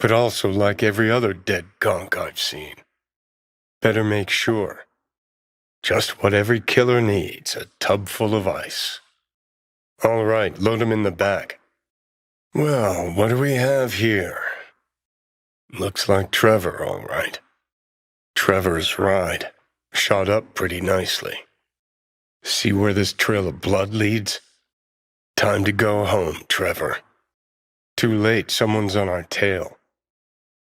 but also like every other dead gunk I've seen. Better make sure. Just what every killer needs, a tub full of ice. All right, load 'em in the back. Well, what do we have here? Looks like Trevor, all right. Trevor's ride. Shot up pretty nicely. See where this trail of blood leads? Time to go home, Trevor. Too late, someone's on our tail.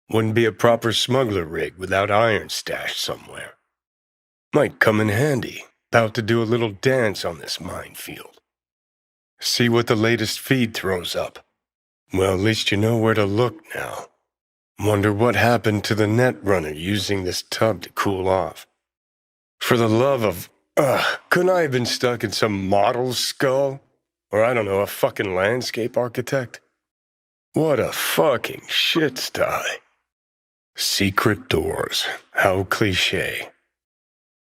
Wouldn't be a proper smuggler rig without iron stashed somewhere. Might come in handy. About to do a little dance on this minefield. See what the latest feed throws up. Well, at least you know where to look now. Wonder what happened to the net runner using this tub to cool off. For the love of... couldn't I have been stuck in some model's skull? Or I don't know, a fucking landscape architect? What a fucking shit sty. Secret doors. How cliché.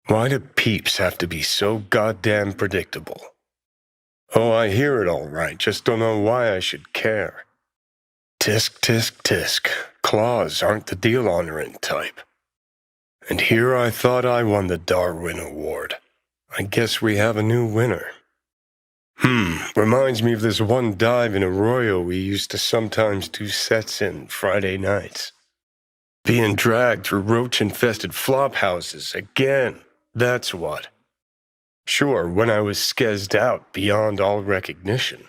Why do peeps have to be so goddamn predictable? Oh, I hear it all right, just don't know why I should care. Tisk, tisk, tisk. Claws aren't the deal-honoring type. And here I thought I won the Darwin Award. I guess we have a new winner. Reminds me of this one dive in Arroyo we used to sometimes do sets in Friday nights. Being dragged through roach-infested flop houses again, that's what. Sure, when I was skezzed out beyond all recognition.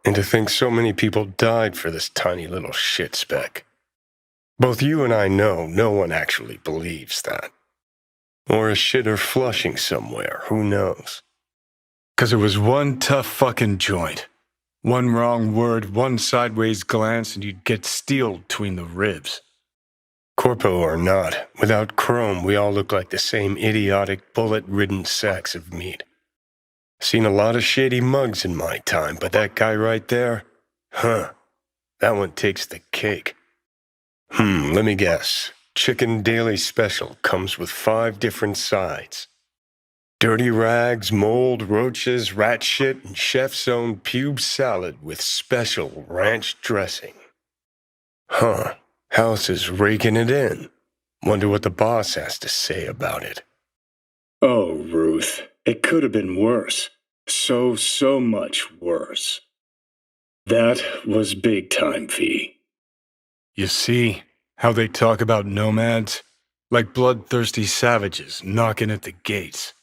And to think so many people died for this tiny little shit speck. Both you and I know no one actually believes that. Or a shitter flushing somewhere, who knows? 'Cause it was one tough fucking joint. One wrong word, one sideways glance, and you'd get steeled between the ribs. Corpo or not, without chrome, we all look like the same idiotic, bullet-ridden sacks of meat. Seen a lot of shady mugs in my time, but that guy right there? That one takes the cake. Let me guess. Chicken Daily Special comes with 5 different sides. Dirty rags, mold, roaches, rat shit, and chef's own pube salad with special ranch dressing. House is raking it in. Wonder what the boss has to say about it. Oh, Ruth, it could have been worse. So much worse. That was big time, V. You see how they talk about nomads? Like bloodthirsty savages knocking at the gates.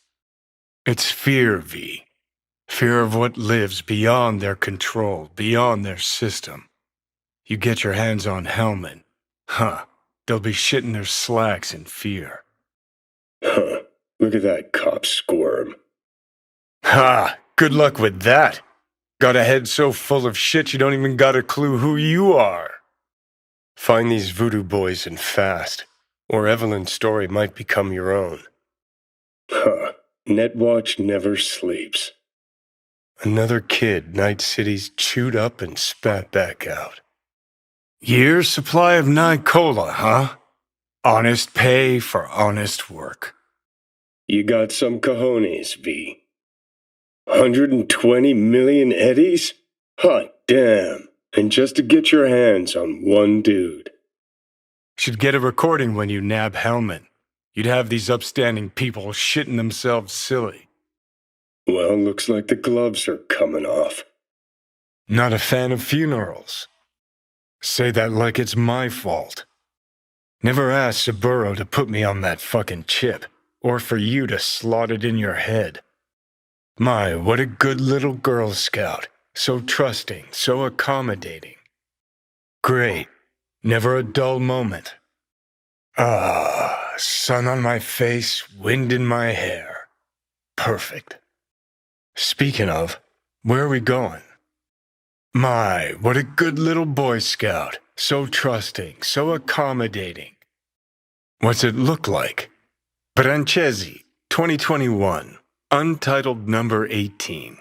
It's fear, V. Fear of what lives beyond their control, beyond their system. You get your hands on Hellman. They'll be shitting their slacks in fear. Look at that cop squirm. Good luck with that. Got a head so full of shit you don't even got a clue who you are. Find these voodoo boys and fast, or Evelyn's story might become your own. Netwatch never sleeps. Another kid Night City's chewed up and spat back out. Year's supply of Nicola, huh? Honest pay for honest work. You got some cojones, V. 120 million eddies? Hot damn. And just to get your hands on one dude. Should get a recording when you nab Hellman. You'd have these upstanding people shitting themselves silly. Well, looks like the gloves are coming off. Not a fan of funerals. Say that like it's my fault. Never asked Saburo to put me on that fucking chip, or for you to slot it in your head. My, what a good little Girl Scout. So trusting, so accommodating. Great. Never a dull moment. Sun on my face, wind in my hair. Perfect. Speaking of, where are we going? My, what a good little Boy Scout. So trusting, so accommodating. What's it look like? Brancesi, 2021, untitled number 18.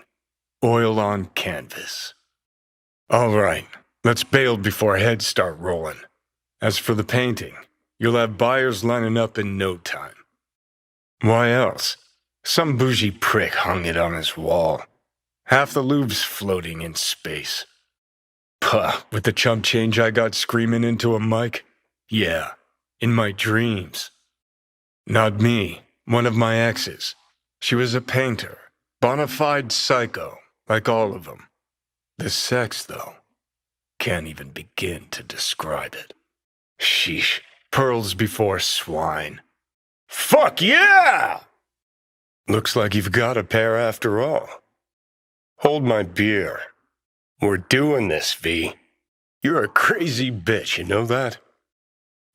Oil on canvas. All right, let's bail before heads start rolling. As for the painting, you'll have buyers lining up in no time. Why else? Some bougie prick hung it on his wall. Half the Louvre's floating in space. Puh, with the chump change I got screaming into a mic? Yeah, in my dreams. Not me, one of my exes. She was a painter, bona fide psycho, like all of them. The sex, though, can't even begin to describe it. Sheesh, pearls before swine. Fuck yeah! Looks like you've got a pair after all. Hold my beer. We're doing this, V. You're a crazy bitch, you know that?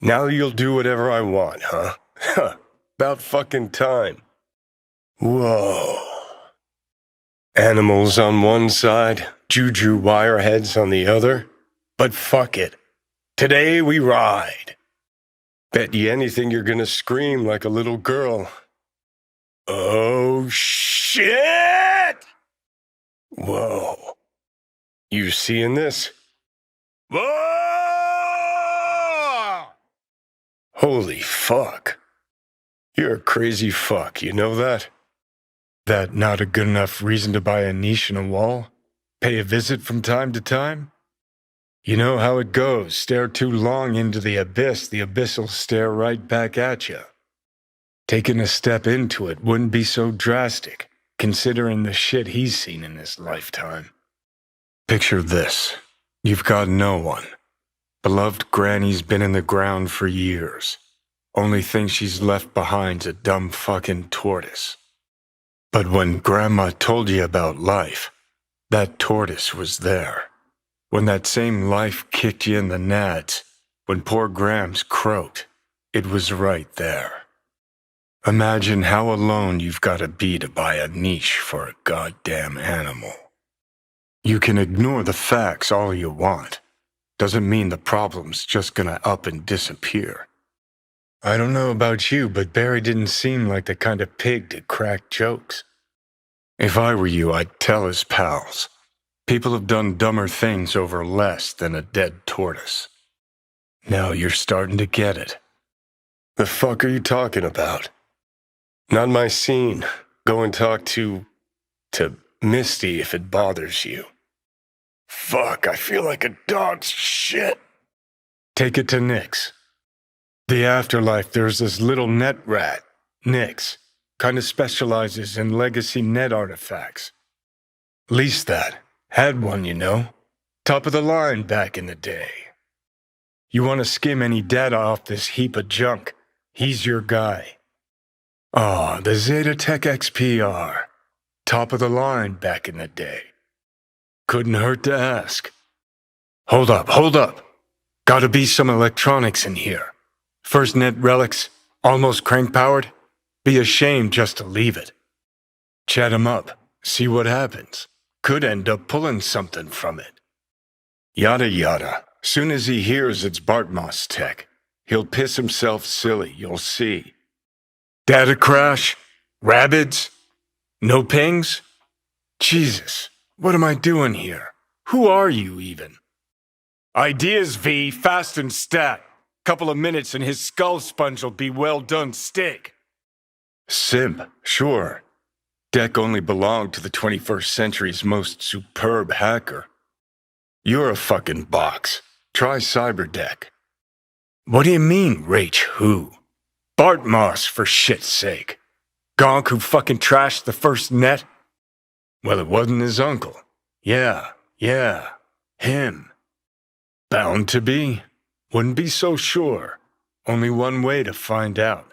Now you'll do whatever I want, huh? Huh, about fucking time. Whoa. Animals on one side, juju wireheads on the other. But fuck it. Today we ride. Bet you anything you're gonna scream like a little girl. Oh, shit! Whoa. You seeing this? Whoa! Holy fuck. You're a crazy fuck, you know that? That not a good enough reason to buy a niche in a wall? Pay a visit from time to time? You know how it goes. Stare too long into the abyss will stare right back at you. Taking a step into it wouldn't be so drastic, considering the shit he's seen in his lifetime. Picture this. You've got no one. Beloved Granny's been in the ground for years. Only thing she's left behind's a dumb fucking tortoise. But when Grandma told you about life, that tortoise was there. When that same life kicked you in the nads, when poor Grams croaked, it was right there. Imagine how alone you've got to be to buy a niche for a goddamn animal. You can ignore the facts all you want. Doesn't mean the problem's just gonna up and disappear. I don't know about you, but Barry didn't seem like the kind of pig to crack jokes. If I were you, I'd tell his pals. People have done dumber things over less than a dead tortoise. Now you're starting to get it. The fuck are you talking about? Not my scene. Go and talk to Misty if it bothers you. Fuck, I feel like a dog's shit. Take it to Nix. The afterlife, there's this little net rat, Nix. Kinda specializes in legacy net artifacts. Leased that. Had one, you know. Top of the line back in the day. You want to skim any data off this heap of junk, he's your guy. Ah, the Zeta Tech XPR. Top of the line back in the day. Couldn't hurt to ask. Hold up. Gotta be some electronics in here. First net relics, almost crank-powered. Be ashamed just to leave it. Chat him up, see what happens. Could end up pulling something from it. Yada yada. Soon as he hears it's Bartmoss tech, he'll piss himself silly, you'll see. Data crash? Rabbids? No pings? Jesus, what am I doing here? Who are you even? Ideas, V, fast and stat. Couple of minutes and his skull sponge'll be well done steak. Simp, sure. Deck only belonged to the 21st century's most superb hacker. You're a fucking box. Try Cyberdeck. What do you mean, Rach who? Bartmoss, for shit's sake. Gonk who fucking trashed the first net? Well, it wasn't his uncle. Yeah, him. Bound to be. Wouldn't be so sure. Only one way to find out.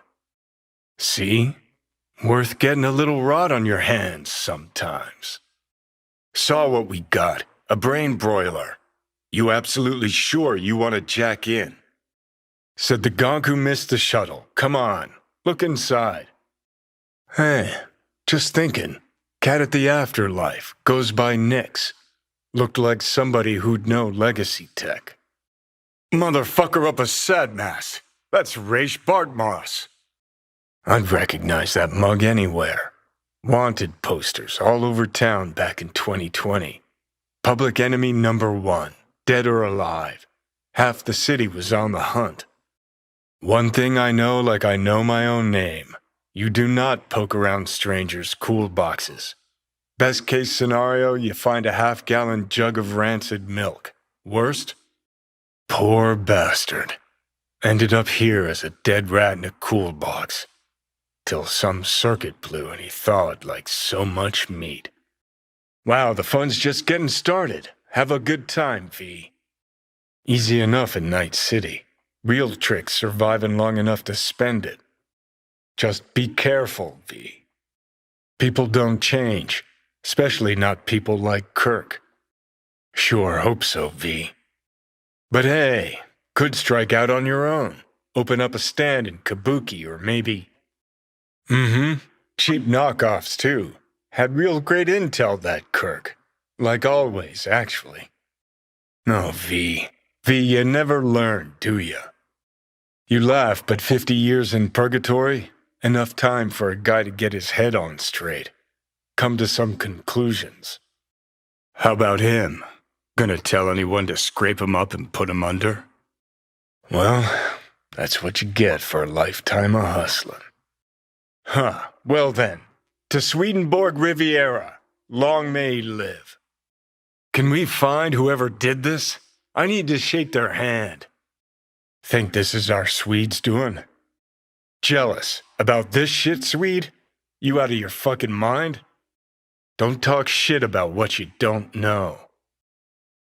See? Worth getting a little rot on your hands sometimes. Saw what we got. A brain broiler. You absolutely sure you want to jack in? Said the gonk who missed the shuttle. Come on, look inside. Hey, just thinking. Cat at the afterlife. Goes by Nix. Looked like somebody who'd know legacy tech. Motherfucker up a sadmass. That's Raish Bartmoss. I'd recognize that mug anywhere. Wanted posters all over town back in 2020. Public enemy number 1, dead or alive. Half the city was on the hunt. One thing I know like I know my own name. You do not poke around strangers' cool boxes. Best case scenario, you find a half-gallon jug of rancid milk. Worst? Poor bastard. Ended up here as a dead rat in a cool box. Till some circuit blew and he thawed like so much meat. Wow, the fun's just getting started. Have a good time, V. Easy enough in Night City. Real tricks surviving long enough to spend it. Just be careful, V. People don't change, especially not people like Kirk. Sure, hope so, V. But hey, could strike out on your own. Open up a stand in Kabuki or maybe... Cheap knockoffs, too. Had real great intel, that Kirk. Like always, actually. No, V. V, you never learn, do you? You laugh, but 50 years in purgatory? Enough time for a guy to get his head on straight. Come to some conclusions. How about him? Gonna tell anyone to scrape him up and put him under? Well, that's what you get for a lifetime of hustling. Huh, well then, to Swedenborg Riviera, long may he live. Can we find whoever did this? I need to shake their hand. Think this is our Swedes doing? Jealous about this shit, Swede? You out of your fucking mind? Don't talk shit about what you don't know.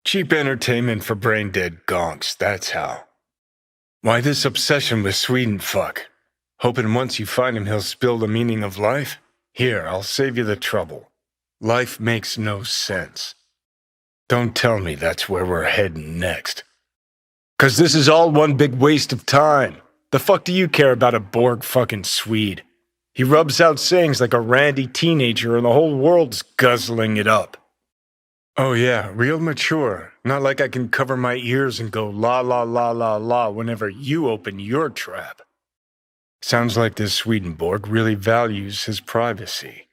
Cheap entertainment for brain-dead gonks, that's how. Why this obsession with Sweden fuck? Hoping once you find him he'll spill the meaning of life? Here, I'll save you the trouble. Life makes no sense. Don't tell me that's where we're heading next. 'Cause this is all one big waste of time. The fuck do you care about a Borg fucking Swede? He rubs out sayings like a randy teenager and the whole world's guzzling it up. Oh yeah, real mature. Not like I can cover my ears and go la la la la la whenever you open your trap. Sounds like this Swedenborg really values his privacy.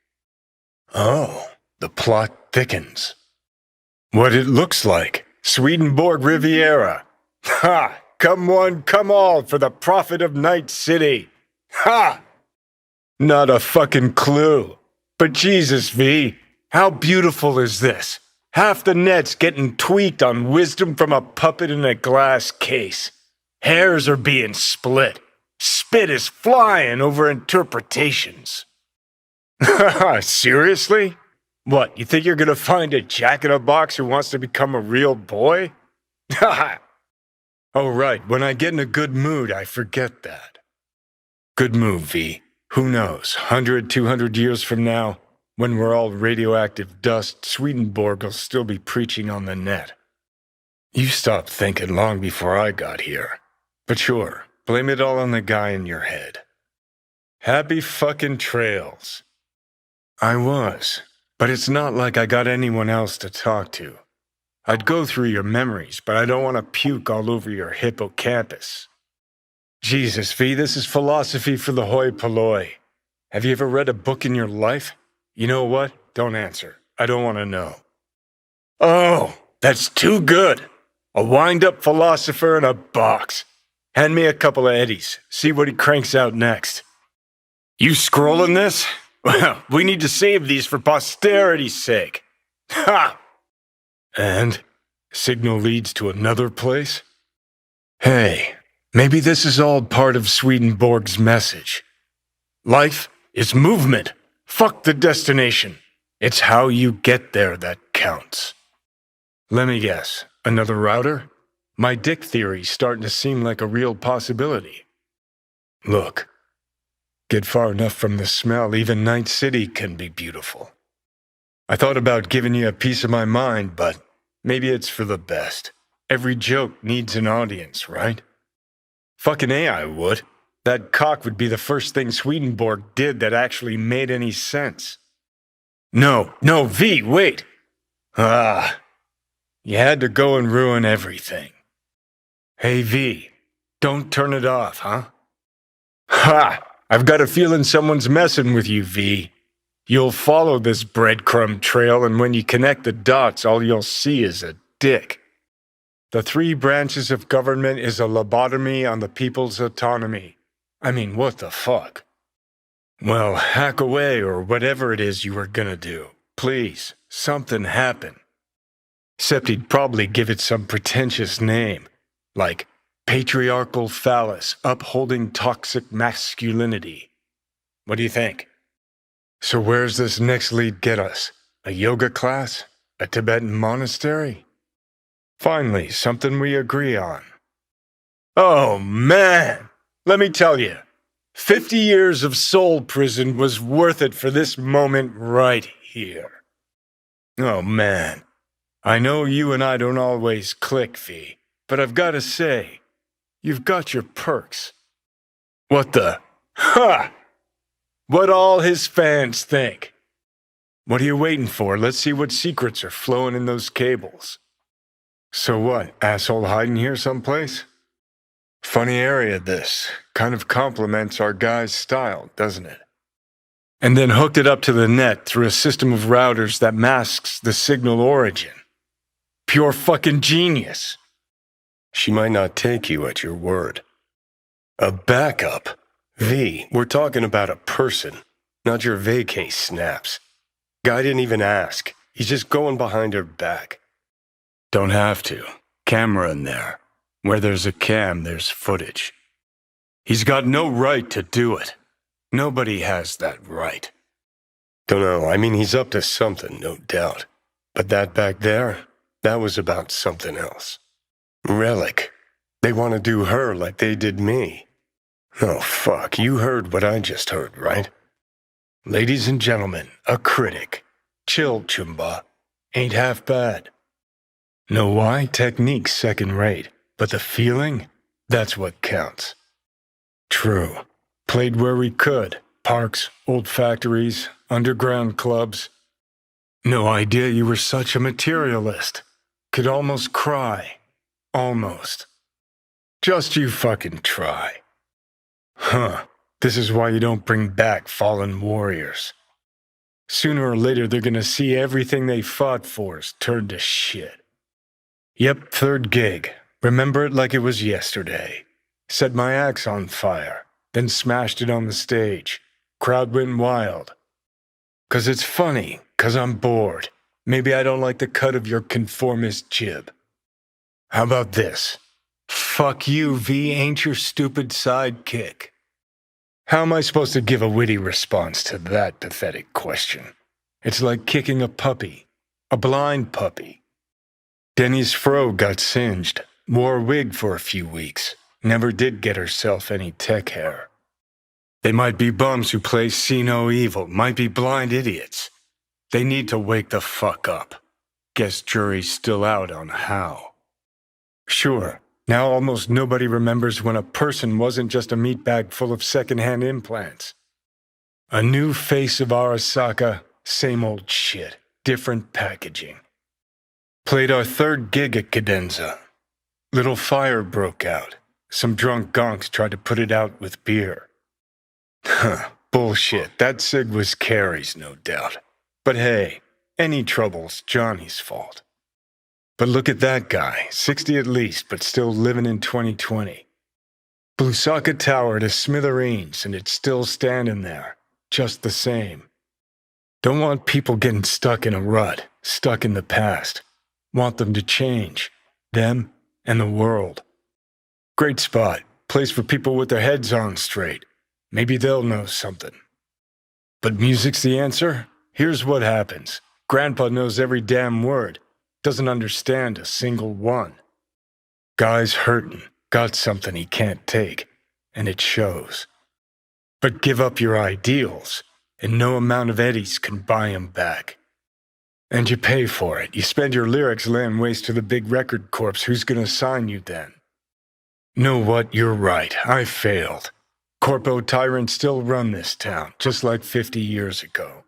Oh, the plot thickens. What it looks like. Swedenborg Riviera. Ha! Come one, come all for the profit of Night City. Ha! Not a fucking clue. But Jesus, V, how beautiful is this? Half the net's getting tweaked on wisdom from a puppet in a glass case. Hairs are being split. Spit is flying over interpretations. Seriously? What, you think you're gonna find a jack-in-a-box who wants to become a real boy? Oh right, when I get in a good mood, I forget that. Good move, V. Who knows, 100, 200 years from now, when we're all radioactive dust, Swedenborg will still be preaching on the net. You stopped thinking long before I got here. But sure, blame it all on the guy in your head. Happy fucking trails. I was, but it's not like I got anyone else to talk to. I'd go through your memories, but I don't want to puke all over your hippocampus. Jesus, V, this is philosophy for the hoi polloi. Have you ever read a book in your life? You know what? Don't answer. I don't want to know. Oh, that's too good. A wind-up philosopher in a box. Hand me a couple of eddies. See what he cranks out next. You scrolling this? Well, we need to save these for posterity's sake. Ha! And? Signal leads to another place? Hey, maybe this is all part of Swedenborg's message. Life is movement. Fuck the destination. It's how you get there that counts. Let me guess, another router? My dick theory's starting to seem like a real possibility. Look, get far enough from the smell, even Night City can be beautiful. I thought about giving you a piece of my mind, but maybe it's for the best. Every joke needs an audience, right? Fucking A, I would. That cock would be the first thing Swedenborg did that actually made any sense. No, V, wait! You had to go and ruin everything. Hey, V, don't turn it off, huh? Ha! I've got a feeling someone's messing with you, V. You'll follow this breadcrumb trail, and when you connect the dots, all you'll see is a dick. The 3 branches of government is a lobotomy on the people's autonomy. I mean, what the fuck? Well, hack away or whatever it is you were gonna do. Please, something happen. Except he'd probably give it some pretentious name, like patriarchal phallus upholding toxic masculinity. What do you think? So where's this next lead get us? A yoga class? A Tibetan monastery? Finally, something we agree on. Oh, man! Let me tell you, 50 years of soul prison was worth it for this moment right here. Oh, man. I know you and I don't always click, V, but I've got to say, you've got your perks. What the? Ha! What all his fans think. What are you waiting for? Let's see what secrets are flowing in those cables. So what, asshole hiding here someplace? Funny area this. Kind of complements our guy's style, doesn't it? And then hooked it up to the net through a system of routers that masks the signal origin. Pure fucking genius. She might not take you at your word. A backup? V, we're talking about a person, not your vacay snaps. Guy didn't even ask. He's just going behind her back. Don't have to. Camera in there. Where there's a cam, there's footage. He's got no right to do it. Nobody has that right. Dunno, I mean he's up to something, no doubt. But that back there, that was about something else. Relic. They want to do her like they did me. Oh fuck, you heard what I just heard, right? Ladies and gentlemen, a critic. Chill, Chumba. Ain't half bad. Know why? Technique's second rate. But the feeling? That's what counts. True. Played where we could. Parks, old factories, underground clubs. No idea you were such a materialist. Could almost cry. Almost. Just you fucking try. Huh. This is why you don't bring back fallen warriors. Sooner or later they're gonna see everything they fought for is turned to shit. Yep, third gig. Remember it like it was yesterday. Set my axe on fire, then smashed it on the stage. Crowd went wild. 'Cause it's funny, 'cause I'm bored. Maybe I don't like the cut of your conformist jib. How about this? Fuck you, V ain't your stupid sidekick. How am I supposed to give a witty response to that pathetic question? It's like kicking a puppy. A blind puppy. Denny's fro got singed. Wore a wig for a few weeks. Never did get herself any tech hair. They might be bums who play see no evil. Might be blind idiots. They need to wake the fuck up. Guess jury's still out on how. Sure. Now almost nobody remembers when a person wasn't just a meat bag full of secondhand implants. A new face of Arasaka, same old shit, different packaging. Played our third gig at Cadenza. Little fire broke out. Some drunk gonks tried to put it out with beer. Huh, bullshit. That cig was Carrie's, no doubt. But hey, any trouble's Johnny's fault. But look at that guy, 60 at least, but still living in 2020. Blusaka Tower to smithereens, and it's still standing there, just the same. Don't want people getting stuck in a rut, stuck in the past. Want them to change, them and the world. Great spot, place for people with their heads on straight. Maybe they'll know something. But music's the answer? Here's what happens. Grandpa knows every damn word. Doesn't understand a single one. Guy's hurtin', got something he can't take, and it shows. But give up your ideals, and no amount of eddies can buy 'em back. And you pay for it. You spend your lyrics laying waste to the big record corps. Who's gonna sign you then? Know what? You're right. I failed. Corpo tyrants still run this town, just like 50 years ago.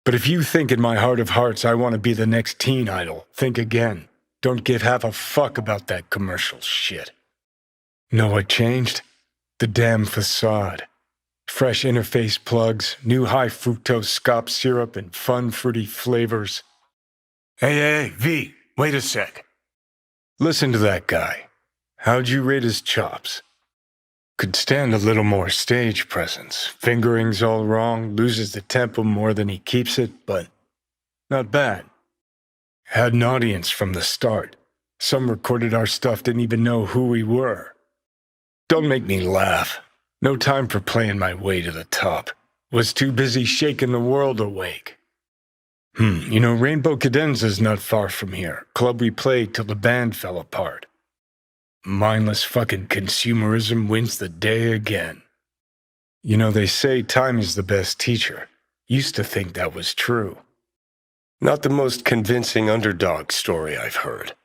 But if you think in my heart of hearts I want to be the next teen idol, think again. Don't give half a fuck about that commercial shit. Know what changed? The damn facade. Fresh interface plugs, new high fructose scop syrup, and fun fruity flavors. Hey, V, wait a sec. Listen to that guy. How'd you rate his chops? Could stand a little more stage presence. Fingering's all wrong, loses the tempo more than he keeps it, but not bad. Had an audience from the start. Some recorded our stuff, didn't even know who we were. Don't make me laugh. No time for playing my way to the top. Was too busy shaking the world awake. Rainbow Cadenza's not far from here. Club we played till the band fell apart. Mindless fucking consumerism wins the day again. They say time is the best teacher. Used to think that was true. Not the most convincing underdog story I've heard.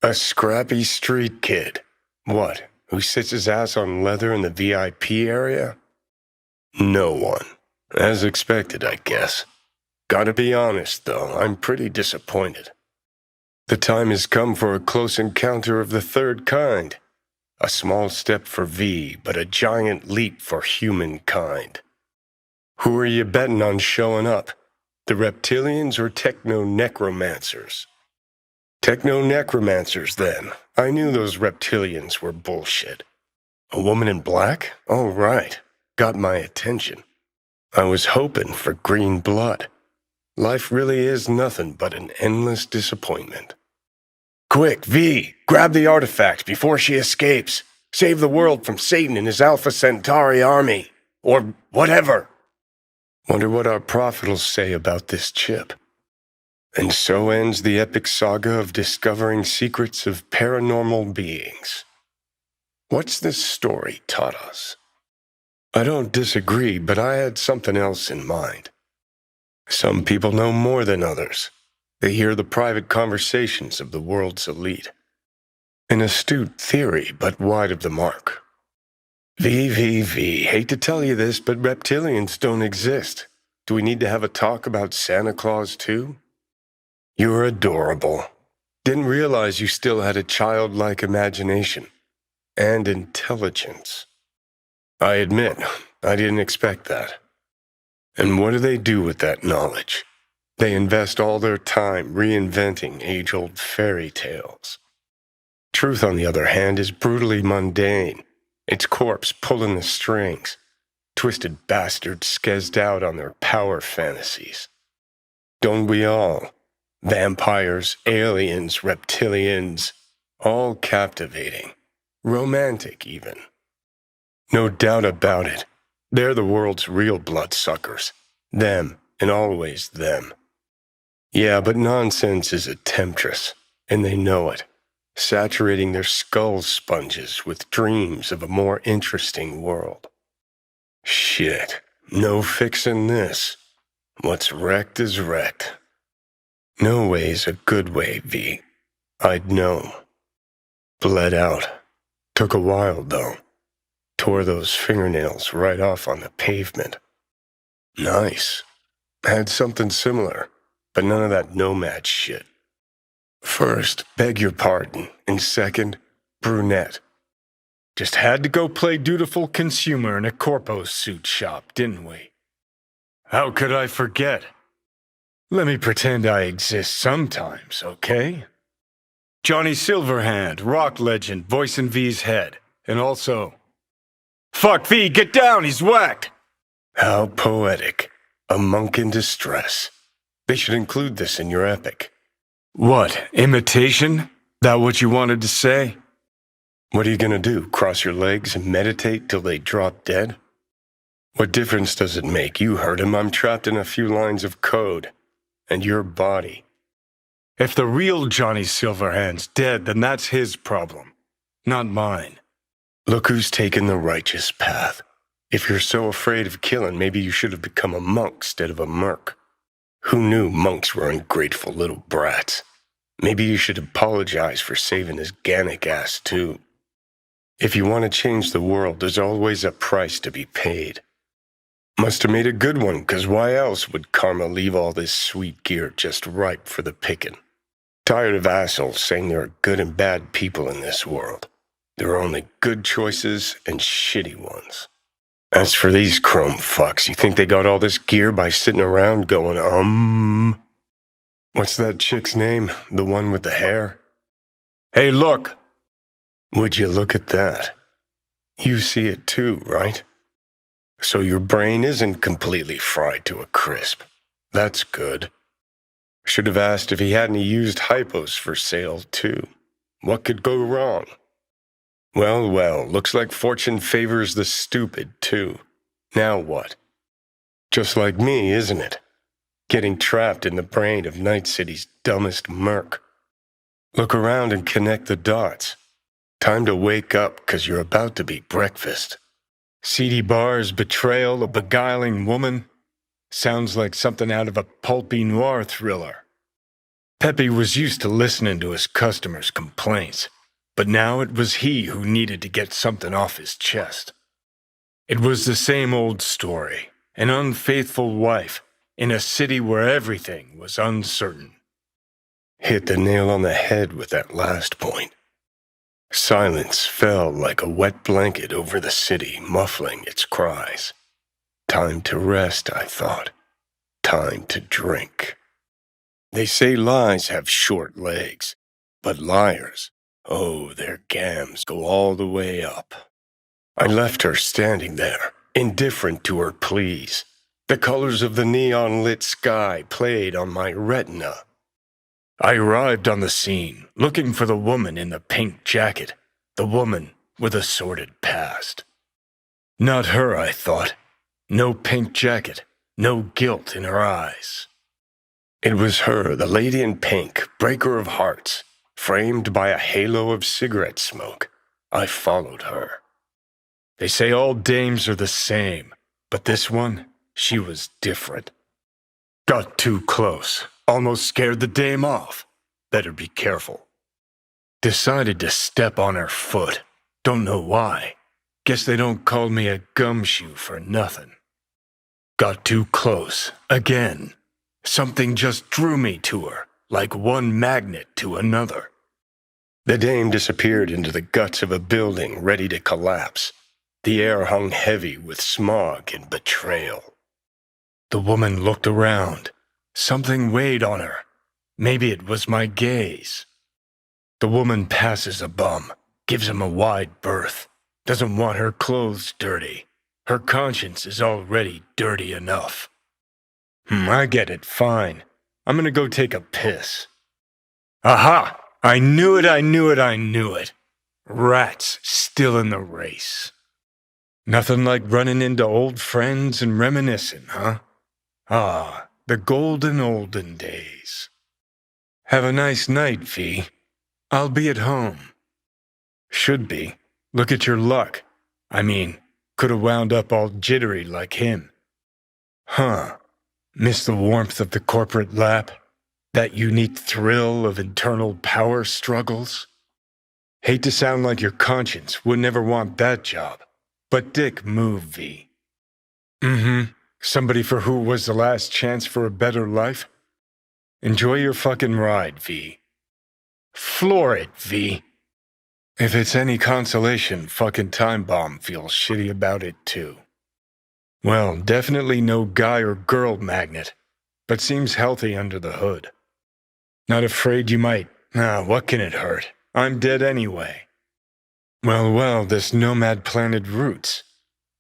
A scrappy street kid. What, who sits his ass on leather in the VIP area? No one. As expected, I guess. Gotta be honest, though, I'm pretty disappointed. The time has come for a close encounter of the third kind. A small step for V, but a giant leap for humankind. Who are you betting on showing up? The reptilians or techno-necromancers? Techno-necromancers, then. I knew those reptilians were bullshit. A woman in black? Oh, right. Got my attention. I was hoping for green blood. Life really is nothing but an endless disappointment. Quick, V! Grab the artifact before she escapes. Save the world from Satan and his Alpha Centauri army. Or whatever. Wonder what our prophet'll say about this chip. And so ends the epic saga of discovering secrets of paranormal beings. What's this story taught us? I don't disagree, but I had something else in mind. Some people know more than others. They hear the private conversations of the world's elite. An astute theory, but wide of the mark. Hate to tell you this, but reptilians don't exist. Do we need to have a talk about Santa Claus, too? You're adorable. Didn't realize you still had a childlike imagination. And intelligence. I admit, I didn't expect that. And what do they do with that knowledge? They invest all their time reinventing age-old fairy tales. Truth, on the other hand, is brutally mundane. Its corpse pulling the strings. Twisted bastards skezzed out on their power fantasies. Don't we all? Vampires, aliens, reptilians, all captivating. Romantic, even. No doubt about it. They're the world's real bloodsuckers. Them, and always them. Yeah, but nonsense is a temptress, and they know it, saturating their skull sponges with dreams of a more interesting world. Shit, no fixing this. What's wrecked is wrecked. No way's a good way, V. I'd know. Bled out. Took a while, though. Tore those fingernails right off on the pavement. Nice. Had something similar, but none of that nomad shit. First, beg your pardon, and second, brunette. Just had to go play dutiful consumer in a corpo suit shop, didn't we? How could I forget? Let me pretend I exist sometimes, okay? Johnny Silverhand, rock legend, voicing V's head, and also... Fuck V, get down, he's whacked! How poetic. A monk in distress. They should include this in your epic. What, imitation? That what you wanted to say? What are you gonna do, cross your legs and meditate till they drop dead? What difference does it make? You heard him, I'm trapped in a few lines of code. And your body. If the real Johnny Silverhand's dead, then that's his problem, not mine. Look who's taken the righteous path. If you're so afraid of killing, maybe you should have become a monk instead of a merc. Who knew monks were ungrateful little brats? Maybe you should apologize for saving his Gannic ass, too. If you want to change the world, there's always a price to be paid. Must have made a good one, 'cause why else would karma leave all this sweet gear just ripe for the picking? Tired of assholes saying there are good and bad people in this world. There are only good choices and shitty ones. As for these chrome fucks, you think they got all this gear by sitting around going, What's that chick's name? The one with the hair? Hey, look! Would you look at that? You see it too, right? So your brain isn't completely fried to a crisp. That's good. Should have asked if he had any used hypos for sale, too. What could go wrong? Well, looks like fortune favors the stupid, too. Now what? Just like me, isn't it? Getting trapped in the brain of Night City's dumbest merc. Look around and connect the dots. Time to wake up, 'cause you're about to be breakfast. Seedy bars, betrayal, a beguiling woman. Sounds like something out of a pulpy noir thriller. Pepe was used to listening to his customers' complaints, but now it was he who needed to get something off his chest. It was the same old story, an unfaithful wife in a city where everything was uncertain. Hit the nail on the head with that last point. Silence fell like a wet blanket over the city, muffling its cries. Time to rest, I thought. Time to drink. They say lies have short legs, but liars, oh, their gams go all the way up. I left her standing there, indifferent to her pleas. The colors of the neon-lit sky played on my retina. I arrived on the scene, looking for the woman in the pink jacket, the woman with a sordid past. Not her, I thought. No pink jacket, no guilt in her eyes. It was her, the lady in pink, breaker of hearts, framed by a halo of cigarette smoke. I followed her. They say all dames are the same, but this one, she was different. Got too close, almost scared the dame off. Better be careful. Decided to step on her foot. Don't know why. Guess they don't call me a gumshoe for nothing. Got too close, again. Something just drew me to her, like one magnet to another. The dame disappeared into the guts of a building ready to collapse. The air hung heavy with smog and betrayal. The woman looked around. Something weighed on her. Maybe it was my gaze. The woman passes a bum, gives him a wide berth, doesn't want her clothes dirty. Her conscience is already dirty enough. I get it, fine. I'm gonna go take a piss. Aha! I knew it. Rats still in the race. Nothing like running into old friends and reminiscing, huh? Ah, the golden olden days. Have a nice night, V. I'll be at home. Should be. Look at your luck. I mean, could have wound up all jittery like him. Huh. Miss the warmth of the corporate lap? That unique thrill of internal power struggles? Hate to sound like your conscience would never want that job, but dick move, V. Somebody for who was the last chance for a better life? Enjoy your fucking ride, V. Floor it, V. If it's any consolation, fucking Time Bomb feels shitty about it too. Well, definitely no guy or girl magnet, but seems healthy under the hood. Not afraid you might. What can it hurt? I'm dead anyway. Well, this nomad planet Roots.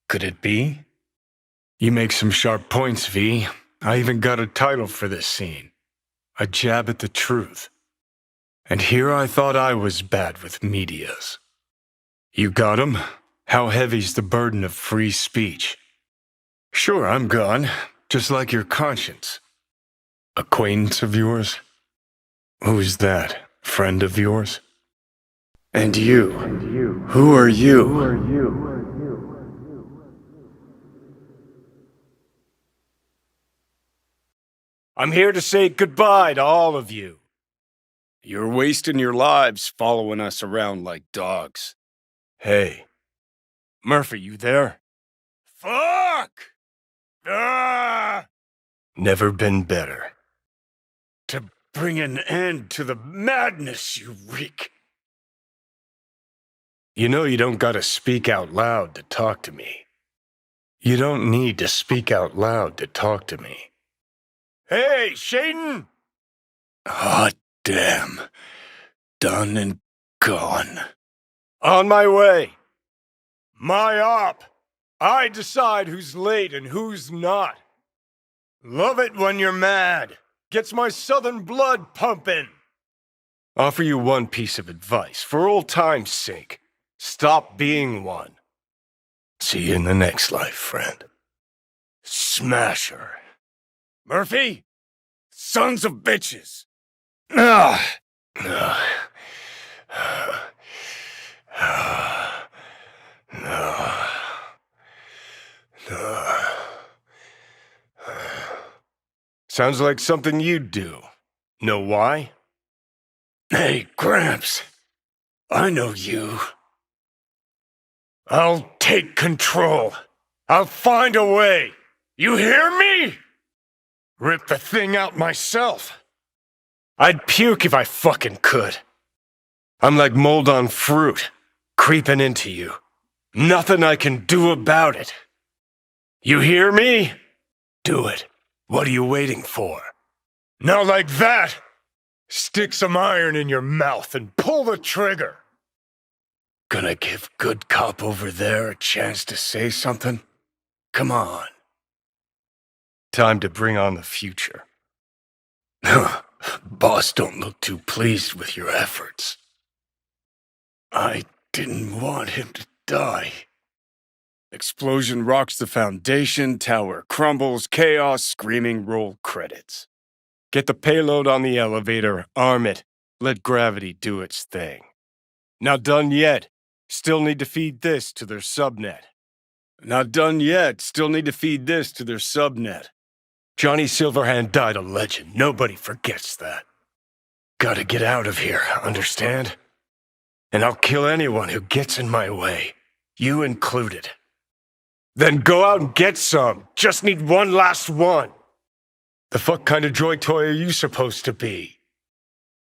Could it be? You make some sharp points, V. I even got a title for this scene. A jab at the truth. And here I thought I was bad with medias. You got 'em? How heavy's the burden of free speech? Sure, I'm gone, just like your conscience. Acquaintance of yours? Who's that? Friend of yours? And you? Who are you? I'm here to say goodbye to all of you. You're wasting your lives following us around like dogs. Hey. Murphy, you there? Fuck! Ah! Never been better. To bring an end to the madness you wreak. You know you don't gotta speak out loud to talk to me. You don't need to speak out loud to talk to me. Hey, Shaden! Hot damn. Done and gone. On my way. My op. I decide who's late and who's not. Love it when you're mad. Gets my southern blood pumping. Offer you one piece of advice, for old time's sake. Stop being one. See you in the next life, friend. Smasher. Murphy? Sons of bitches! Ah! Sounds like something you'd do. Know why? Hey, Gramps. I know you. I'll take control. I'll find a way. You hear me? Rip the thing out myself. I'd puke if I fucking could. I'm like mold on fruit, creeping into you. Nothing I can do about it. You hear me? Do it. What are you waiting for? Now like that! Stick some iron in your mouth and pull the trigger. Gonna give good cop over there a chance to say something? Come on. Time to bring on the future. Boss don't look too pleased with your efforts. I didn't want him to die. Explosion rocks the foundation, tower crumbles, chaos, screaming, roll credits. Get the payload on the elevator, arm it, let gravity do its thing. Not done yet. Still need to feed this to their subnet. Not done yet. Still need to feed this to their subnet. Johnny Silverhand died a legend. Nobody forgets that. Gotta get out of here, understand? And I'll kill anyone who gets in my way, you included. Then go out and get some. Just need one last one. The fuck kind of joy toy are you supposed to be?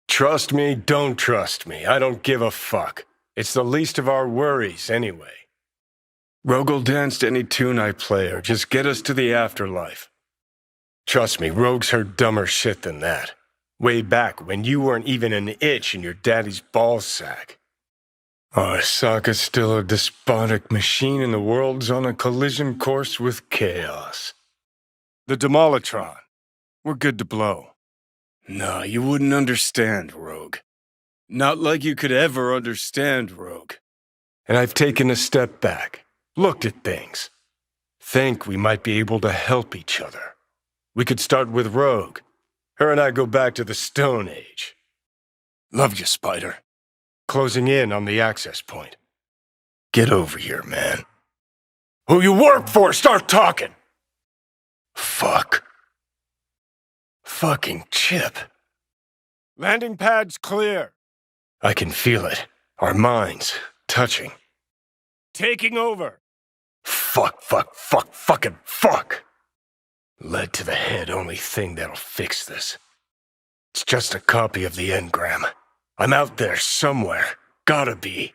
Trust me, don't trust me. I don't give a fuck. It's the least of our worries, anyway. Rogue'll dance to any tune I play, or just get us to the afterlife. Trust me, Rogue's heard dumber shit than that. Way back when you weren't even an itch in your daddy's ballsack. Arasaka's still a despotic machine and the world's on a collision course with chaos. The Demolitron. We're good to blow. No, you wouldn't understand, Rogue. Not like you could ever understand, Rogue. And I've taken a step back, looked at things. Think we might be able to help each other. We could start with Rogue. Her and I go back to the Stone Age. Love you, Spider. Closing in on the access point. Get over here, man. Who you work for, start talking! Fuck. Fucking Chip. Landing pad's clear. I can feel it. Our minds touching. Taking over. Fucking fuck! Lead to the head, only thing that'll fix this. It's just a copy of the engram. I'm out there somewhere. Gotta be.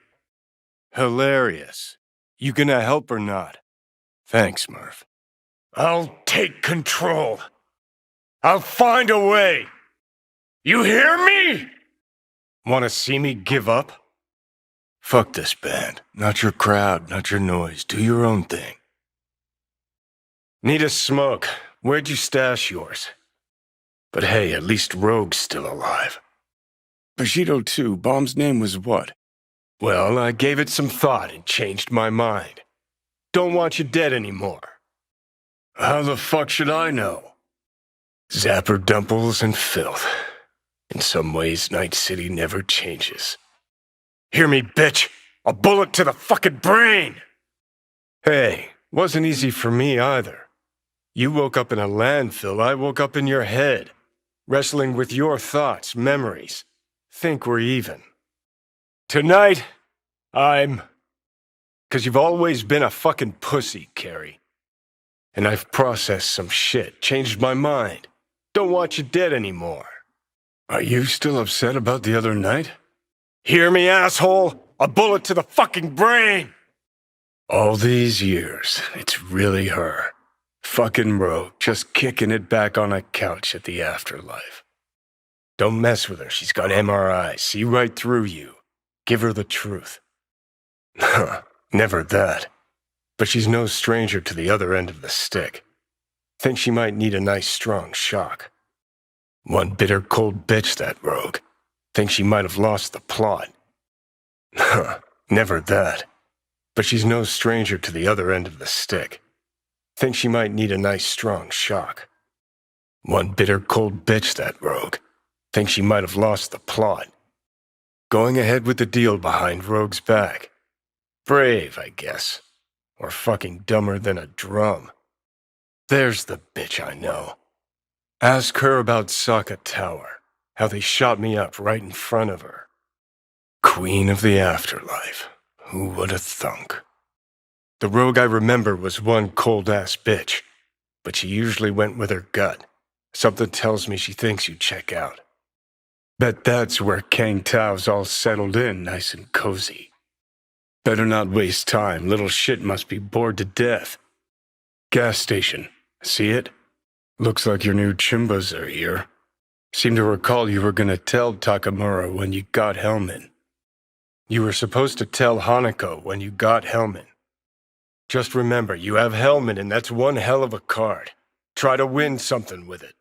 Hilarious. You gonna help or not? Thanks, Murph. I'll take control. I'll find a way. You hear me? Want to see me give up? Fuck this band. Not your crowd, not your noise. Do your own thing. Need a smoke. Where'd you stash yours? But hey, at least Rogue's still alive. Bushido 2, Bomb's name was what? Well, I gave it some thought and changed my mind. Don't want you dead anymore. How the fuck should I know? Zapper dumples and filth. In some ways, Night City never changes. Hear me, bitch! A bullet to the fucking brain! Hey, wasn't easy for me either. You woke up in a landfill, I woke up in your head. Wrestling with your thoughts, memories. Think we're even. Tonight, I'm... 'Cause you've always been a fucking pussy, Carrie. And I've processed some shit, changed my mind. Don't want you dead anymore. Are you still upset about the other night? Hear me, asshole? A bullet to the fucking brain! All these years, it's really her. Fucking Rogue, just kicking it back on a couch at the afterlife. Don't mess with her, she's got MRIs, see right through you. Give her the truth. Never that. But she's no stranger to the other end of the stick. Think she might need a nice strong shock. One bitter cold bitch, that rogue. Think she might have lost the plot. Never that. But she's no stranger to the other end of the stick. Think she might need a nice strong shock. One bitter cold bitch, that rogue. Think she might have lost the plot. Going ahead with the deal behind Rogue's back. Brave, I guess. Or fucking dumber than a drum. There's the bitch I know. Ask her about Sokka Tower. How they shot me up right in front of her. Queen of the afterlife. Who would have thunk? The rogue I remember was one cold-ass bitch, but she usually went with her gut. Something tells me she thinks you'd check out. Bet that's where Kang Tao's all settled in, nice and cozy. Better not waste time, little shit must be bored to death. Gas station, see it? Looks like your new Chimbas are here. Seem to recall you were gonna tell Takamura when you got Helmet. You were supposed to tell Hanako when you got Helmet. Just remember, you have Helmet and that's one hell of a card. Try to win something with it.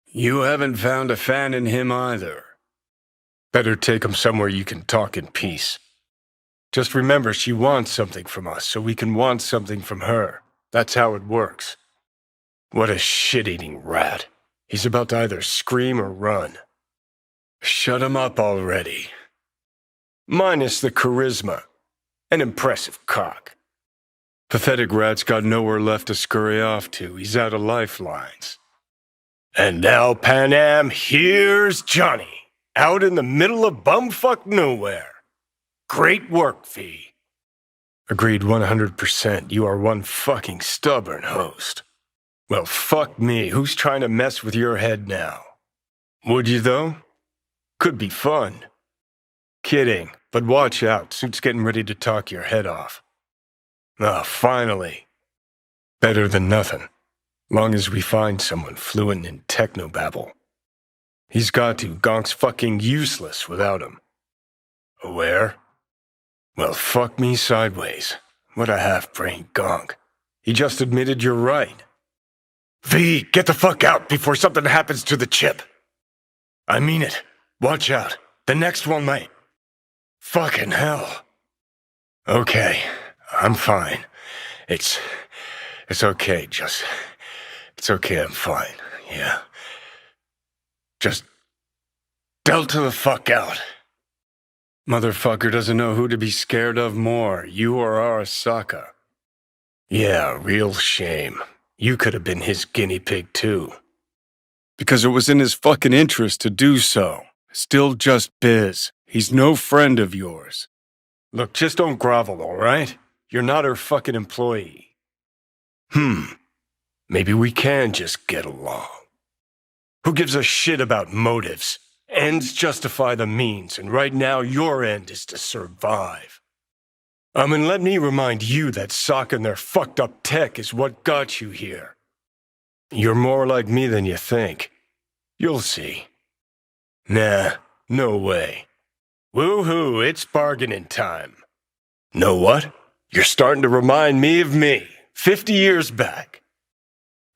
You haven't found a fan in him either. Better take him somewhere you can talk in peace. Just remember she wants something from us, so we can want something from her. That's how it works. What a shit-eating rat. He's about to either scream or run. Shut him up already. Minus the charisma. An impressive cock. Pathetic rat's got nowhere left to scurry off to. He's out of lifelines. And now, Pan Am, here's Johnny. Out in the middle of bumfuck nowhere. Great work, V. Agreed 100%. You are one fucking stubborn host. Well, fuck me. Who's trying to mess with your head now? Would you, though? Could be fun. Kidding, but watch out. Suit's getting ready to talk your head off. Ah, finally. Better than nothing. Long as we find someone fluent in technobabble. He's got to. Gonk's fucking useless without him. Aware? Well, fuck me sideways. What a half-brained Gonk. He just admitted you're right. V, get the fuck out before something happens to the chip. I mean it. Watch out. The next one might. Fucking hell. Okay, I'm fine. It's okay, it's okay, I'm fine, yeah. Just Delta the fuck out. Motherfucker doesn't know who to be scared of more, you or Arasaka. Yeah, real shame. You could have been his guinea pig too. Because it was in his fucking interest to do so. Still just biz. He's no friend of yours. Look, just don't grovel, all right? You're not her fucking employee. Maybe we can just get along. Who gives a shit about motives? Ends justify the means, and right now your end is to survive. And let me remind you that Sokka and their fucked up tech is what got you here. You're more like me than you think. You'll see. Nah, no way. Woohoo, it's bargaining time. Know what? You're starting to remind me of me, 50 years back.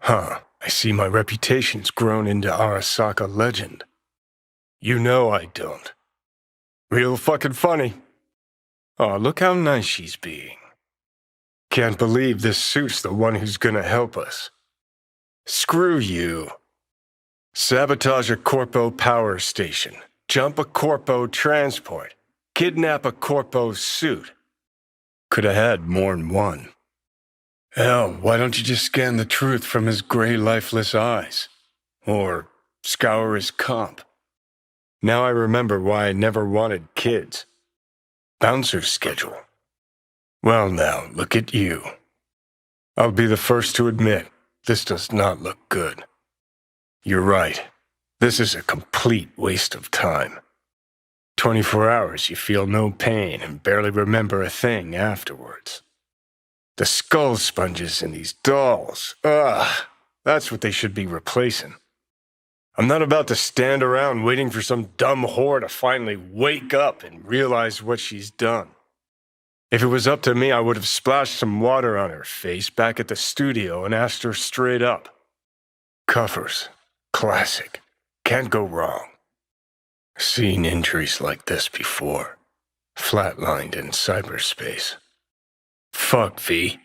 Huh, I see my reputation's grown into Arasaka legend. You know I don't. Real fucking funny. Oh, look how nice she's being. Can't believe this suit's the one who's gonna help us. Screw you. Sabotage a Corpo power station. Jump a Corpo transport. Kidnap a Corpo suit. Could have had more'n one. Hell, why don't you just scan the truth from his gray, lifeless eyes? Or scour his comp? Now I remember why I never wanted kids. Bouncer's schedule. Well now, look at you. I'll be the first to admit, this does not look good. You're right. This is a complete waste of time. 24 hours you feel no pain and barely remember a thing afterwards. The skull sponges in these dolls. That's what they should be replacing. I'm not about to stand around waiting for some dumb whore to finally wake up and realize what she's done. If it was up to me, I would have splashed some water on her face back at the studio and asked her straight up. Cuffers. Classic. Can't go wrong. Seen injuries like this before. Flatlined in cyberspace. Fuck, V.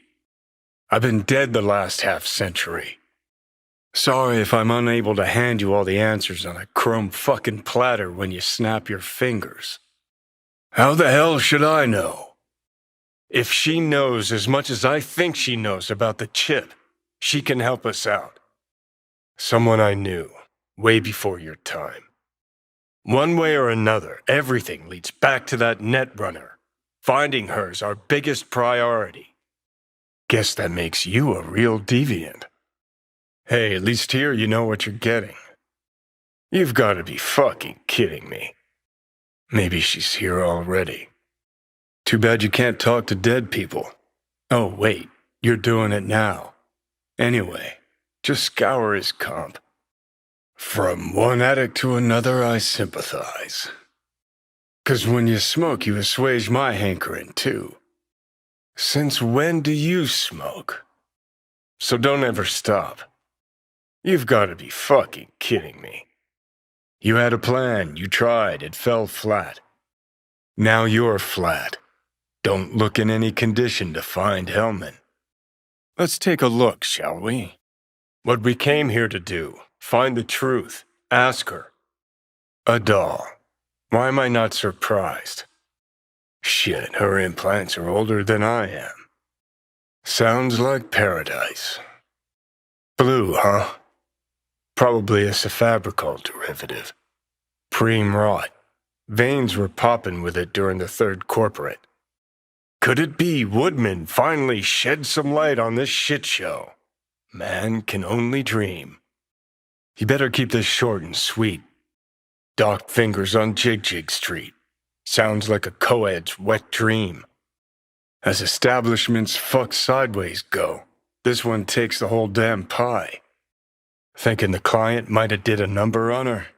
I've been dead the last half-century. Sorry if I'm unable to hand you all the answers on a chrome fucking platter when you snap your fingers. How the hell should I know? If she knows as much as I think she knows about the chip, she can help us out. Someone I knew, way before your time. One way or another, everything leads back to that netrunner. Finding her's our biggest priority. Guess that makes you a real deviant. Hey, at least here you know what you're getting. You've got to be fucking kidding me. Maybe she's here already. Too bad you can't talk to dead people. Oh, wait, you're doing it now. Anyway, just scour his comp. From one addict to another, I sympathize. 'Cause when you smoke, you assuage my hankering, too. Since when do you smoke? So don't ever stop. You've got to be fucking kidding me. You had a plan, you tried, it fell flat. Now you're flat. Don't look in any condition to find Hellman. Let's take a look, shall we? What we came here to do, find the truth, ask her. A doll. Why am I not surprised? Shit, her implants are older than I am. Sounds like paradise. Blue, huh? Probably a Fabricol derivative. Preem rot. Veins were popping with it during the third corporate. Could it be Woodman finally shed some light on this shit show? Man can only dream. You better keep this short and sweet. Docked fingers on Jig Street. Sounds like a co-ed's wet dream. As establishments fuck sideways go, this one takes the whole damn pie. Thinking the client might have did a number on her?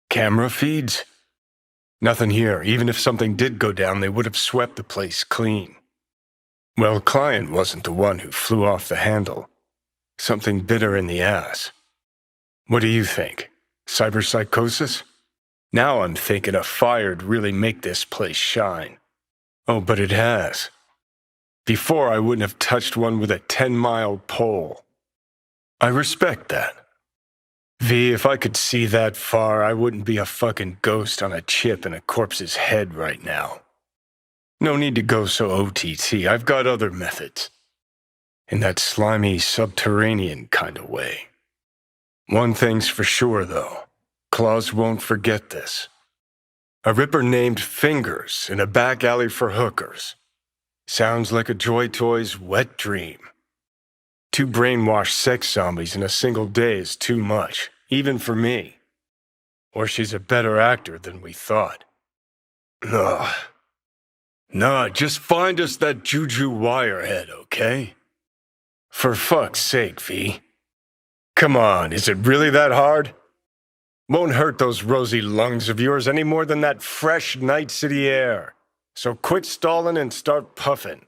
Camera feeds? Nothing here. Even if something did go down, they would have swept the place clean. Well, client wasn't the one who flew off the handle. Something bitter in the ass. What do you think? Cyberpsychosis? Now I'm thinking a fire'd really make this place shine. Oh, but it has. Before I wouldn't have touched one with a 10-mile pole. I respect that. V, if I could see that far, I wouldn't be a fucking ghost on a chip in a corpse's head right now. No need to go so OTT, I've got other methods. In that slimy, subterranean kind of way. One thing's for sure, though. Claus won't forget this. A ripper named Fingers in a back alley for hookers. Sounds like a Joy Toy's wet dream. 2 brainwashed sex zombies in a single day is too much, even for me. Or she's a better actor than we thought. Ugh. Nah, just find us that Juju Wirehead, okay? For fuck's sake, V. Come on, is it really that hard? Won't hurt those rosy lungs of yours any more than that fresh Night City air. So quit stalling and start puffing.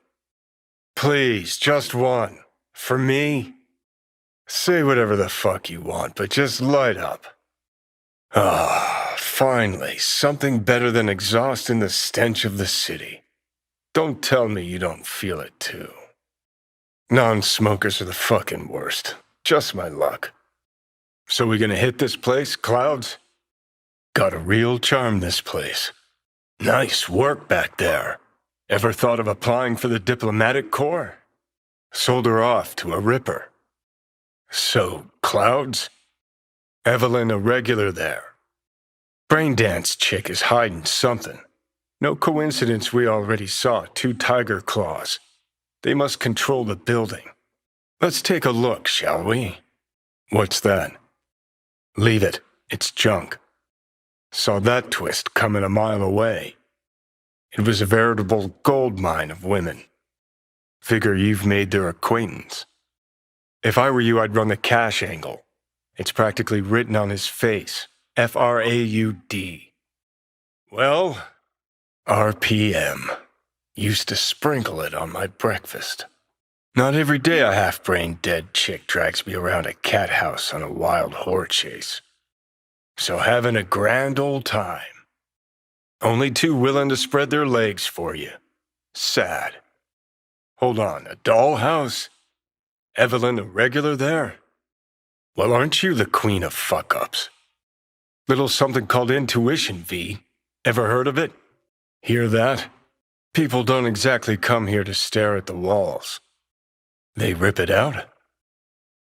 Please, just one. For me? Say whatever the fuck you want, but just light up. Ah, finally, something better than exhaust in the stench of the city. Don't tell me you don't feel it too. Non-smokers are the fucking worst. Just my luck. So we gonna hit this place, Clouds? Got a real charm, this place. Nice work back there. Ever thought of applying for the diplomatic corps? Sold her off to a ripper. So, Clouds? Evelyn a regular there. Braindance chick is hiding something. No coincidence we already saw 2 tiger claws. They must control the building. Let's take a look, shall we? What's that? Leave it. It's junk. Saw that twist coming a mile away. It was a veritable gold mine of women. Figure you've made their acquaintance. If I were you, I'd run the cash angle. It's practically written on his face. Fraud. Well, RPM. Used to sprinkle it on my breakfast. Not every day a half-brained dead chick drags me around a cat house on a wild whore chase. So having a grand old time. Only two willing to spread their legs for you. Sad. Hold on, a dollhouse? Evelyn a regular there? Well, aren't you the queen of fuck-ups? Little something called intuition, V. Ever heard of it? Hear that? People don't exactly come here to stare at the walls. They rip it out.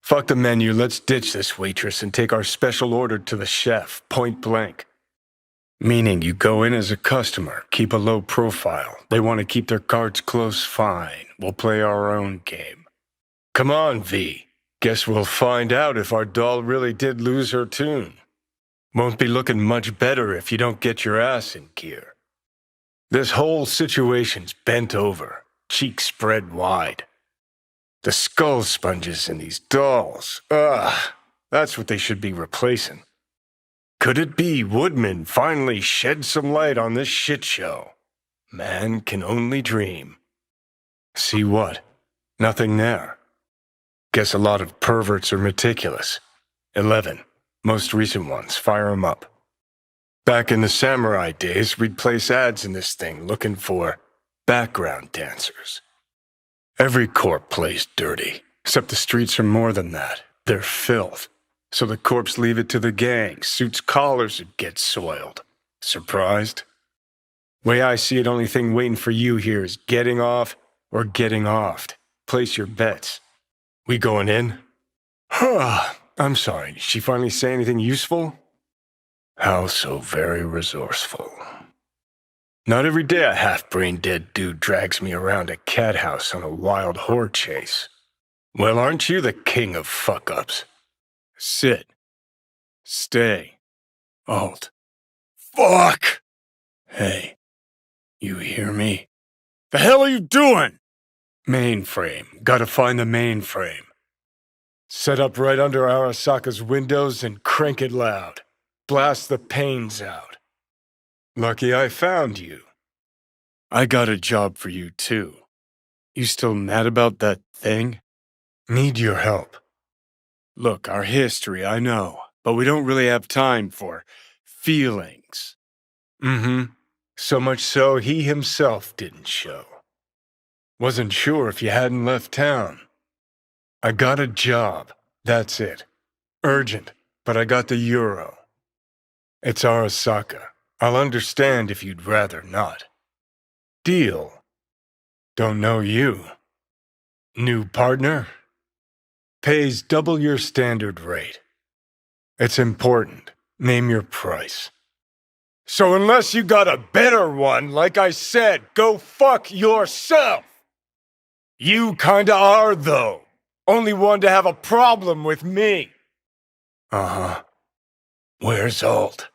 Fuck the menu, let's ditch this waitress and take our special order to the chef, point blank. Meaning you go in as a customer, keep a low profile. They want to keep their cards close, fine. We'll play our own game. Come on, V. Guess we'll find out if our doll really did lose her tune. Won't be looking much better if you don't get your ass in gear. This whole situation's bent over, cheeks spread wide. The skull sponges in these dolls, that's what they should be replacing. Could it be Woodman finally shed some light on this shit show? Man can only dream. See what? Nothing there. Guess a lot of perverts are meticulous. 11. Most recent ones, fire 'em up. Back in the samurai days, we'd place ads in this thing looking for background dancers. Every corp plays dirty, except the streets are more than that. They're filth. So the corps leave it to the gang. Suits' collars would get soiled. Surprised? Way I see it, only thing waiting for you here is getting off or getting offed. Place your bets. We going in? I'm sorry, did she finally say anything useful? How so very resourceful. Not every day a half-brain-dead dude drags me around a cat house on a wild whore chase. Well, aren't you the king of fuck-ups? Sit. Stay. Alt. Fuck! Hey, you hear me? The hell are you doing? Mainframe. Gotta find the mainframe. Set up right under Arasaka's windows and crank it loud. Blast the panes out. Lucky I found you. I got a job for you, too. You still mad about that thing? Need your help. Look, our history, I know, but we don't really have time for feelings. So much so he himself didn't show. Wasn't sure if you hadn't left town. I got a job, that's it. Urgent, but I got the euro. It's Arasaka. I'll understand if you'd rather not. Deal. Don't know you. New partner? Pays double your standard rate. It's important. Name your price. So unless you got a better one, like I said, go fuck yourself! You kinda are, though. Only one to have a problem with me. Uh-huh. Where's Alt?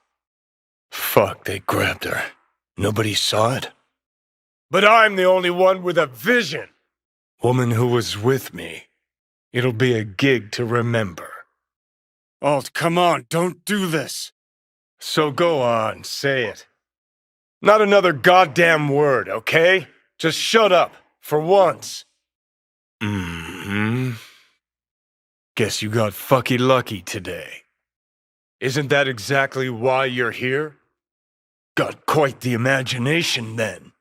Fuck, they grabbed her. Nobody saw it? But I'm the only one with a vision. Woman who was with me. It'll be a gig to remember. Alt, come on, don't do this. So go on, say it. Not another goddamn word, okay? Just shut up, for once. Guess you got fucky lucky today. Isn't that exactly why you're here? Got quite the imagination, then.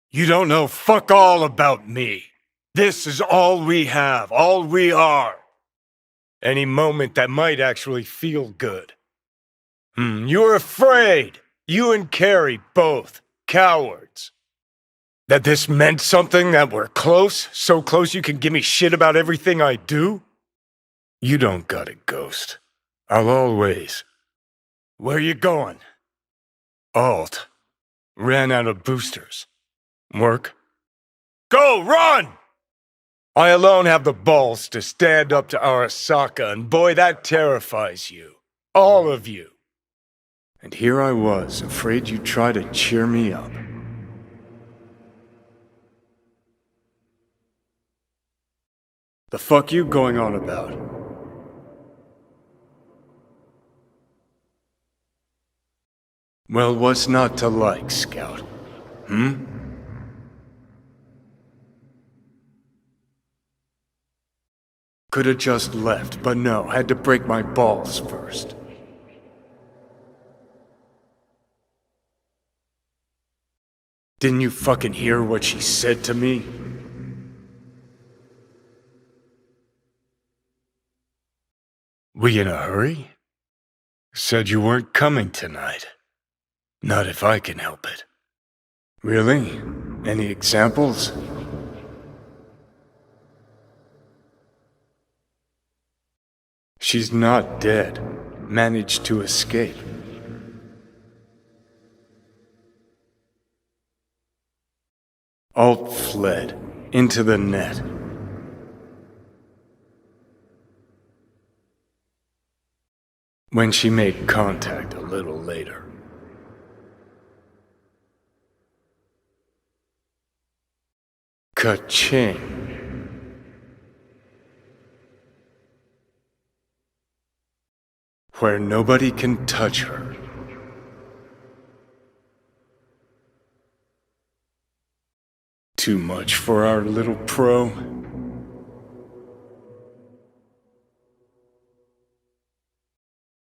You don't know fuck all about me. This is all we have, all we are. Any moment that might actually feel good. You're afraid. You and Carrie both. Cowards. That this meant something, that we're close, so close you can give me shit about everything I do? You don't got it, Ghost. I'll always. Where you going? Alt. Ran out of boosters. Work? Go, run! I alone have the balls to stand up to Arasaka, and boy, that terrifies you. All of you. And here I was, afraid you'd try to cheer me up. The fuck you going on about? Well, what's not to like, Scout? Could've just left, but no, had to break my balls first. Didn't you fucking hear what she said to me? We in a hurry? Said you weren't coming tonight. Not if I can help it. Really? Any examples? She's not dead. Managed to escape. Alt fled into the net. When she made contact a little later. Ka-ching. Where nobody can touch her. Too much for our little pro.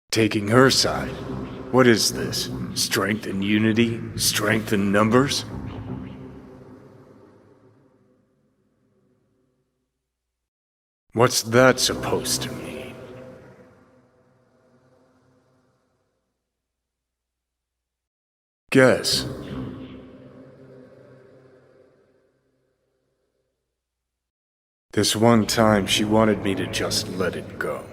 Taking her side. What is this? Strength in unity? Strength in numbers? What's that supposed to mean? Guess. This one time she wanted me to just let it go.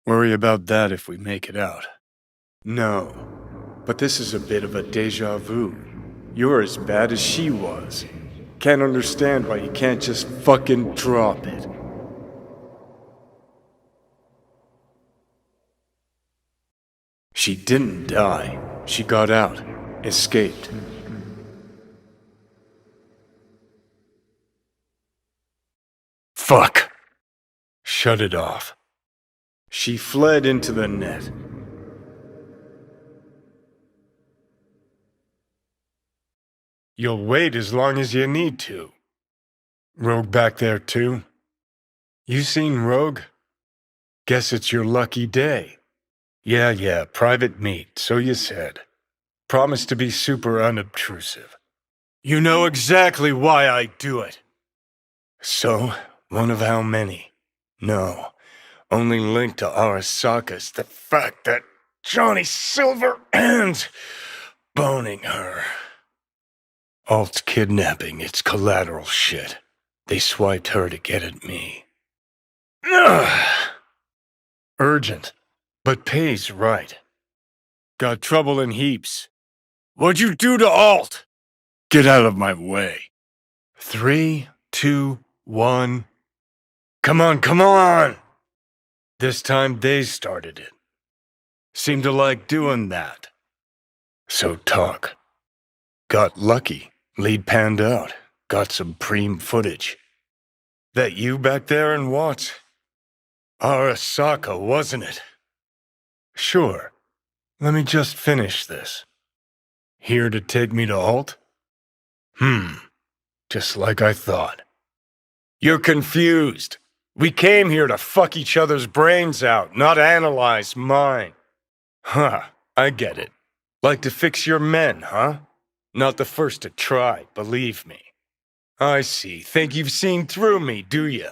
Worry about that if we make it out. No, but this is a bit of a deja vu. You're as bad as she was. Can't understand why you can't just fucking drop it. She didn't die. She got out. Escaped. Fuck. Shut it off. She fled into the net. You'll wait as long as you need to. Rogue back there too? You seen Rogue? Guess it's your lucky day. Yeah, private meet, so you said. Promise to be super unobtrusive. You know exactly why I do it. So, one of how many? No, only link to Arasaka's the fact that Johnny Silverhand's boning her. Alt's kidnapping, it's collateral shit. They swiped her to get at me. Ugh. Urgent, but pays right. Got trouble in heaps. What'd you do to Alt? Get out of my way. 3, 2, 1. Come on! This time they started it. Seem to like doing that. So talk. Got lucky. Lead panned out. Got some preem footage. That you back there in Watts? Arasaka, wasn't it? Sure. Let me just finish this. Here to take me to Alt? Just like I thought. You're confused. We came here to fuck each other's brains out, not analyze mine. Huh, I get it. Like to fix your men, huh? Not the first to try, believe me. I see. Think you've seen through me, do ya?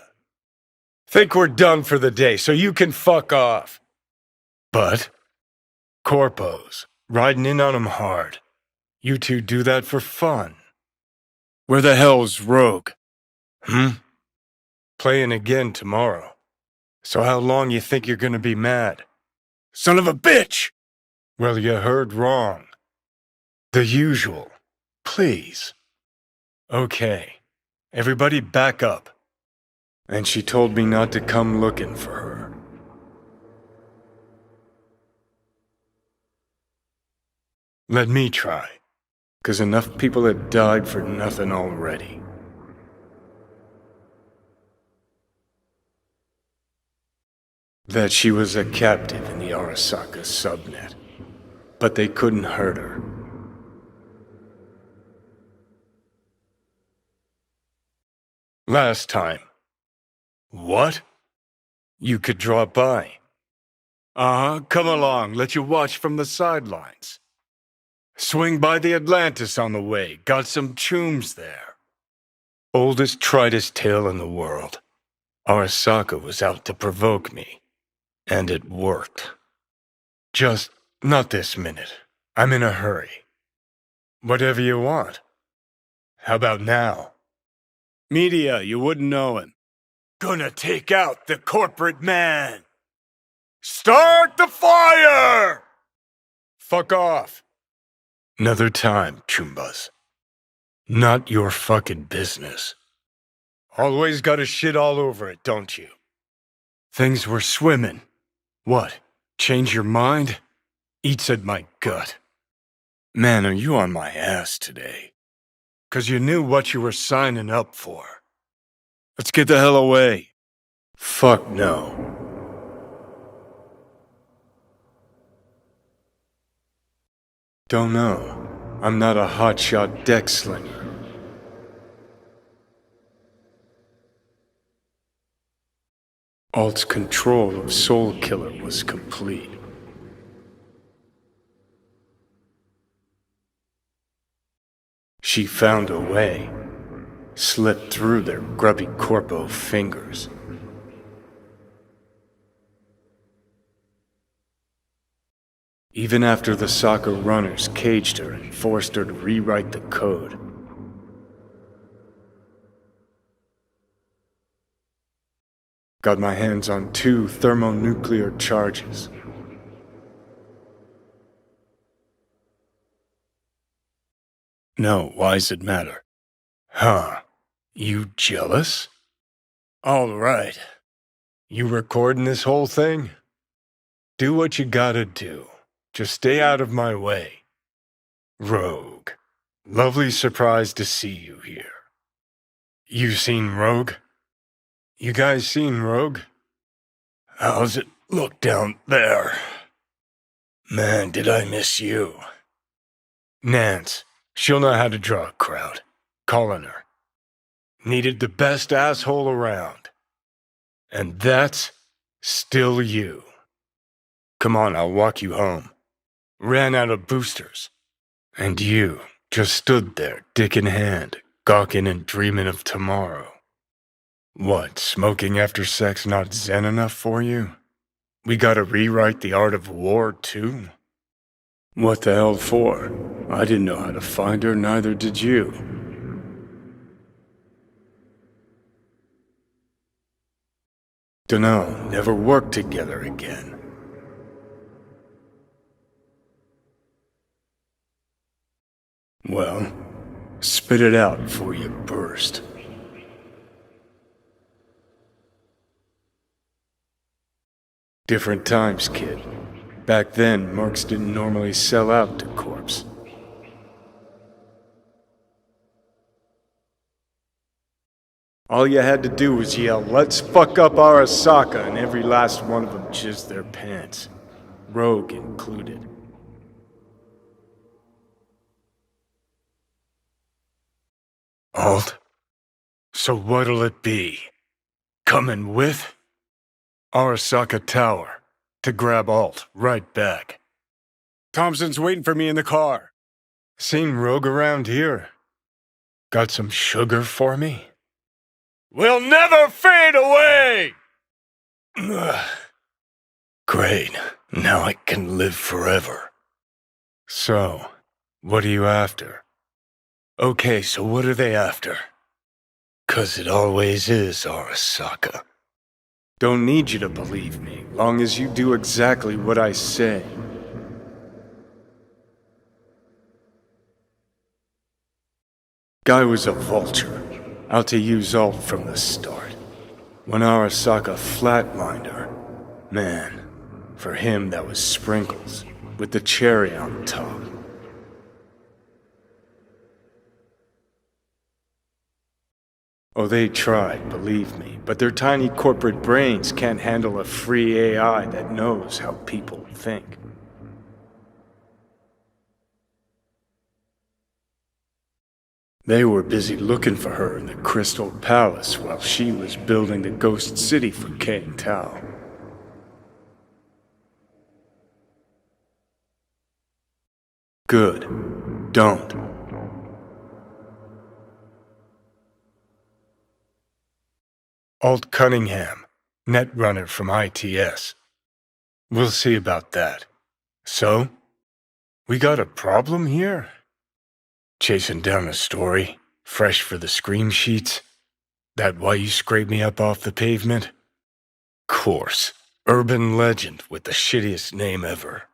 Think we're done for the day, so you can fuck off. But corpos, riding in on 'em hard. You two do that for fun. Where the hell's Rogue? Playing again tomorrow. So how long you think you're gonna be mad? Son of a bitch! Well, you heard wrong. The usual. Please. Okay. Everybody back up. And she told me not to come looking for her. Let me try. 'Cause enough people have died for nothing already. That she was a captive in the Arasaka subnet. But they couldn't hurt her. Last time. What? You could drop by. Come along, let you watch from the sidelines. Swing by the Atlantis on the way, got some chooms there. Oldest, tritest tale in the world. Arasaka was out to provoke me. And it worked. Just not this minute. I'm in a hurry. Whatever you want. How about now? Media, you wouldn't know him. Gonna take out the corporate man. Start the fire! Fuck off. Another time, Chumbas. Not your fucking business. Always gotta shit all over it, don't you? Things were swimming. What? Change your mind? Eats at my gut. Man, are you on my ass today? 'Cause you knew what you were signing up for. Let's get the hell away. Fuck no. Don't know. I'm not a hotshot deck slinger. Alt's control of Soul Killer was complete. She found a way, slipped through their grubby corpo fingers. Even after the soccer runners caged her and forced her to rewrite the code. Got my hands on 2 thermonuclear charges. No, why's it matter? Huh, you jealous? All right. You recording this whole thing? Do what you gotta do. Just stay out of my way. Rogue. Lovely surprise to see you here. You seen Rogue? You guys seen Rogue? How's it look down there? Man, did I miss you. Nance, she'll know how to draw a crowd. Calling her. Needed the best asshole around. And that's still you. Come on, I'll walk you home. Ran out of boosters. And you just stood there, dick in hand, gawking and dreaming of tomorrow. What, smoking after sex not zen enough for you? We gotta rewrite the art of war, too? What the hell for? I didn't know how to find her, neither did you. Dunno, never worked together again. Well, spit it out before you burst. Different times, kid. Back then, mercs didn't normally sell out to corpse. All you had to do was yell, "Let's fuck up Arasaka," and every last one of them jizzed their pants. Rogue included. Alt? So what'll it be? Coming with? Arasaka Tower. To grab Alt, right back. Thompson's waiting for me in the car. Seen Rogue around here? Got some sugar for me? We'll never fade away! Great. Now I can live forever. So, what are you after? Okay, so what are they after? 'Cause it always is, Arasaka. Don't need you to believe me, long as you do exactly what I say. Guy was a vulture, out to use Alt from the start. When Arasaka flatlined her, man, for him that was sprinkles, with the cherry on top. Oh, they tried, believe me, but their tiny corporate brains can't handle a free AI that knows how people think. They were busy looking for her in the Crystal Palace while she was building the Ghost City for Kang Tao. Good. Don't. Alt Cunningham, netrunner from ITS. We'll see about that. So? We got a problem here? Chasing down a story, fresh for the scream sheets? That why you scraped me up off the pavement? Course. Urban legend with the shittiest name ever.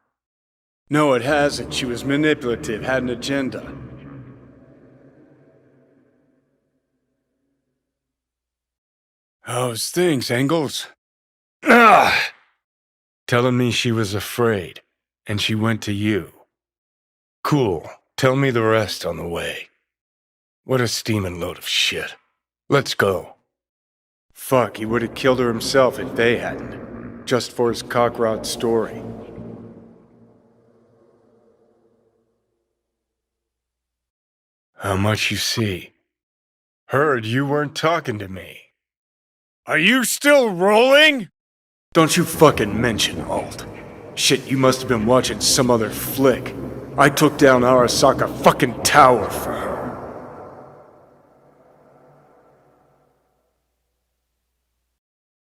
No, it hasn't. She was manipulative, had an agenda. How's things, Engels? Ah! Telling me she was afraid, and she went to you. Cool. Tell me the rest on the way. What a steaming load of shit. Let's go. Fuck, he would have killed her himself if they hadn't. Just for his cockrod story. How much you see? Heard you weren't talking to me. Are you still rolling? Don't you fucking mention Alt. Shit, you must have been watching some other flick. I took down Arasaka fucking tower for her.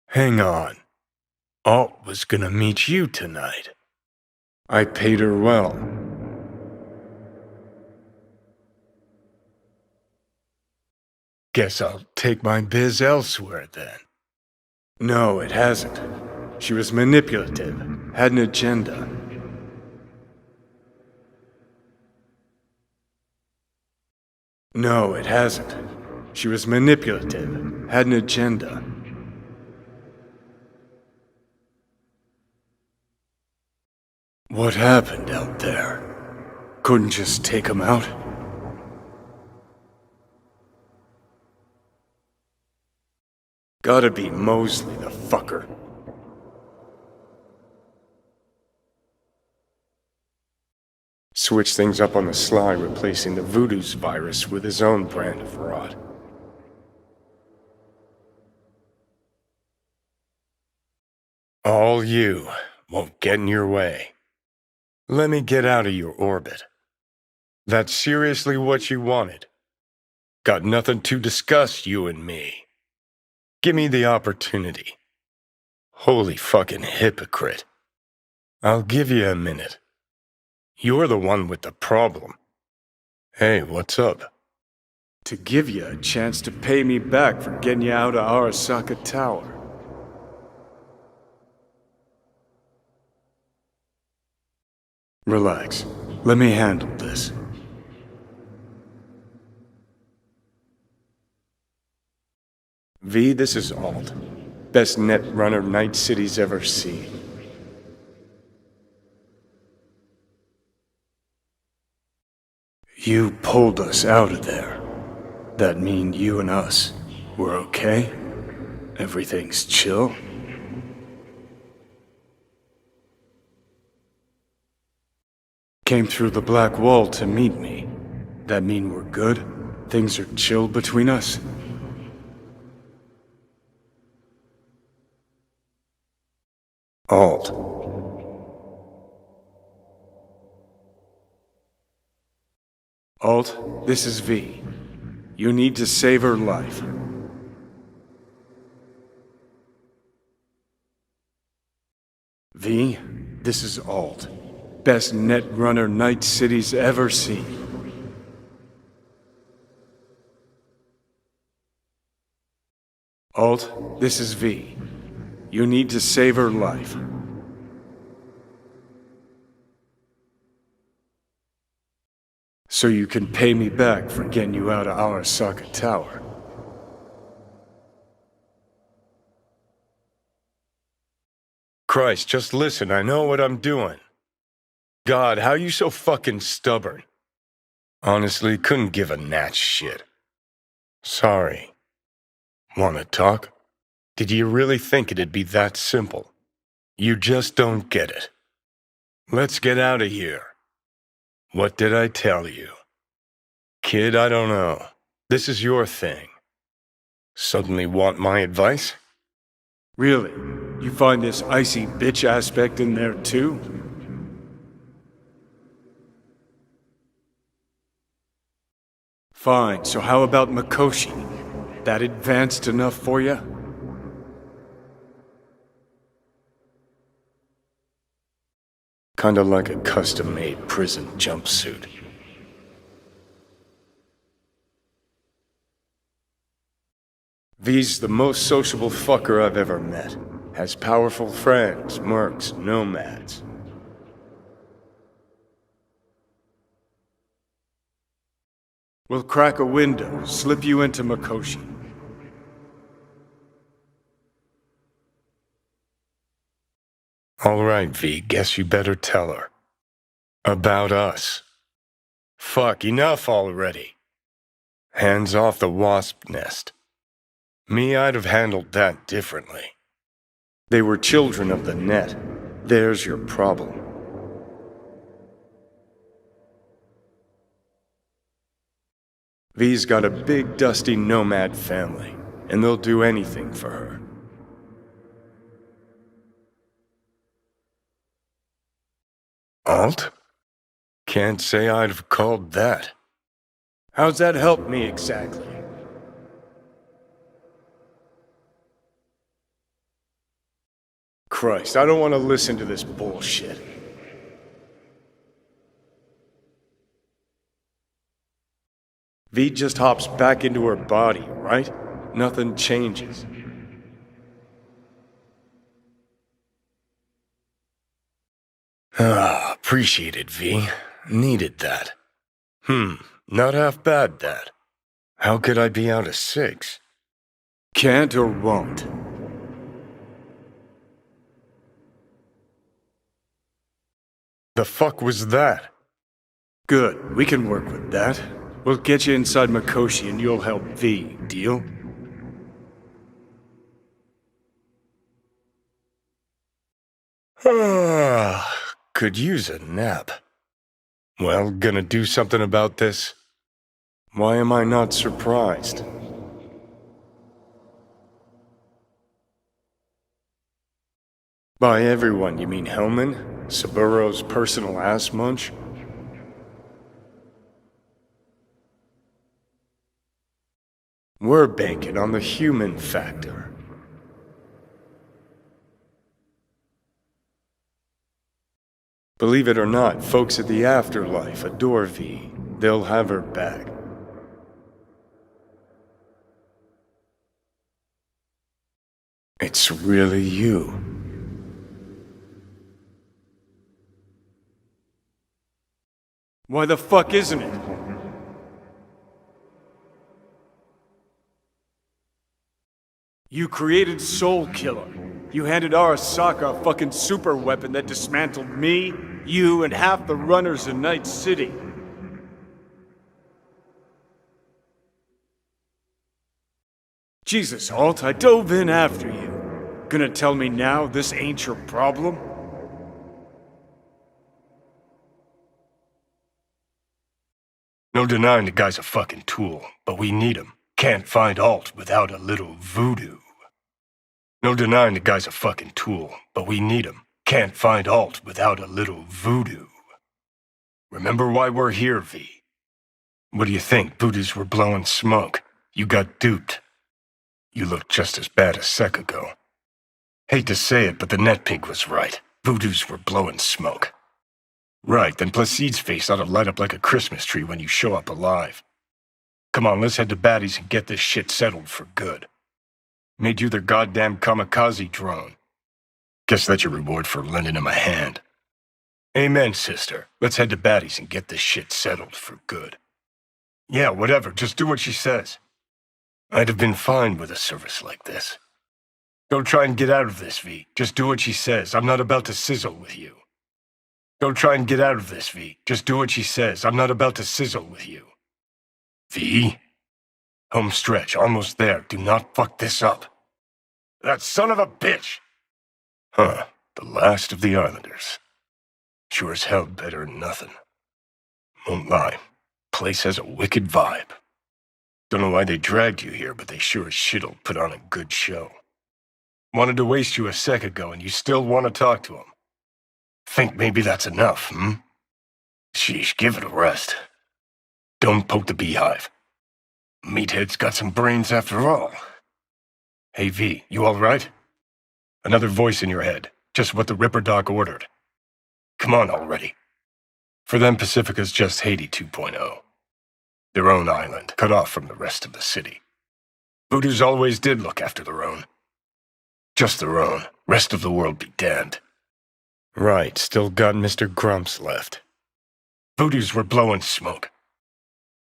Hang on. Alt was gonna meet you tonight. I paid her well. Guess I'll take my biz elsewhere then. No, it hasn't. She was manipulative, had an agenda. No, it hasn't. She was manipulative, had an agenda. What happened out there? Couldn't just take him out? Gotta be Mosley, the fucker. Switch things up on the sly, replacing the Voodoo's virus with his own brand of rot. All you won't get in your way. Let me get out of your orbit. That's seriously what you wanted. Got nothing to discuss, you and me. Give me the opportunity. Holy fucking hypocrite. I'll give you a minute. You're the one with the problem. Hey, what's up? To give you a chance to pay me back for getting you out of Arasaka Tower. Relax. Let me handle this. V, this is Alt. Best net runner Night City's ever seen. You pulled us out of there. That mean you and us, we're okay? Everything's chill? Came through the black wall to meet me. That mean we're good? Things are chill between us? Alt. Alt, this is V. You need to save her life. V, this is Alt. Best net runner Night City's ever seen. Alt, this is V. You need to save her life. So you can pay me back for getting you out of Arasaka Tower. Christ, just listen, I know what I'm doing. God, how you so fucking stubborn? Honestly, couldn't give a gnat's shit. Sorry. Wanna talk? Did you really think it'd be that simple? You just don't get it. Let's get out of here. What did I tell you? Kid, I don't know. This is your thing. Suddenly want my advice? Really? You find this icy bitch aspect in there too? Fine, so how about Mikoshi? That advanced enough for you? Kinda like a custom-made prison jumpsuit. V's the most sociable fucker I've ever met. Has powerful friends, mercs, nomads. We'll crack a window, slip you into Mikoshi. All right, V, guess you better tell her. About us. Fuck, enough already. Hands off the wasp nest. Me, I'd have handled that differently. They were children of the net. There's your problem. V's got a big, dusty nomad family, and they'll do anything for her. Alt? Can't say I'd have called that. How's that help me exactly? Christ, I don't want to listen to this bullshit. V just hops back into her body, right? Nothing changes. Appreciate it, V. Needed that. Not half bad, that. How could I be out of 6? Can't or won't. The fuck was that? Good, we can work with that. We'll get you inside Mikoshi and you'll help V, deal? Could use a nap. Well, gonna do something about this? Why am I not surprised? By everyone, you mean Hellman? Saburo's personal ass munch? We're banking on the human factor. Believe it or not, folks at the afterlife adore V. They'll have her back. It's really you. Why the fuck isn't it? You created Soul Killer. You handed Arasaka a fucking super weapon that dismantled me, you, and half the runners in Night City. Jesus, Alt, I dove in after you. Gonna tell me now this ain't your problem? No denying the guy's a fucking tool, but we need him. Can't find Alt without a little voodoo. No denying the guy's a fucking tool, but we need him. Can't find Alt without a little voodoo. Remember why we're here, V. What do you think? Voodoos were blowing smoke. You got duped. You looked just as bad a sec ago. Hate to say it, but the net pig was right. Voodoos were blowing smoke. Right, then Placide's face ought to light up like a Christmas tree when you show up alive. Come on, let's head to Batty's and get this shit settled for good. Made you their goddamn kamikaze drone. Guess that's your reward for lending him a hand. Amen, sister. Let's head to Batty's and get this shit settled for good. Yeah, whatever, just do what she says. I'd have been fine with a service like this. Don't try and get out of this, V. Just do what she says. I'm not about to sizzle with you. Don't try and get out of this, V. Just do what she says. I'm not about to sizzle with you. V? Home stretch, almost there. Do not fuck this up. That son of a bitch! Huh, the last of the Islanders. Sure as hell better than nothing. Won't lie, place has a wicked vibe. Don't know why they dragged you here, but they sure as shit'll put on a good show. Wanted to waste you a sec ago, and you still want to talk to him. Think maybe that's enough, hmm? Sheesh, give it a rest. Don't poke the beehive. Meathead's got some brains after all. Hey V, you alright? Another voice in your head, just what the Ripper Doc ordered. Come on already. For them, Pacifica's just Haiti 2.0. Their own island, cut off from the rest of the city. Voodoos always did look after their own. Just their own. Rest of the world be damned. Right, still got Mr. Grumps left. Voodoos were blowing smoke.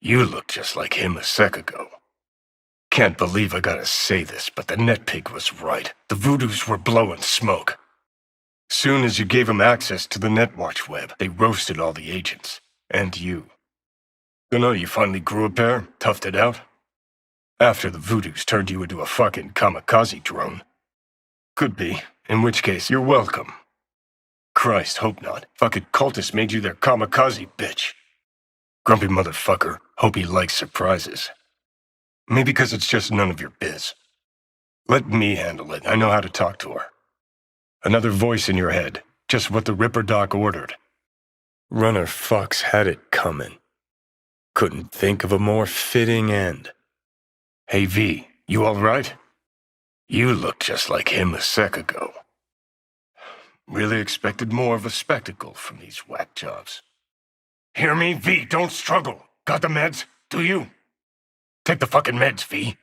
You looked just like him a sec ago. Can't believe I gotta say this, but the net pig was right. The Voodoos were blowing smoke. Soon as you gave them access to the Netwatch web, they roasted all the agents. And you. Dunno, you finally grew a pair, toughed it out? After the Voodoos turned you into a fucking kamikaze drone. Could be, in which case, you're welcome. Christ, hope not. Fucking cultists made you their kamikaze bitch. Grumpy motherfucker, hope he likes surprises. Maybe because it's just none of your biz. Let me handle it, I know how to talk to her. Another voice in your head, just what the Ripper Doc ordered. Runner Fox had it coming. Couldn't think of a more fitting end. Hey V, you alright? You looked just like him a sec ago. Really expected more of a spectacle from these whack jobs. Hear me, V, don't struggle. Got the meds? Do you? Take the fucking meds, V.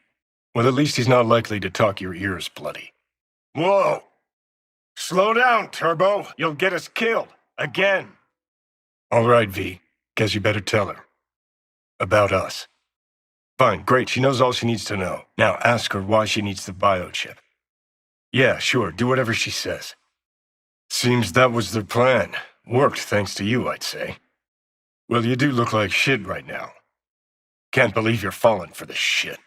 Well, at least he's not likely to talk your ears bloody. Whoa! Slow down, Turbo. You'll get us killed. Again. All right, V. Guess you better tell her. About us. Fine, great. She knows all she needs to know. Now ask her why she needs the biochip. Yeah, sure. Do whatever she says. Seems that was their plan. Worked thanks to you, I'd say. Well, you do look like shit right now. Can't believe you're falling for this shit.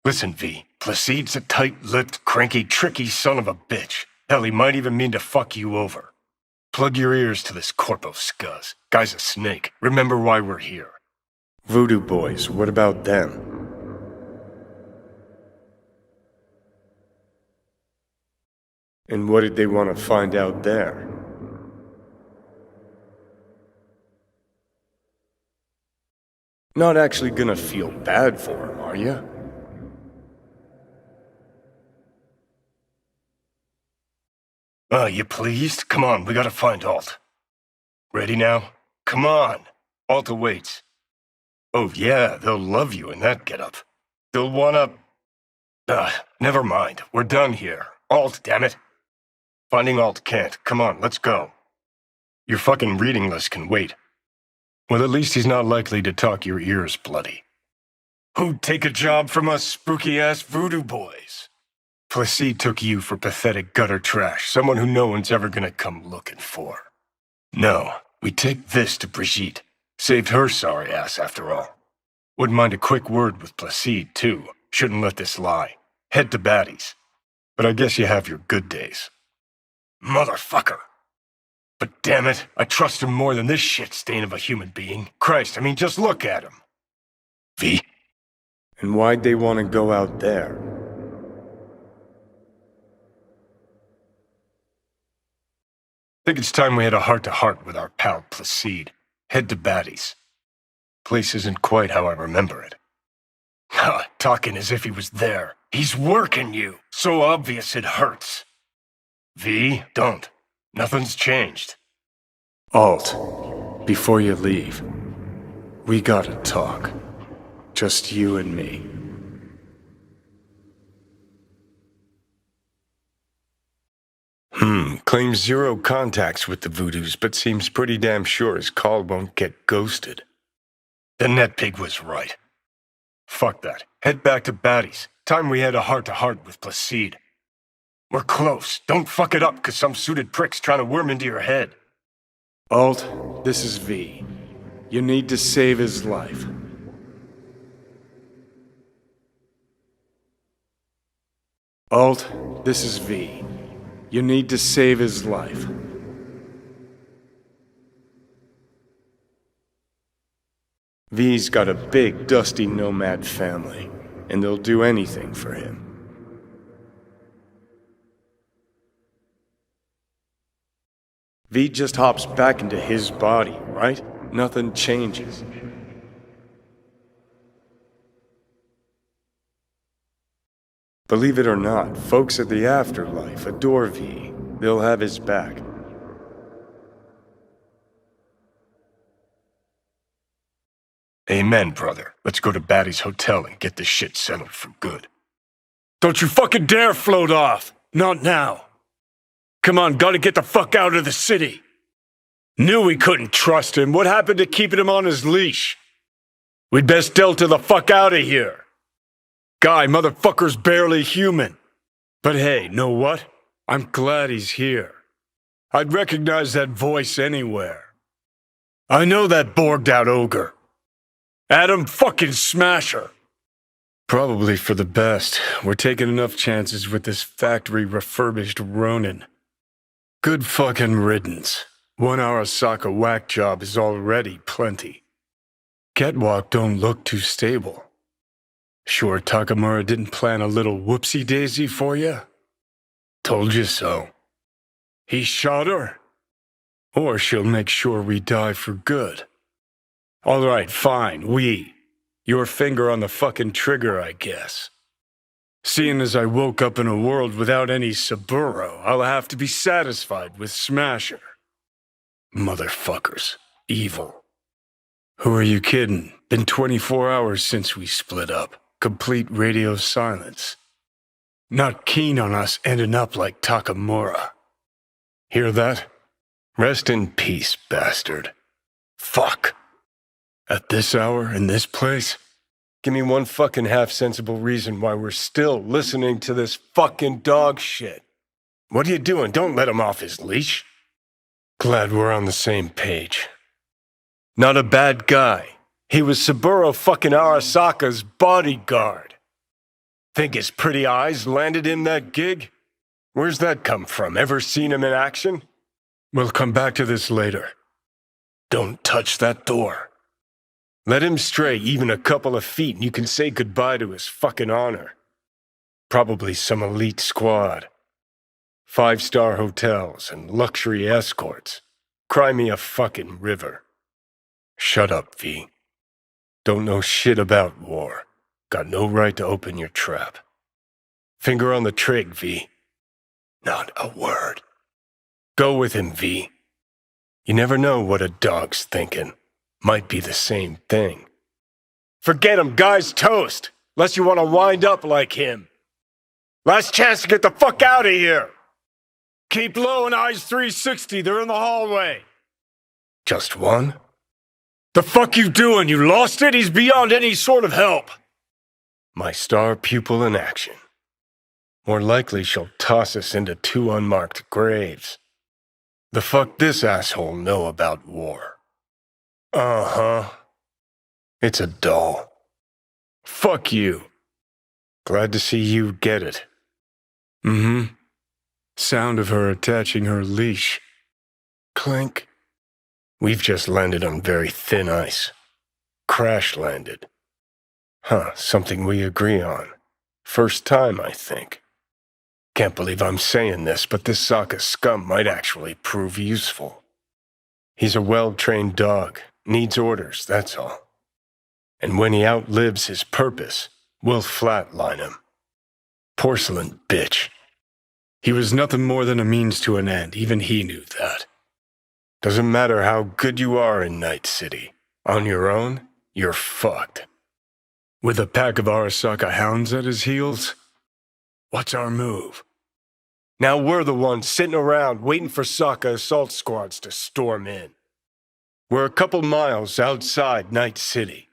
Listen, V. Placide's a tight-lipped, cranky, tricky son of a bitch. Hell, he might even mean to fuck you over. Plug your ears to this corpo scuzz. Guy's a snake. Remember why we're here. Voodoo boys, what about them? And what did they want to find out there? Not actually gonna feel bad for him, are you? You pleased? Come on, we gotta find Alt. Ready now? Come on! Alt awaits. Oh yeah, they'll love you in that getup. They'll wanna... never mind. We're done here. Alt, damn it. Finding Alt can't. Come on, let's go. Your fucking reading list can wait. Well, at least he's not likely to talk your ears bloody. Who'd take a job from us spooky-ass voodoo boys? Placide took you for pathetic gutter trash, someone who no one's ever gonna come looking for. No, we take this to Brigitte. Saved her sorry ass, after all. Wouldn't mind a quick word with Placide, too. Shouldn't let this lie. Head to baddies. But I guess you have your good days. Motherfucker! But damn it, I trust him more than this shit stain of a human being. Christ, I mean, just look at him. V? And why'd they want to go out there? Think it's time we had a heart-to-heart with our pal Placide. Head to baddies. Place isn't quite how I remember it. Ha, talking as if he was there. He's working you. So obvious it hurts. V, don't. Nothing's changed. Alt, before you leave, we gotta talk. Just you and me. Claims 0 contacts with the Voodoos, but seems pretty damn sure his call won't get ghosted. The net pig was right. Fuck that. Head back to baddies. Time we had a heart-to-heart with Placide. We're close. Don't fuck it up, 'cause some suited prick's trying to worm into your head. Alt, this is V. You need to save his life. Alt, this is V. You need to save his life. V's got a big, dusty nomad family, and they'll do anything for him. V just hops back into his body, right? Nothing changes. Believe it or not, folks at the afterlife adore V. They'll have his back. Amen, brother. Let's go to Batty's hotel and get this shit settled for good. Don't you fucking dare float off! Not now! Come on, gotta get the fuck out of the city! Knew we couldn't trust him. What happened to keeping him on his leash? We'd best delta the fuck out of here. Guy, motherfucker's barely human. But hey, know what? I'm glad he's here. I'd recognize that voice anywhere. I know that borged-out ogre. Adam fucking Smasher. Probably for the best. We're taking enough chances with this factory refurbished Ronin. Good fucking riddance. 1 Arasaka whack job is already plenty. Catwalk don't look too stable. Sure Takamura didn't plan a little whoopsie-daisy for you? Told you so. He shot her? Or she'll make sure we die for good. All right, fine, your finger on the fucking trigger, I guess. Seeing as I woke up in a world without any Saburo, I'll have to be satisfied with Smasher. Motherfuckers. Evil. Who are you kidding? Been 24 hours since we split up. Complete radio silence. Not keen on us ending up like Takamura. Hear that? Rest in peace, bastard. Fuck. At this hour, in this place? Give me one fucking half-sensible reason why we're still listening to this fucking dog shit. What are you doing? Don't let him off his leash. Glad we're on the same page. Not a bad guy. He was Saburo fucking Arasaka's bodyguard. Think his pretty eyes landed him that gig? Where's that come from? Ever seen him in action? We'll come back to this later. Don't touch that door. Let him stray even a couple of feet and you can say goodbye to his fucking honor. Probably some elite squad. 5-star hotels and luxury escorts. Cry me a fucking river. Shut up, V. Don't know shit about war. Got no right to open your trap. Finger on the trig, V. Not a word. Go with him, V. You never know what a dog's thinking. Might be the same thing. Forget him, guy's toast, unless you want to wind up like him. Last chance to get the fuck out of here. Keep low and eyes 360, they're in the hallway. Just one? The fuck you doing? You lost it? He's beyond any sort of help. My star pupil in action. More likely she'll toss us into 2 unmarked graves. The fuck this asshole know about war? Uh-huh. It's a doll. Fuck you. Glad to see you get it. Mm-hmm. Sound of her attaching her leash. Clink. We've just landed on very thin ice. Crash landed. Huh, something we agree on. First time, I think. Can't believe I'm saying this, but this Sokka scum might actually prove useful. He's a well-trained dog, needs orders, that's all. And when he outlives his purpose, we'll flatline him. Porcelain bitch. He was nothing more than a means to an end, even he knew that. Doesn't matter how good you are in Night City. On your own, you're fucked. With a pack of Arasaka hounds at his heels? What's our move? Now we're the ones sitting around waiting for Sokka assault squads to storm in. We're a couple miles outside Night City.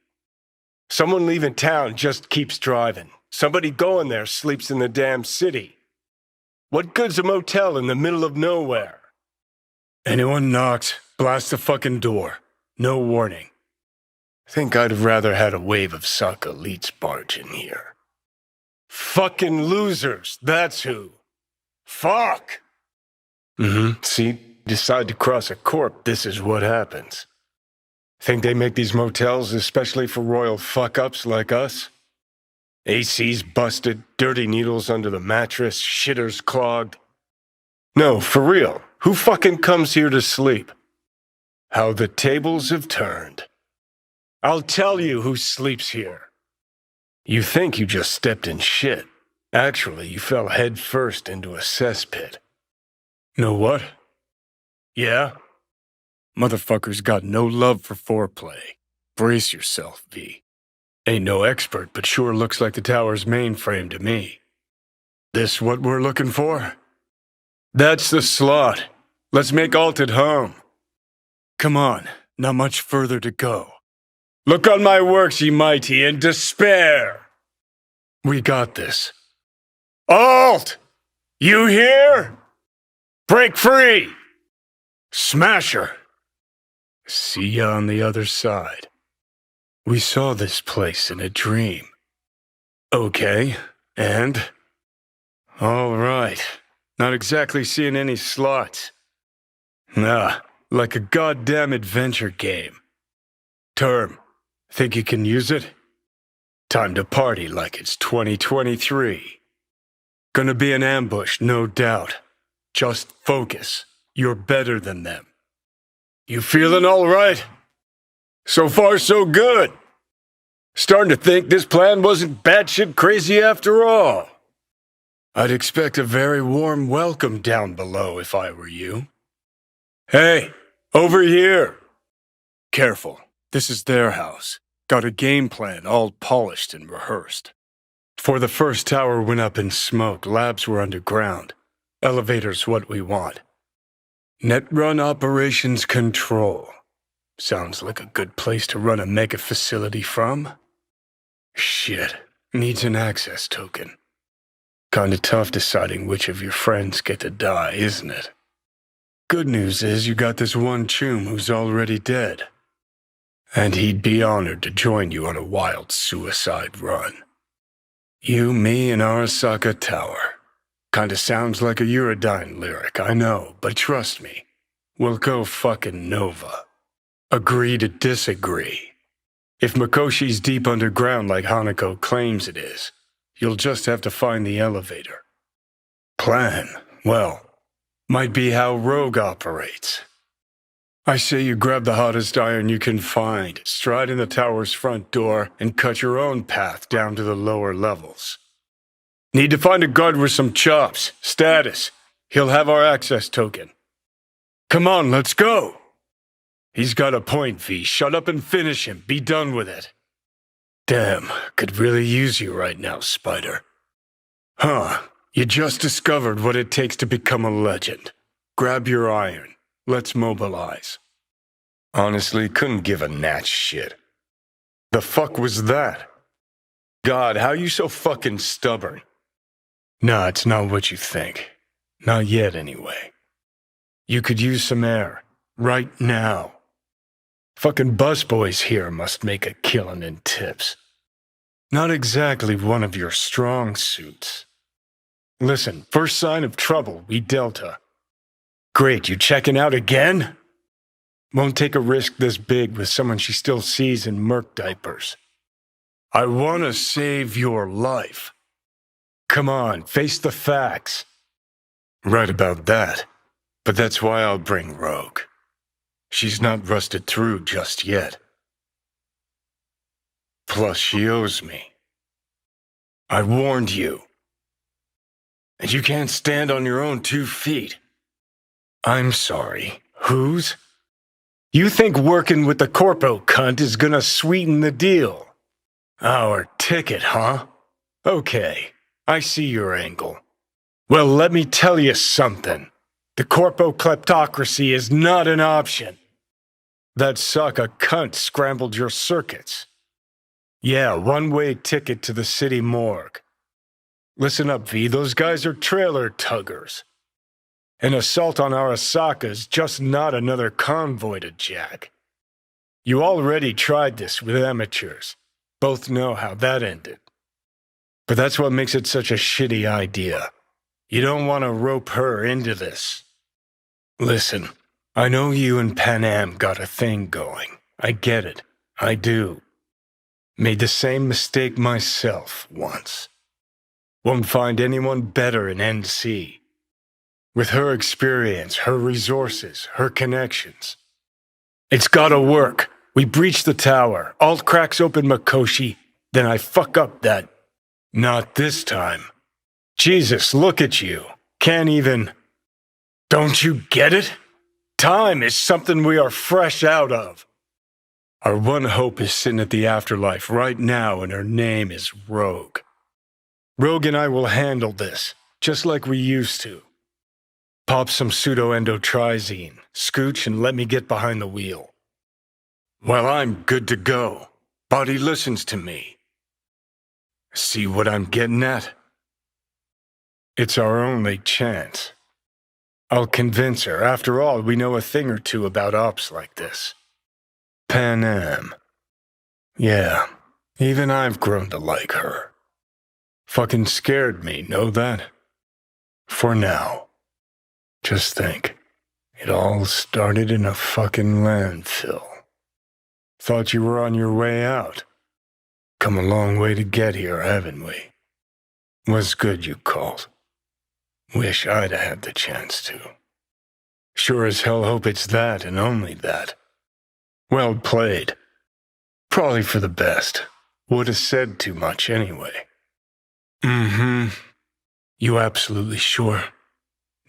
Someone leaving town just keeps driving. Somebody going there sleeps in the damn city. What good's a motel in the middle of nowhere? Anyone knocks, blast the fucking door. No warning. Think I'd rather had a wave of Sokka elites barge in here. Fucking losers, that's who. Fuck! See, decide to cross a corp, this is what happens. Think they make these motels especially for royal fuck-ups like us? AC's busted, dirty needles under the mattress, shitters clogged. No, for real, who fucking comes here to sleep? How the tables have turned. I'll tell you who sleeps here. You think you just stepped in shit. Actually, you fell head first into a cesspit. Know what? Yeah? Motherfucker's got no love for foreplay. Brace yourself, V. Ain't no expert, but sure looks like the tower's mainframe to me. This what we're looking for? That's the slot. Let's make Alt at home. Come on, not much further to go. Look on my works, ye mighty, and despair! We got this. Alt! You here? Break free! Smasher! See ya on the other side. We saw this place in a dream. Okay, and? All right. Not exactly seeing any slots. Nah, like a goddamn adventure game. Term, think you can use it? Time to party like it's 2023. Gonna be an ambush, no doubt. Just focus. You're better than them. You feeling all right? So far, so good. Starting to think this plan wasn't batshit crazy after all. I'd expect a very warm welcome down below if I were you. Hey, over here. Careful, this is their house. Got a game plan all polished and rehearsed. Before the first tower went up in smoke, labs were underground. Elevators what we want. Net run operations control. Sounds like a good place to run a mega facility from. Shit, needs an access token. Kinda tough deciding which of your friends get to die, isn't it? Good news is you got this one choom who's already dead. And he'd be honored to join you on a wild suicide run. You, me, and Arasaka Tower. Kinda sounds like a Eurodyne lyric, I know, but trust me, we'll go fucking Nova. Agree to disagree. If Mikoshi's deep underground like Hanako claims it is, you'll just have to find the elevator. Plan, well, might be how Rogue operates. I say you grab the hottest iron you can find, stride in the tower's front door, and cut your own path down to the lower levels. Need to find a guard with some chops. Status. He'll have our access token. Come on, let's go! He's got a point, V. Shut up and finish him. Be done with it. Damn, could really use you right now, Spider. Huh, you just discovered what it takes to become a legend. Grab your iron. Let's mobilize. Honestly, couldn't give a gnat's shit. The fuck was that? God, how you so fucking stubborn? Nah, it's not what you think. Not yet, anyway. You could use some air. Right now. Fucking busboys here must make a killing in tips. Not exactly one of your strong suits. Listen, first sign of trouble, we Delta. Great, you checking out again? Won't take a risk this big with someone she still sees in Merc diapers. I want to save your life. Come on, face the facts. Right about that. But that's why I'll bring Rogue. She's not rusted through just yet. Plus, she owes me. I warned you. And you can't stand on your own 2 feet. I'm sorry. Whose? You think working with the corpo cunt is gonna sweeten the deal? Our ticket, huh? Okay, I see your angle. Well, let me tell you something. The corpo kleptocracy is not an option. That Saka cunt scrambled your circuits. Yeah, one-way ticket to the city morgue. Listen up, V, those guys are trailer tuggers. An assault on Arasaka is just not another convoy to jack. You already tried this with amateurs. Both know how that ended. But that's what makes it such a shitty idea. You don't want to rope her into this. Listen, I know you and Pan Am got a thing going. I get it. I do. Made the same mistake myself once. Won't find anyone better in NC. With her experience, her resources, her connections. It's gotta work. We breach the tower. Alt cracks open Mikoshi. Then I fuck up that. Not this time. Jesus, look at you. Can't even... Don't you get it? Time is something we are fresh out of. Our one hope is sitting at the afterlife right now, and her name is Rogue. Rogue and I will handle this, just like we used to. Pop some pseudo-endotrizine, scooch, and let me get behind the wheel. Well, I'm good to go. Body listens to me. See what I'm getting at? It's our only chance. I'll convince her. After all, we know a thing or two about ops like this. Pan Am. Yeah, even I've grown to like her. Fucking scared me, know that? For now. Just think, it all started in a fucking landfill. Thought you were on your way out. Come a long way to get here, haven't we? Was good you called. Wish I'd had the chance to. Sure as hell hope it's that and only that. Well played. Probably for the best. Would have said too much anyway. Mm-hmm. You absolutely sure?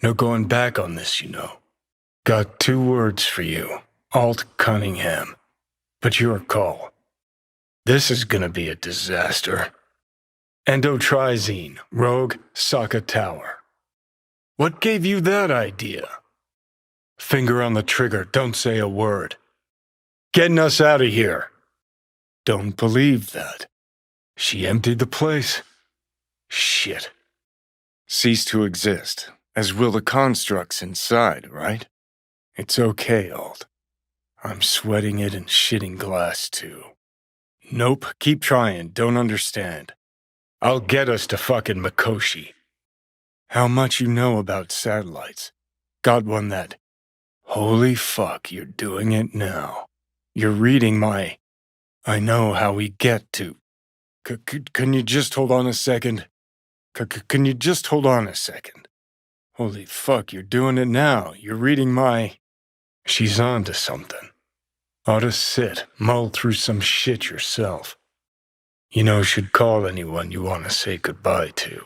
No going back on this, you know. Got 2 words for you. Alt Cunningham. But your call. This is gonna be a disaster. Endotrizine, Rogue, Sokka Tower. What gave you that idea? Finger on the trigger, don't say a word. Getting us out of here. Don't believe that. She emptied the place. Shit. Cease to exist, as will the constructs inside, right? It's okay, Alt. I'm sweating it and shitting glass, too. Nope, keep trying, don't understand. I'll get us to fucking Mikoshi. How much you know about satellites? Got one that... Holy fuck, you're doing it now. You're reading my... I know how we get to... Can you just hold on a second? Can you just hold on a second? Holy fuck, you're doing it now. You're reading my... She's on to something. Ought to sit, mull through some shit yourself. You know, should call anyone you want to say goodbye to.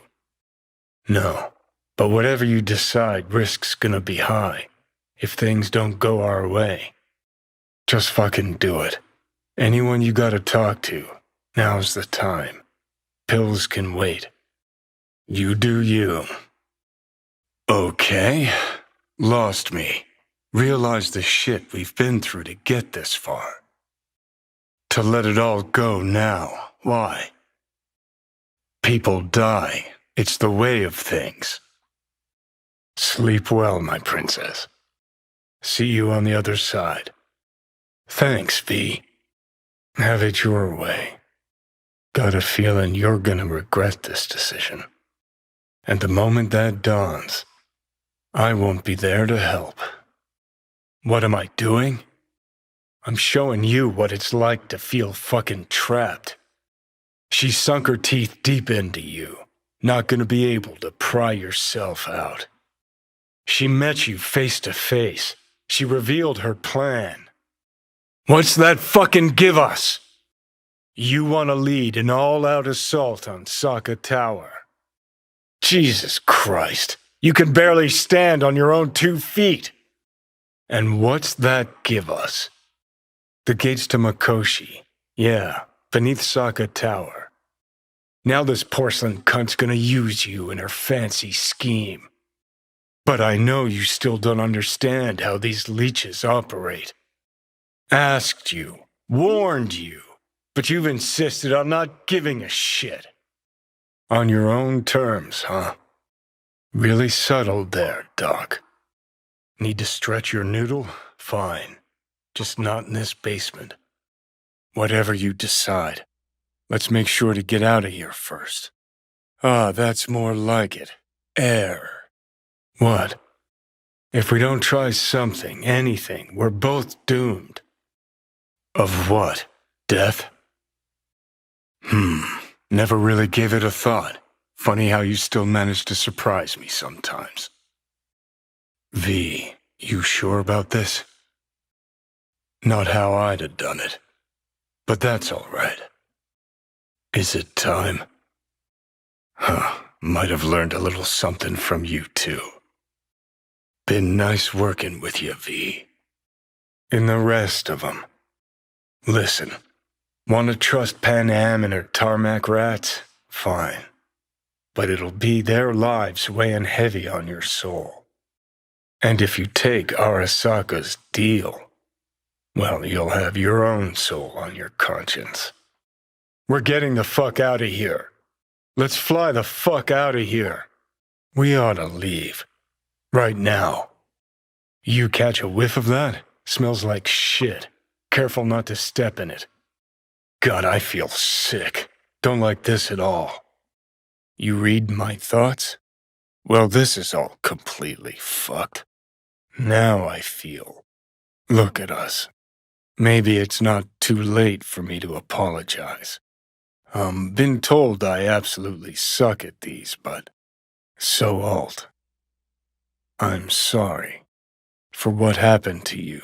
No, but whatever you decide, risk's gonna be high, if things don't go our way. Just fucking do it. Anyone you gotta talk to, now's the time. Pills can wait. You do you. Okay. Lost me. Realize the shit we've been through to get this far. To let it all go now. Why? People die. It's the way of things. Sleep well, my princess. See you on the other side. Thanks, V. Have it your way. Got a feeling you're gonna regret this decision. And the moment that dawns, I won't be there to help. What am I doing? I'm showing you what it's like to feel fucking trapped. She sunk her teeth deep into you, not gonna be able to pry yourself out. She met you face to face. She revealed her plan. What's that fucking give us? You want to lead an all-out assault on Sokka Tower. Jesus Christ, you can barely stand on your own 2 feet. And what's that give us? The gates to Mikoshi. Yeah, beneath Sokka Tower. Now this porcelain cunt's gonna use you in her fancy scheme. But I know you still don't understand how these leeches operate. Asked you, warned you, but you've insisted on not giving a shit. On your own terms, huh? Really subtle there, Doc. Need to stretch your noodle? Fine. Just not in this basement. Whatever you decide. Let's make sure to get out of here first. Ah, that's more like it. Air. What? If we don't try something, anything, we're both doomed. Of what? Death? Never really gave it a thought. Funny how you still manage to surprise me sometimes. V, you sure about this? Not how I'd have done it. But that's all right. Is it time? Huh. Might have learned a little something from you, too. Been nice working with you, V. And the rest of 'em. Listen, want to trust Pan Am and her tarmac rats? Fine. But it'll be their lives weighing heavy on your soul. And if you take Arasaka's deal, well, you'll have your own soul on your conscience. We're getting the fuck out of here. Let's fly the fuck out of here. We ought to leave. Right now. You catch a whiff of that? Smells like shit. Careful not to step in it. God, I feel sick. Don't like this at all. You read my thoughts? Well, this is all completely fucked. Now I feel. Look at us. Maybe it's not too late for me to apologize. Been told I absolutely suck at these, but so Alt. I'm sorry for what happened to you,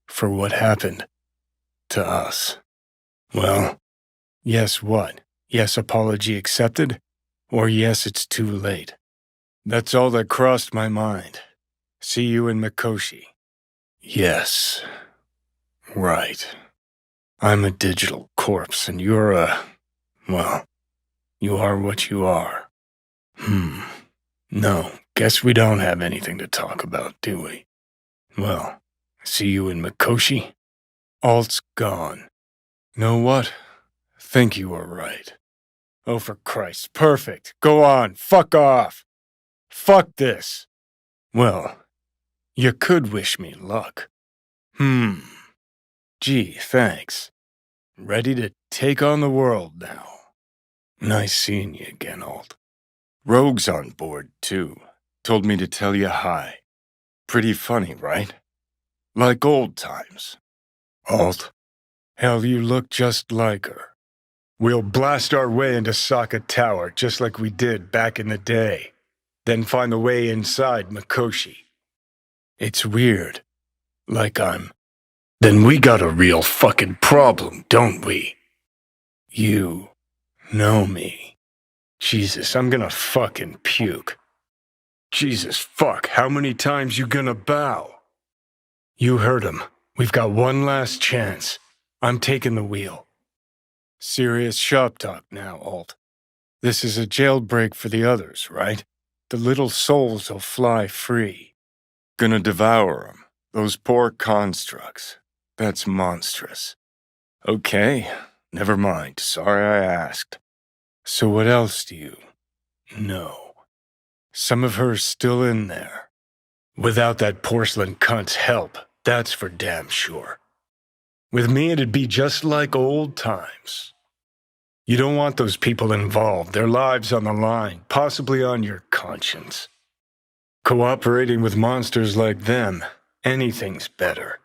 for what happened to us. Well, yes what? Yes, apology accepted? Or yes, it's too late? That's all that crossed my mind. See you in Mikoshi. Yes. Right. I'm a digital corpse and you're well, you are what you are. No, guess we don't have anything to talk about, do we? Well, see you in Mikoshi? Alt's gone. Know what? Think you were right. Oh, for Christ, perfect. Go on, fuck off. Fuck this. Well, you could wish me luck. Gee, thanks. Ready to take on the world now. Nice seeing you again, Alt. Rogue's on board, too. Told me to tell you hi. Pretty funny, right? Like old times. Alt, hell, you look just like her. We'll blast our way into Sokka Tower just like we did back in the day. Then find the way inside Mikoshi. It's weird. Like Then we got a real fucking problem, don't we? You know me. Jesus, I'm gonna fucking puke. Jesus fuck, how many times you gonna bow? You heard him. We've got one last chance. I'm taking the wheel. Serious shop talk now, Alt. This is a jailbreak for the others, right? The little souls will fly free. Gonna devour 'em. Those poor constructs. That's monstrous. Okay, never mind. Sorry I asked. So what else do you know? Some of her's still in there. Without that porcelain cunt's help, that's for damn sure. With me, it'd be just like old times. You don't want those people involved, their lives on the line, possibly on your conscience. Cooperating with monsters like them, anything's better.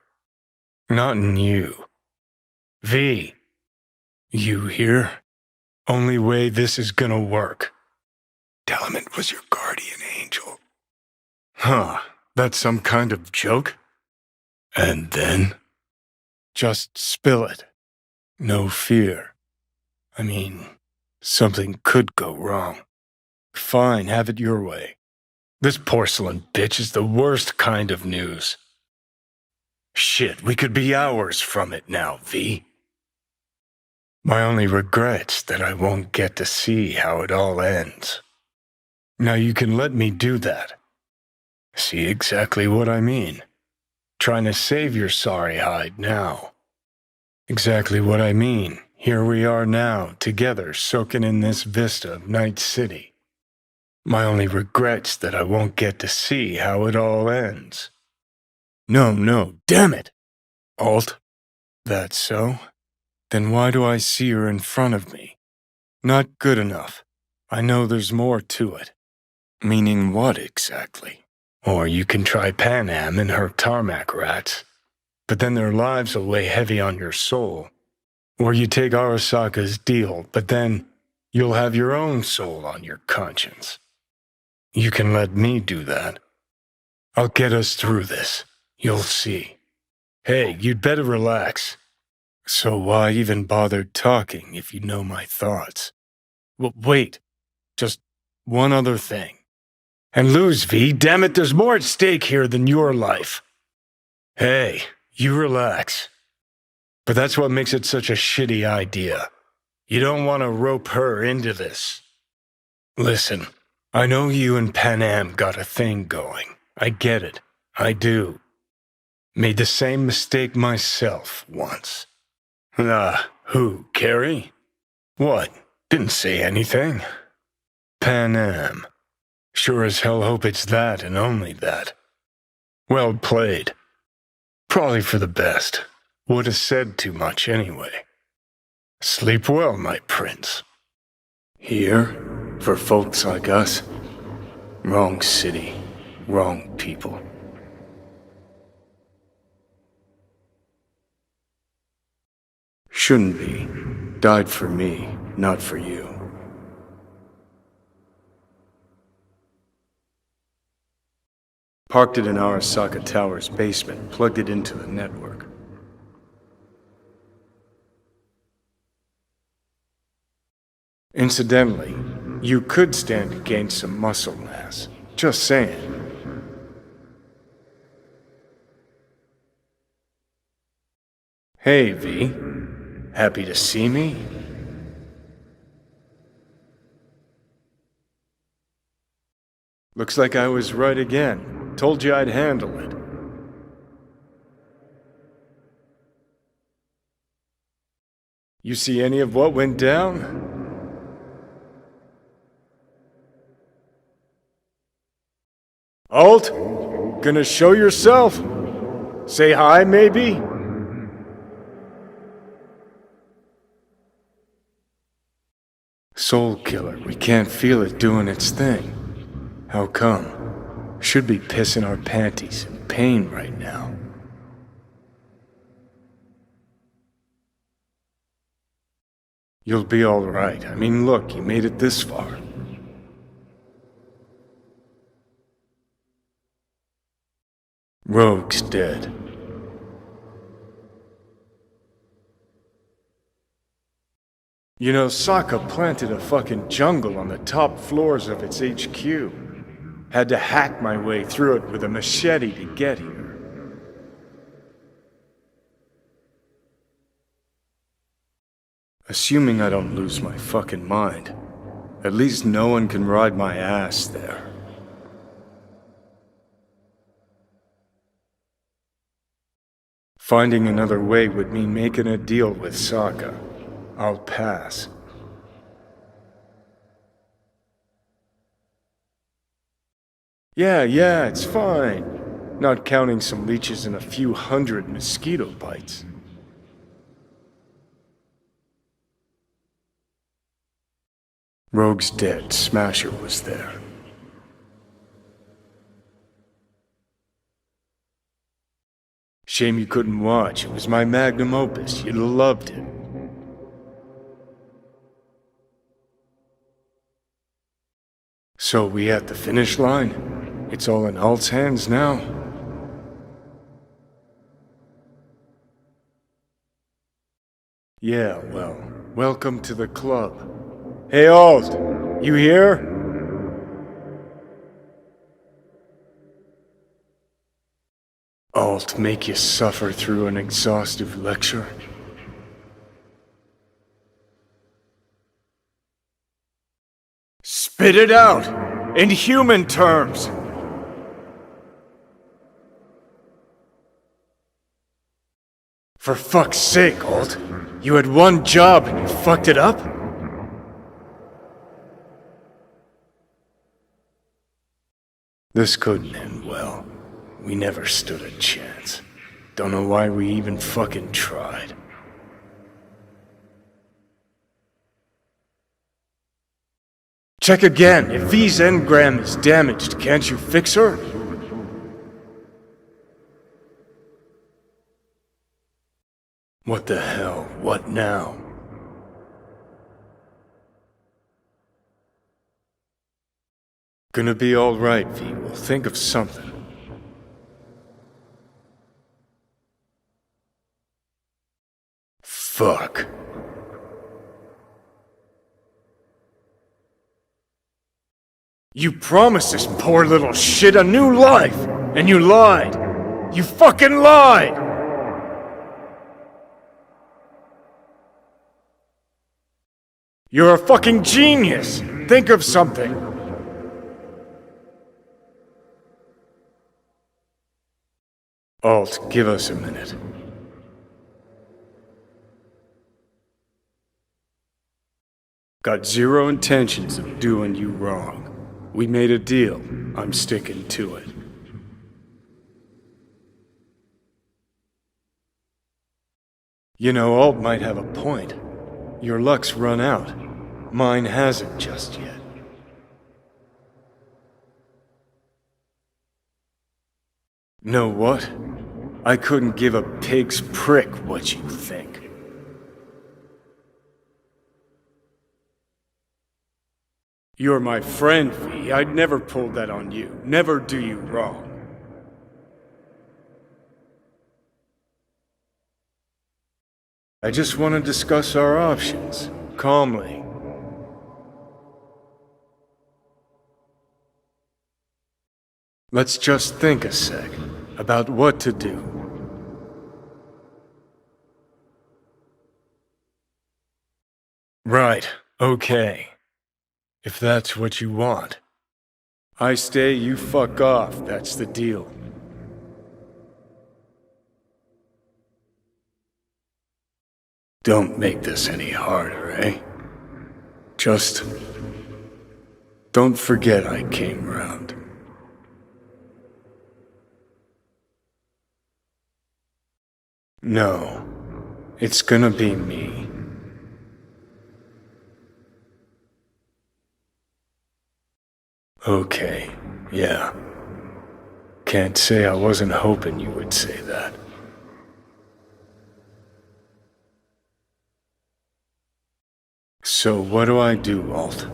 Not in you. V, you here? Only way this is gonna work. Tell him it was your guardian angel. Huh, that's some kind of joke? And then? Just spill it. No fear. I mean, something could go wrong. Fine, have it your way. This porcelain bitch is the worst kind of news. Shit, we could be hours from it now, V. My only regret's that I won't get to see how it all ends. Now you can let me do that. See exactly what I mean. Trying to save your sorry hide now. Exactly what I mean. Here we are now, together, soaking in this vista of Night City. My only regret's that I won't get to see how it all ends. No, damn it! Alt, that's so? Then why do I see her in front of me? Not good enough. I know there's more to it. Meaning what exactly? Or you can try Pan Am and her tarmac rats, but then their lives will weigh heavy on your soul. Or you take Arasaka's deal, but then you'll have your own soul on your conscience. You can let me do that. I'll get us through this. You'll see. Hey, you'd better relax. So why even bother talking if you know my thoughts? Well, wait. Just one other thing. And lose, V. Damn it, there's more at stake here than your life. Hey, you relax. But that's what makes it such a shitty idea. You don't want to rope her into this. Listen, I know you and Panam got a thing going. I get it. I do. Made the same mistake myself once. Who, Carrie? What? Didn't say anything. Panam. Sure as hell hope it's that and only that. Well played. Probably for the best. Would have said too much anyway. Sleep well, my prince. Here, for folks like us, wrong city, wrong people. Shouldn't be. Died for me, not for you. Parked it in Arasaka Tower's basement, plugged it into the network. Incidentally, you could stand to gain some muscle mass. Just saying. Hey, V. Happy to see me? Looks like I was right again. Told you I'd handle it. You see any of what went down? Alt? Gonna show yourself? Say hi, maybe? Soul killer, we can't feel it doing its thing. How come? Should be pissing our panties in pain right now. You'll be alright. I mean, look, you made it this far. Rogue's dead. You know, Sokka planted a fucking jungle on the top floors of its HQ. Had to hack my way through it with a machete to get here. Assuming I don't lose my fucking mind, at least no one can ride my ass there. Finding another way would mean making a deal with Sokka. I'll pass. Yeah, it's fine. Not counting some leeches and a few hundred mosquito bites. Rogue's dead. Smasher was there. Shame you couldn't watch. It was my magnum opus. You'd have loved it. So we at the finish line? It's all in Alt's hands now? Yeah, well, welcome to the club. Hey Alt, you here? Alt make you suffer through an exhaustive lecture? Spit it out! In human terms! For fuck's sake, Alt. You had one job and you fucked it up? This couldn't end well. We never stood a chance. Don't know why we even fucking tried. Check again. If V's engram is damaged, can't you fix her? What the hell? What now? Gonna be alright, V. We'll think of something. Fuck. You promised this poor little shit a new life, and you lied. You fucking lied! You're a fucking genius! Think of something! Alt, give us a minute. Got zero intentions of doing you wrong. We made a deal. I'm sticking to it. You know, Alt might have a point. Your luck's run out. Mine hasn't just yet. Know what? I couldn't give a pig's prick what you think. You're my friend, V. I'd never pull that on you. Never do you wrong. I just want to discuss our options, calmly. Let's just think a sec about what to do. Right, okay. If that's what you want. I stay, you fuck off. That's the deal. Don't make this any harder, eh? Just don't forget I came round. No, it's gonna be me. Okay, yeah. Can't say I wasn't hoping you would say that. So what do I do, Alt?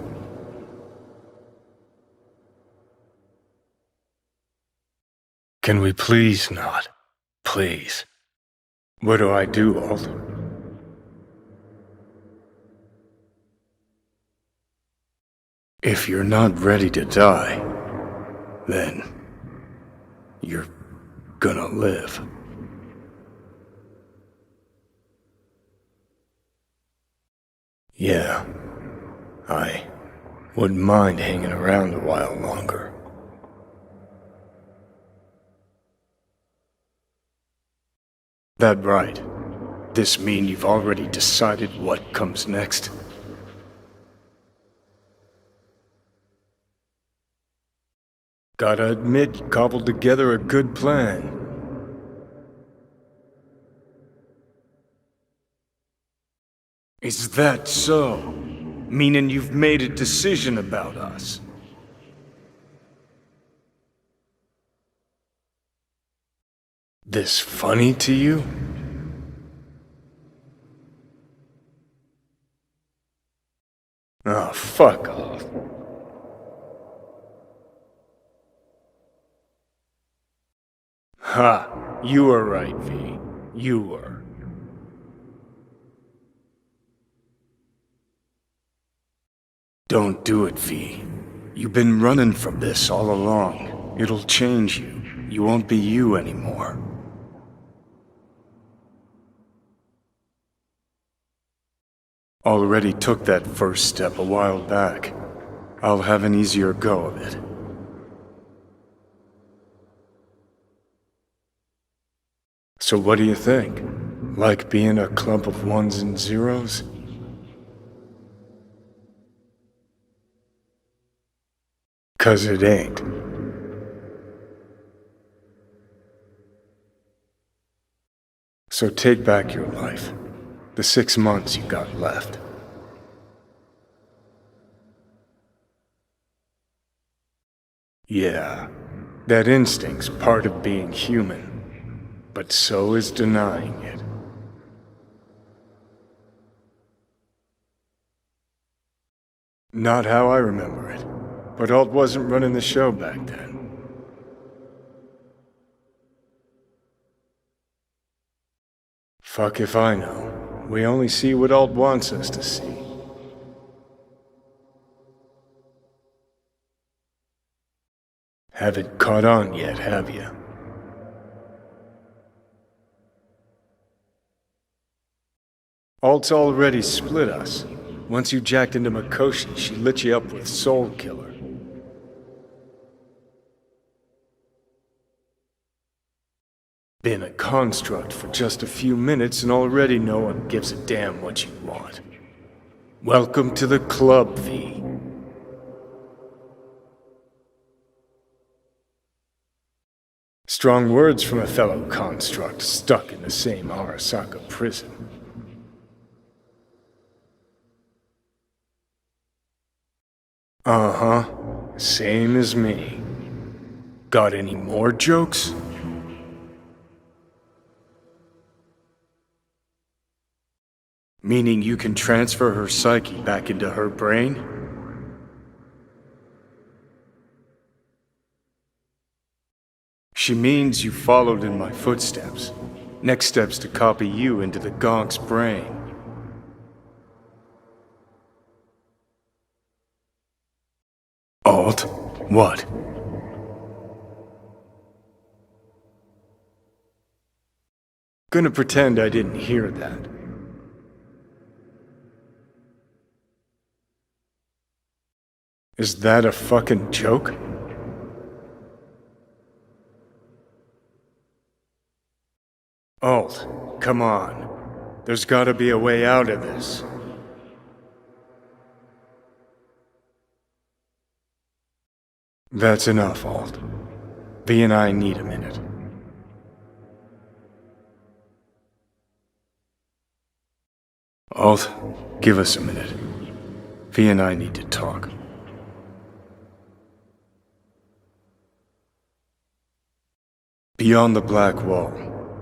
Can we please not? Please. What do I do, Alt? If you're not ready to die, then you're gonna live. Yeah, I wouldn't mind hanging around a while longer. That right. This mean you've already decided what comes next? Gotta admit, you cobbled together a good plan. Is that so? Meaning you've made a decision about us? This funny to you? Oh, fuck off. Ha! You were right, V. You were. Don't do it, V. You've been running from this all along. It'll change you. You won't be you anymore. Already took that first step a while back. I'll have an easier go of it. So what do you think? Like being a clump of ones and zeros? Cause it ain't. So take back your life. The 6 months you got left. Yeah, that instinct's part of being human. But so is denying it. Not how I remember it. But Alt wasn't running the show back then. Fuck if I know. We only see what Alt wants us to see. Haven't caught on yet, have you? Alt's already split us. Once you jacked into Mikoshi, she lit you up with Soul Killer. Been a construct for just a few minutes and already no one gives a damn what you want. Welcome to the club, V. Strong words from a fellow construct stuck in the same Arasaka prison. Uh-huh. Same as me. Got any more jokes? Meaning you can transfer her psyche back into her brain? She means you followed in my footsteps. Next step's to copy you into the gonk's brain. Alt? What? Gonna pretend I didn't hear that. Is that a fucking joke? Alt, come on. There's gotta be a way out of this. That's enough, Alt. V and I need a minute. Alt, give us a minute. V and I need to talk. Beyond the Black Wall,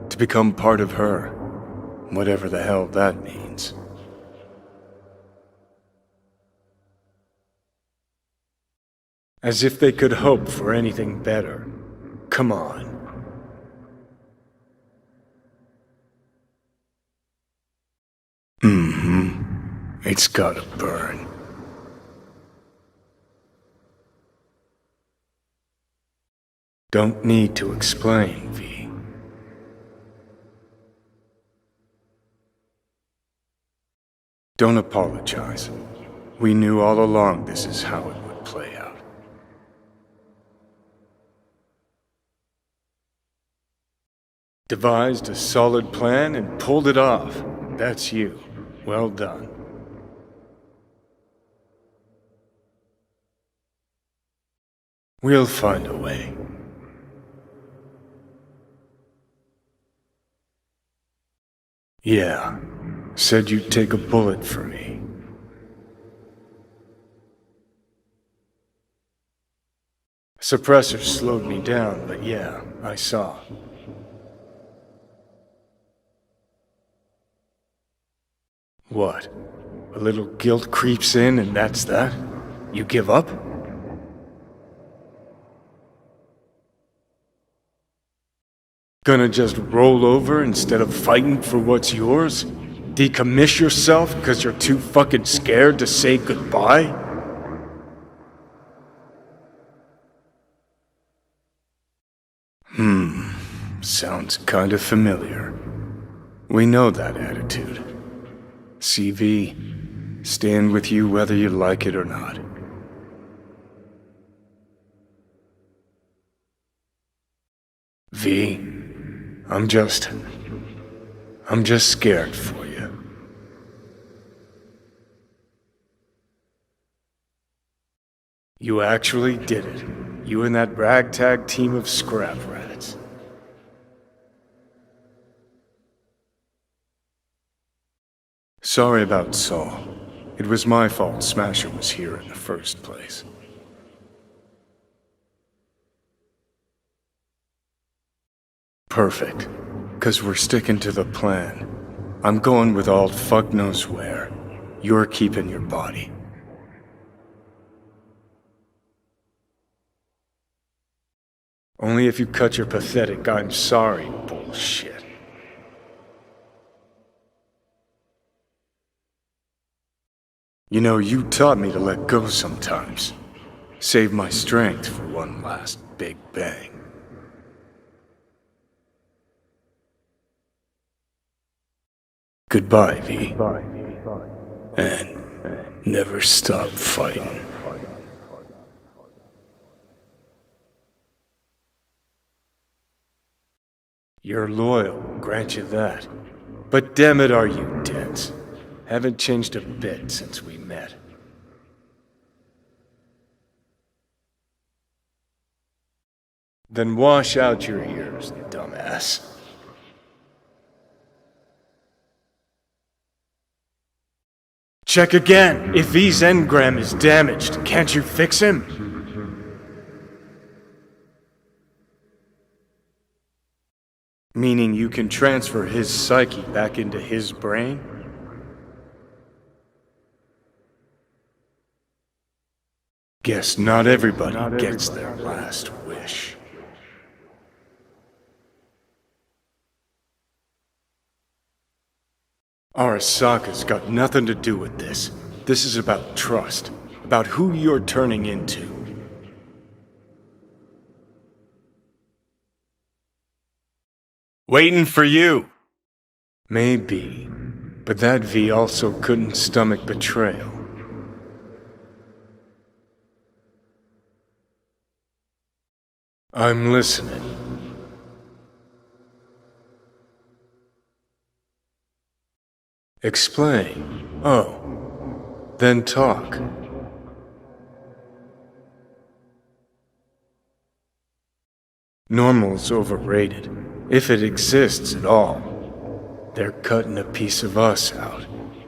to become part of her, whatever the hell that means. As if they could hope for anything better. Come on. It's gotta burn. Don't need to explain, V. Don't apologize. We knew all along this is how it would play out. Devised a solid plan and pulled it off. That's you. Well done. We'll find a way. Yeah, said you'd take a bullet for me. Suppressor slowed me down, but yeah, I saw. What? A little guilt creeps in and that's that? You give up? Gonna just roll over instead of fighting for what's yours? Decommiss yourself because you're too fucking scared to say goodbye? Sounds kinda familiar. We know that attitude. CV, stand with you whether you like it or not. V, I'm just scared for you. You actually did it. You and that ragtag team of scrap rats. Sorry about Saul. It was my fault Smasher was here in the first place. Perfect. 'Cause we're sticking to the plan. I'm going with Alt fuck knows where. You're keeping your body. Only if you cut your pathetic "I'm sorry" bullshit. You know, you taught me to let go sometimes. Save my strength for one last Big Bang. Goodbye, V. And never stop fighting. You're loyal, grant you that. But damn it, are you dense. Haven't changed a bit since we met. Then wash out your ears, dumbass. Check again! If V's engram is damaged, can't you fix him? Meaning you can transfer his psyche back into his brain? Guess not everybody gets their last wish. Arasaka's got nothing to do with this. This is about trust, about who you're turning into. Waiting for you. Maybe, but that V also couldn't stomach betrayal. I'm listening. Explain. Oh, then talk. Normal's overrated, if it exists at all. They're cutting a piece of us out,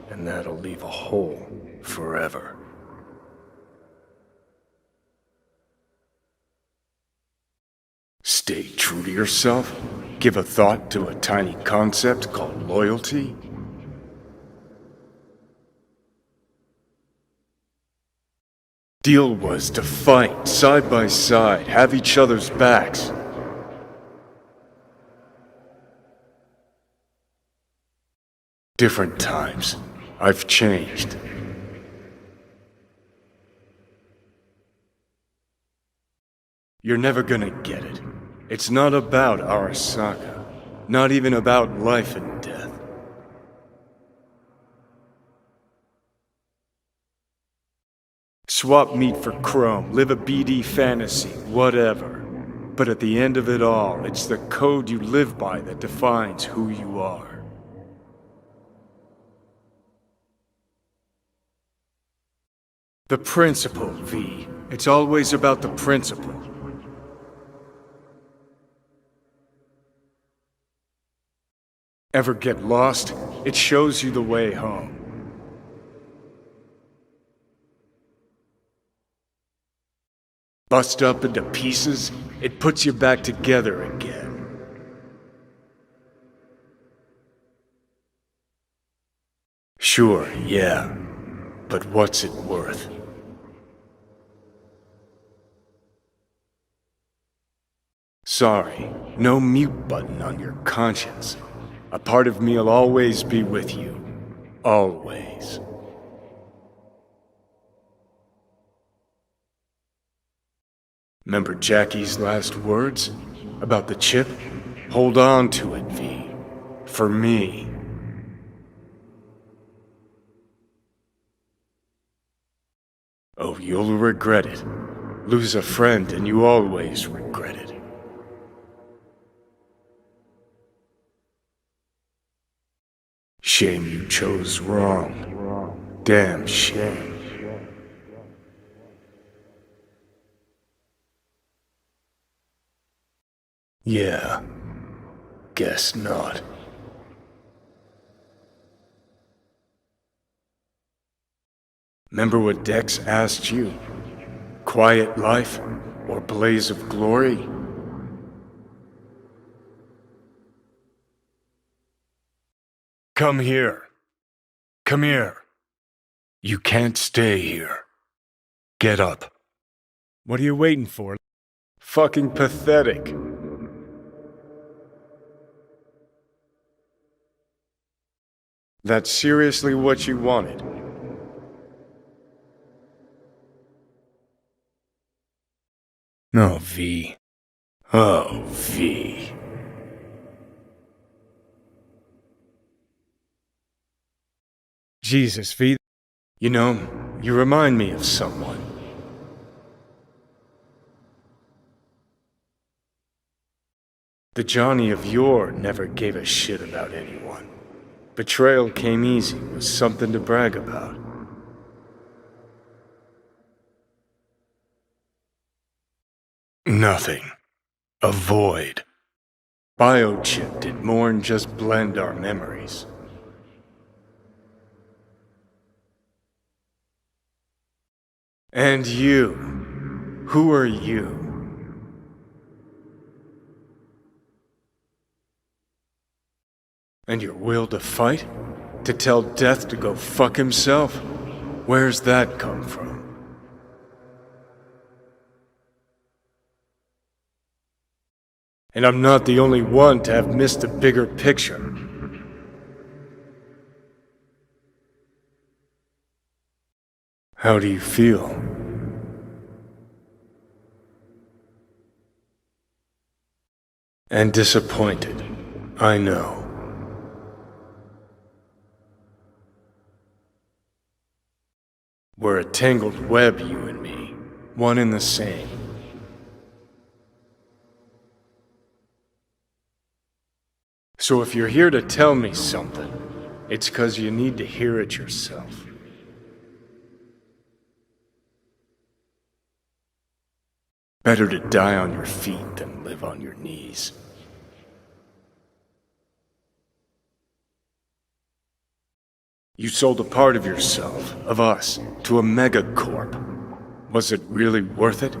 and that'll leave a hole forever. Stay true to yourself? Give a thought to a tiny concept called loyalty? Deal was to fight side by side, have each other's backs. Different times. I've changed. You're never gonna get it. It's not about Arasaka. Not even about life and death. Swap meat for chrome, live a BD fantasy, whatever. But at the end of it all, it's the code you live by that defines who you are. The principle, V. It's always about the principle. Ever get lost? It shows you the way home. Bust up into pieces, it puts you back together again. Sure, yeah. But what's it worth? Sorry, no mute button on your conscience. A part of me'll always be with you. Always. Remember Jackie's last words? About the chip? Hold on to it, V. For me. Oh, you'll regret it. Lose a friend and you always regret it. Shame you chose wrong. Damn shame. Yeah, guess not. Remember what Dex asked you? Quiet life or blaze of glory? Come here. Come here. You can't stay here. Get up. What are you waiting for? Fucking pathetic. That's seriously what you wanted? No, V. Oh, V. Jesus, V. You know, you remind me of someone. The Johnny of yore never gave a shit about anyone. Betrayal came easy, was something to brag about. Nothing. A void. Biochip did more than just blend our memories. And you. Who are you? And your will to fight? To tell death to go fuck himself? Where's that come from? And I'm not the only one to have missed the bigger picture. How do you feel? And disappointed, I know. We're a tangled web, you and me, one and the same. So if you're here to tell me something, it's 'cause you need to hear it yourself. Better to die on your feet than live on your knees. You sold a part of yourself, of us, to a megacorp. Was it really worth it?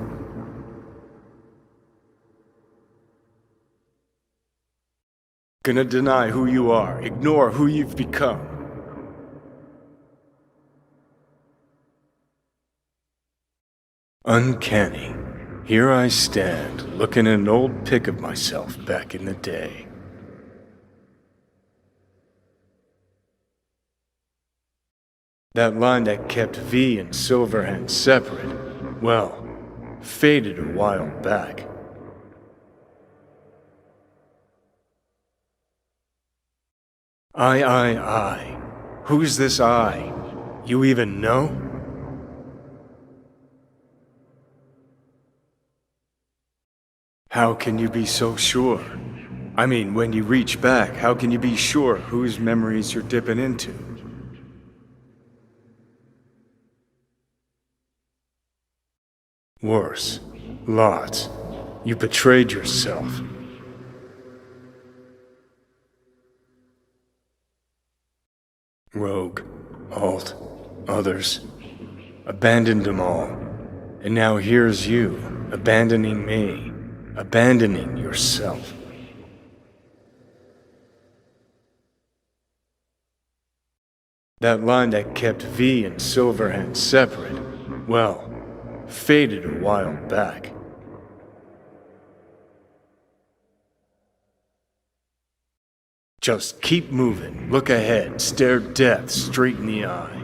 Gonna deny who you are, ignore who you've become. Uncanny. Here I stand, looking at an old pic of myself back in the day. That line that kept V and Silverhand separate, well, faded a while back. I. Who's this I? You even know? How can you be so sure? I mean, when you reach back, how can you be sure whose memories you're dipping into? Worse. Lots. You betrayed yourself. Rogue, Alt, others. Abandoned them all. And now here's you, abandoning me, abandoning yourself. That line that kept V and Silverhand separate, well, faded a while back. Just keep moving, look ahead, stare death straight in the eye.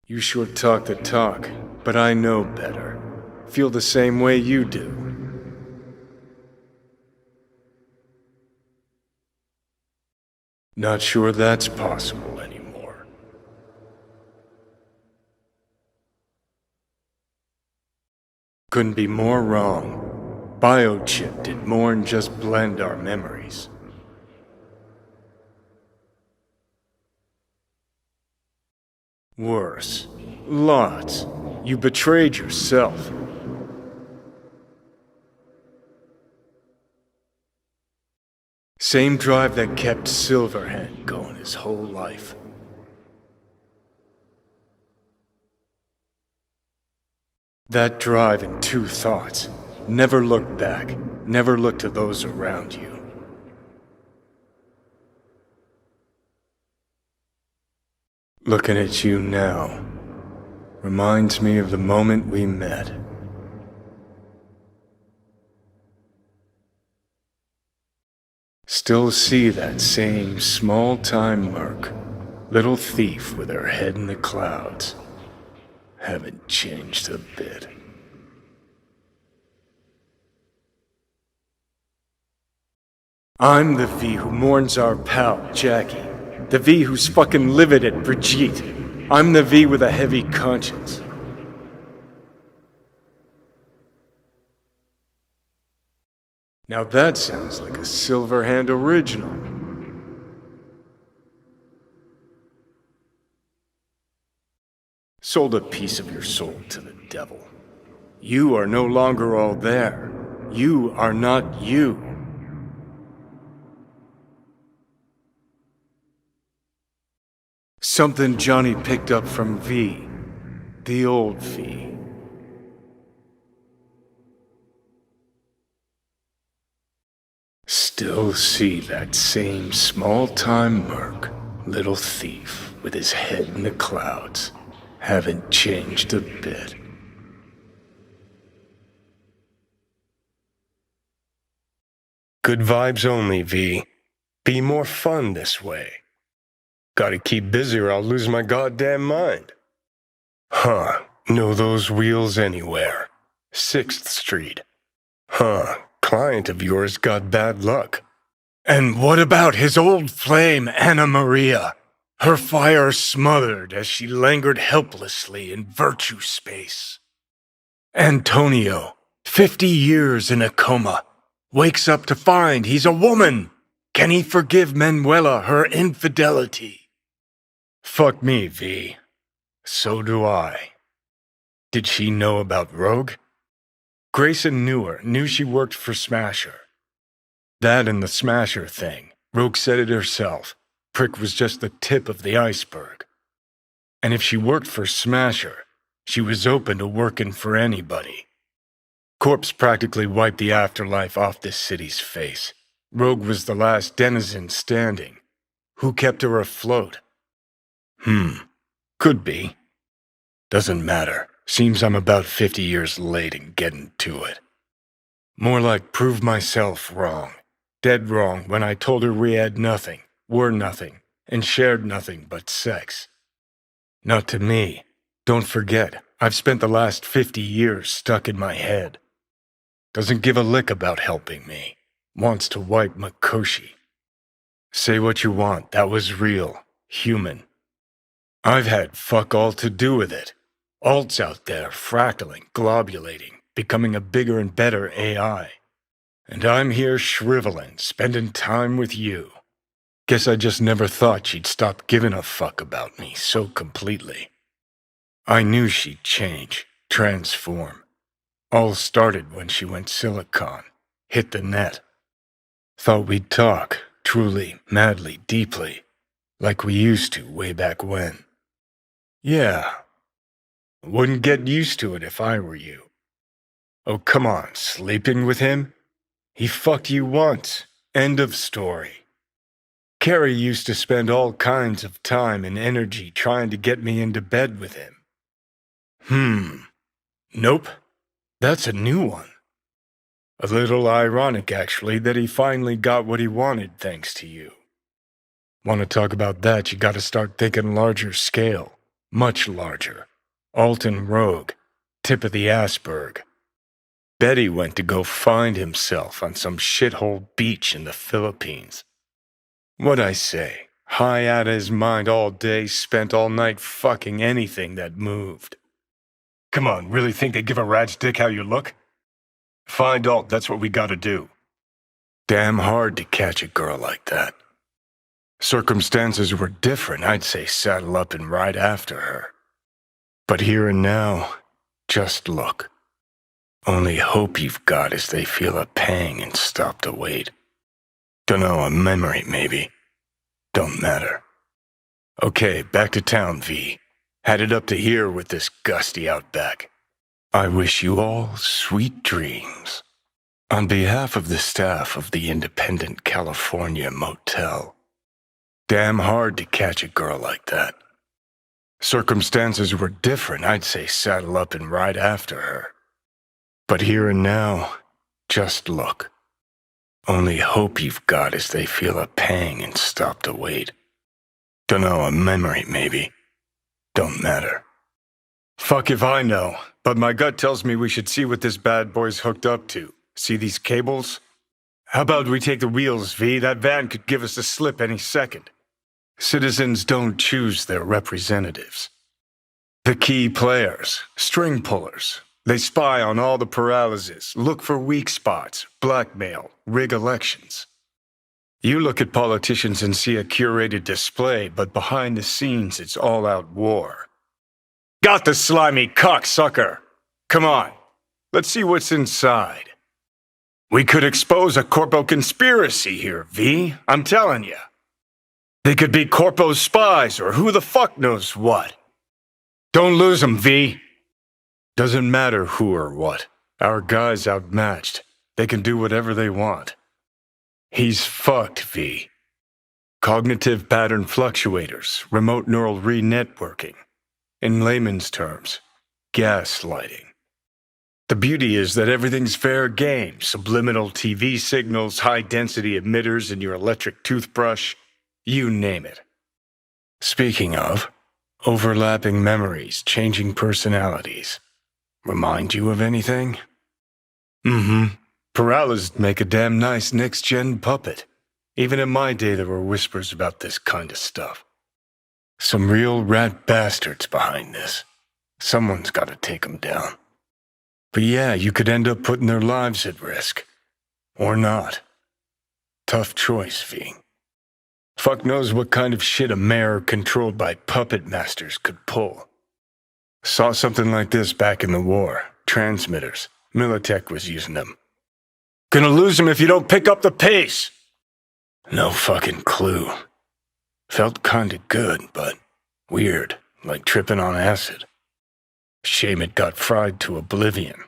You sure talk the talk, but I know better. Feel the same way you do. Not sure that's possible anymore. Couldn't be more wrong. Biochip did more than just blend our memories. Worse. Lots. You betrayed yourself. Same drive that kept Silverhand going his whole life. That drive and two thoughts. Never look back. Never look to those around you. Looking at you now reminds me of the moment we met. Still see that same small-time merc, little thief with her head in the clouds. haven't changed a bit. I'm the V who mourns our pal, Jackie. The V who's fucking livid at Brigitte. I'm the V with a heavy conscience. Now that sounds like a Silverhand original. Sold a piece of your soul to the devil. You are no longer all there. You are not you. Something Johnny picked up from V. The old V. Still see that same small-time merc, little thief with his head in the clouds. Haven't changed a bit. Good vibes only, V. Be more fun this way. Gotta keep busy or I'll lose my goddamn mind. Huh, know those wheels anywhere. 6th Street. Huh, client of yours got bad luck. And what about his old flame, Anna Maria? Her fire smothered as she lingered helplessly in virtue space. Antonio, 50 years in a coma, wakes up to find he's a woman. Can he forgive Manuela her infidelity? Fuck me, V. So do I. Did she know about Rogue? Grayson knew she worked for Smasher. That and the Smasher thing. Rogue said it herself. Prick was just the tip of the iceberg. And if she worked for Smasher, she was open to working for anybody. Corpse practically wiped the afterlife off this city's face. Rogue was the last denizen standing. Who kept her afloat? Could be. Doesn't matter. Seems I'm about 50 years late in getting to it. More like prove myself wrong. Dead wrong when I told her we had nothing, were nothing, and shared nothing but sex. Not to me. Don't forget, I've spent the last 50 years stuck in my head. Doesn't give a lick about helping me. Wants to wipe Makoshi. Say what you want, that was real, human. I've had fuck all to do with it. Alt's out there fractaling, globulating, becoming a bigger and better AI. And I'm here shriveling, spending time with you. Guess I just never thought she'd stop giving a fuck about me so completely. I knew she'd change, transform. All started when she went Silicon, hit the net. Thought we'd talk, truly, madly, deeply, like we used to way back when. Yeah. Wouldn't get used to it if I were you. Oh, come on, sleeping with him? He fucked you once. End of story. Carrie used to spend all kinds of time and energy trying to get me into bed with him. Nope. That's a new one. A little ironic, actually, that he finally got what he wanted thanks to you. Want to talk about that, you gotta start thinking larger scale. Much larger. Alton Rogue. Tip of the iceberg. Betty went to go find himself on some shithole beach in the Philippines. What'd I say? High out of his mind all day, spent all night fucking anything that moved. Come on, really think they give a rat's dick how you look? Find Alt, that's what we gotta do. Damn hard to catch a girl like that. Circumstances were different, I'd say saddle up and ride after her. But here and now, just look. Only hope you've got is they feel a pang and stop to wait. Dunno, a memory maybe. Don't matter. Okay, back to town, V. Headed up to here with this gusty outback. I wish you all sweet dreams. On behalf of the staff of the Independent California Motel. Damn hard to catch a girl like that. Circumstances were different, I'd say saddle up and ride after her. But here and now, just look. Only hope you've got is they feel a pang and stop to wait. Dunno, a memory maybe. Don't matter. Fuck if I know, but my gut tells me we should see what this bad boy's hooked up to. See these cables? How about we take the wheels, V? That van could give us a slip any second. Citizens don't choose their representatives. The key players, string pullers. They spy on all the paralysis, look for weak spots, blackmail, rig elections. You look at politicians and see a curated display, but behind the scenes it's all-out war. Got the slimy cocksucker! Come on, let's see what's inside. We could expose a corpo conspiracy here, V, I'm telling you. They could be corpo's spies or who the fuck knows what. Don't lose them, V. Doesn't matter who or what. Our guy's outmatched. They can do whatever they want. He's fucked, V. Cognitive pattern fluctuators, remote neural re-networking. In layman's terms, gaslighting. The beauty is that everything's fair game. Subliminal TV signals, high-density emitters in your electric toothbrush, you name it. Speaking of, overlapping memories, changing personalities. Remind you of anything? Paralyzed make a damn nice next-gen puppet. Even in my day there were whispers about this kind of stuff. Some real rat bastards behind this. Someone's gotta take them down. But yeah, you could end up putting their lives at risk. Or not. Tough choice, V. Fuck knows what kind of shit a mayor controlled by puppet masters could pull. Saw something like this back in the war. Transmitters. Militech was using them. Gonna lose them if you don't pick up the pace! No fucking clue. Felt kinda good, but weird, like tripping on acid. Shame it got fried to oblivion.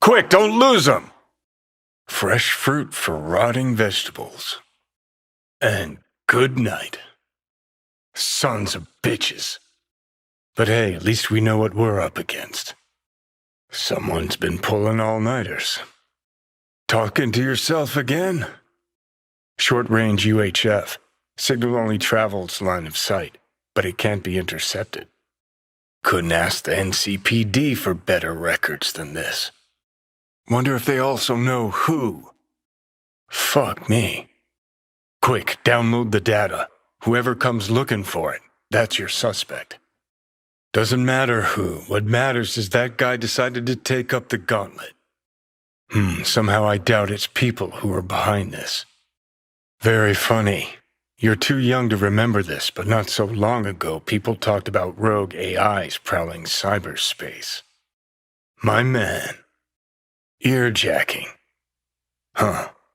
Quick, don't lose them! Fresh fruit for rotting vegetables. And good night. Sons of bitches. But hey, at least we know what we're up against. Someone's been pulling all-nighters. Talking to yourself again? Short-range UHF. Signal only travels line of sight, but it can't be intercepted. Couldn't ask the NCPD for better records than this. Wonder if they also know who. Fuck me. Quick, download the data. Whoever comes looking for it, that's your suspect. Doesn't matter who. What matters is that guy decided to take up the gauntlet. Somehow I doubt it's people who are behind this. Very funny. You're too young to remember this, but not so long ago, people talked about rogue AIs prowling cyberspace. My man. Earjacking.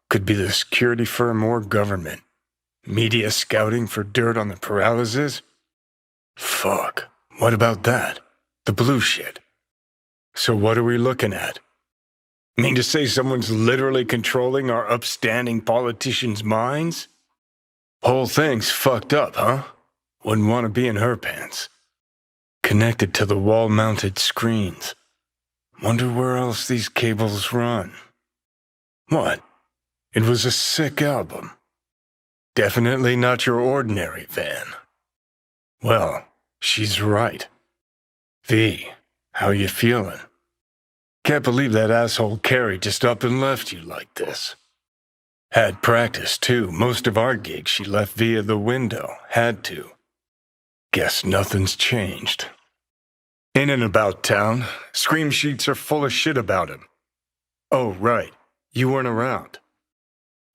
Could be the security firm or government. Media scouting for dirt on the paralysis? Fuck. What about that? The blue shit. So what are we looking at? Mean to say someone's literally controlling our upstanding politicians' minds? Whole thing's fucked up, huh? Wouldn't want to be in her pants. Connected to the wall-mounted screens. Wonder where else these cables run. What? It was a sick album. Definitely not your ordinary van. Well, she's right. V, how you feeling? Can't believe that asshole Carrie just up and left you like this. Had practice, too. Most of our gigs she left via the window. Had to. Guess nothing's changed. In and about town, scream sheets are full of shit about him. Oh, right. You weren't around.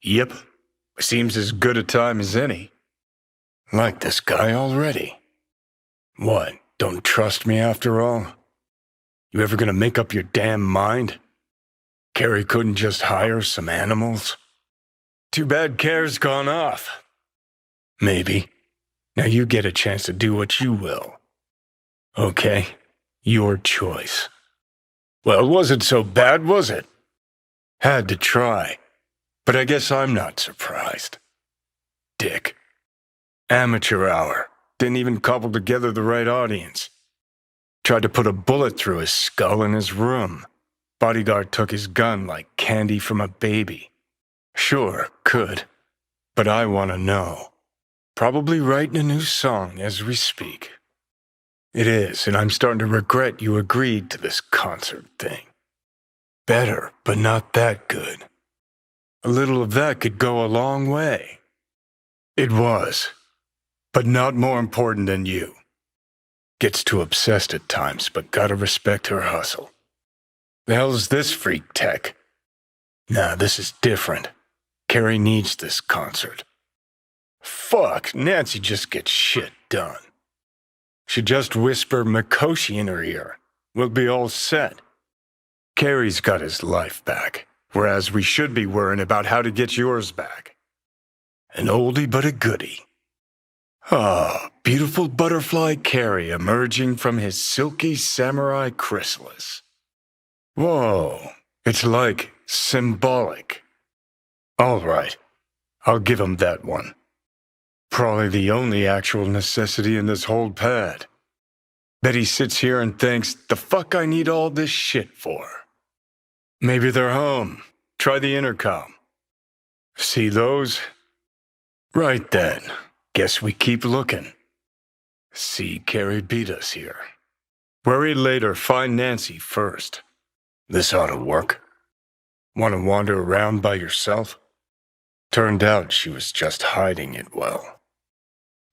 Yep. Seems as good a time as any. Like this guy already. What, don't trust me after all? You ever gonna make up your damn mind? Carrie couldn't just hire some animals? Too bad Care's gone off. Maybe. Now you get a chance to do what you will. Okay, your choice. Well, it wasn't so bad, was it? Had to try. But I guess I'm not surprised. Dick. Amateur hour. Didn't even cobble together the right audience. Tried to put a bullet through his skull in his room. Bodyguard took his gun like candy from a baby. Sure, could. But I want to know. Probably writing a new song as we speak. It is, and I'm starting to regret you agreed to this concert thing. Better, but not that good. A little of that could go a long way. It was, but not more important than you. Gets too obsessed at times, but gotta respect her hustle. The hell's this freak tech? Nah, this is different. Carrie needs this concert. Fuck, Nancy just gets shit done. She just whisper Mikoshi in her ear. We'll be all set. Carrie's got his life back, whereas we should be worrying about how to get yours back. An oldie but a goodie. Ah, beautiful butterfly Carrie emerging from his silky samurai chrysalis. Whoa, it's like symbolic. All right, I'll give him that one. Probably the only actual necessity in this whole pad. Bet he sits here and thinks, the fuck I need all this shit for? Maybe they're home. Try the intercom. See those? Right then. Guess we keep looking. See, Carrie beat us here. Worry later, find Nancy first. This ought to work. Want to wander around by yourself? Turned out she was just hiding it well.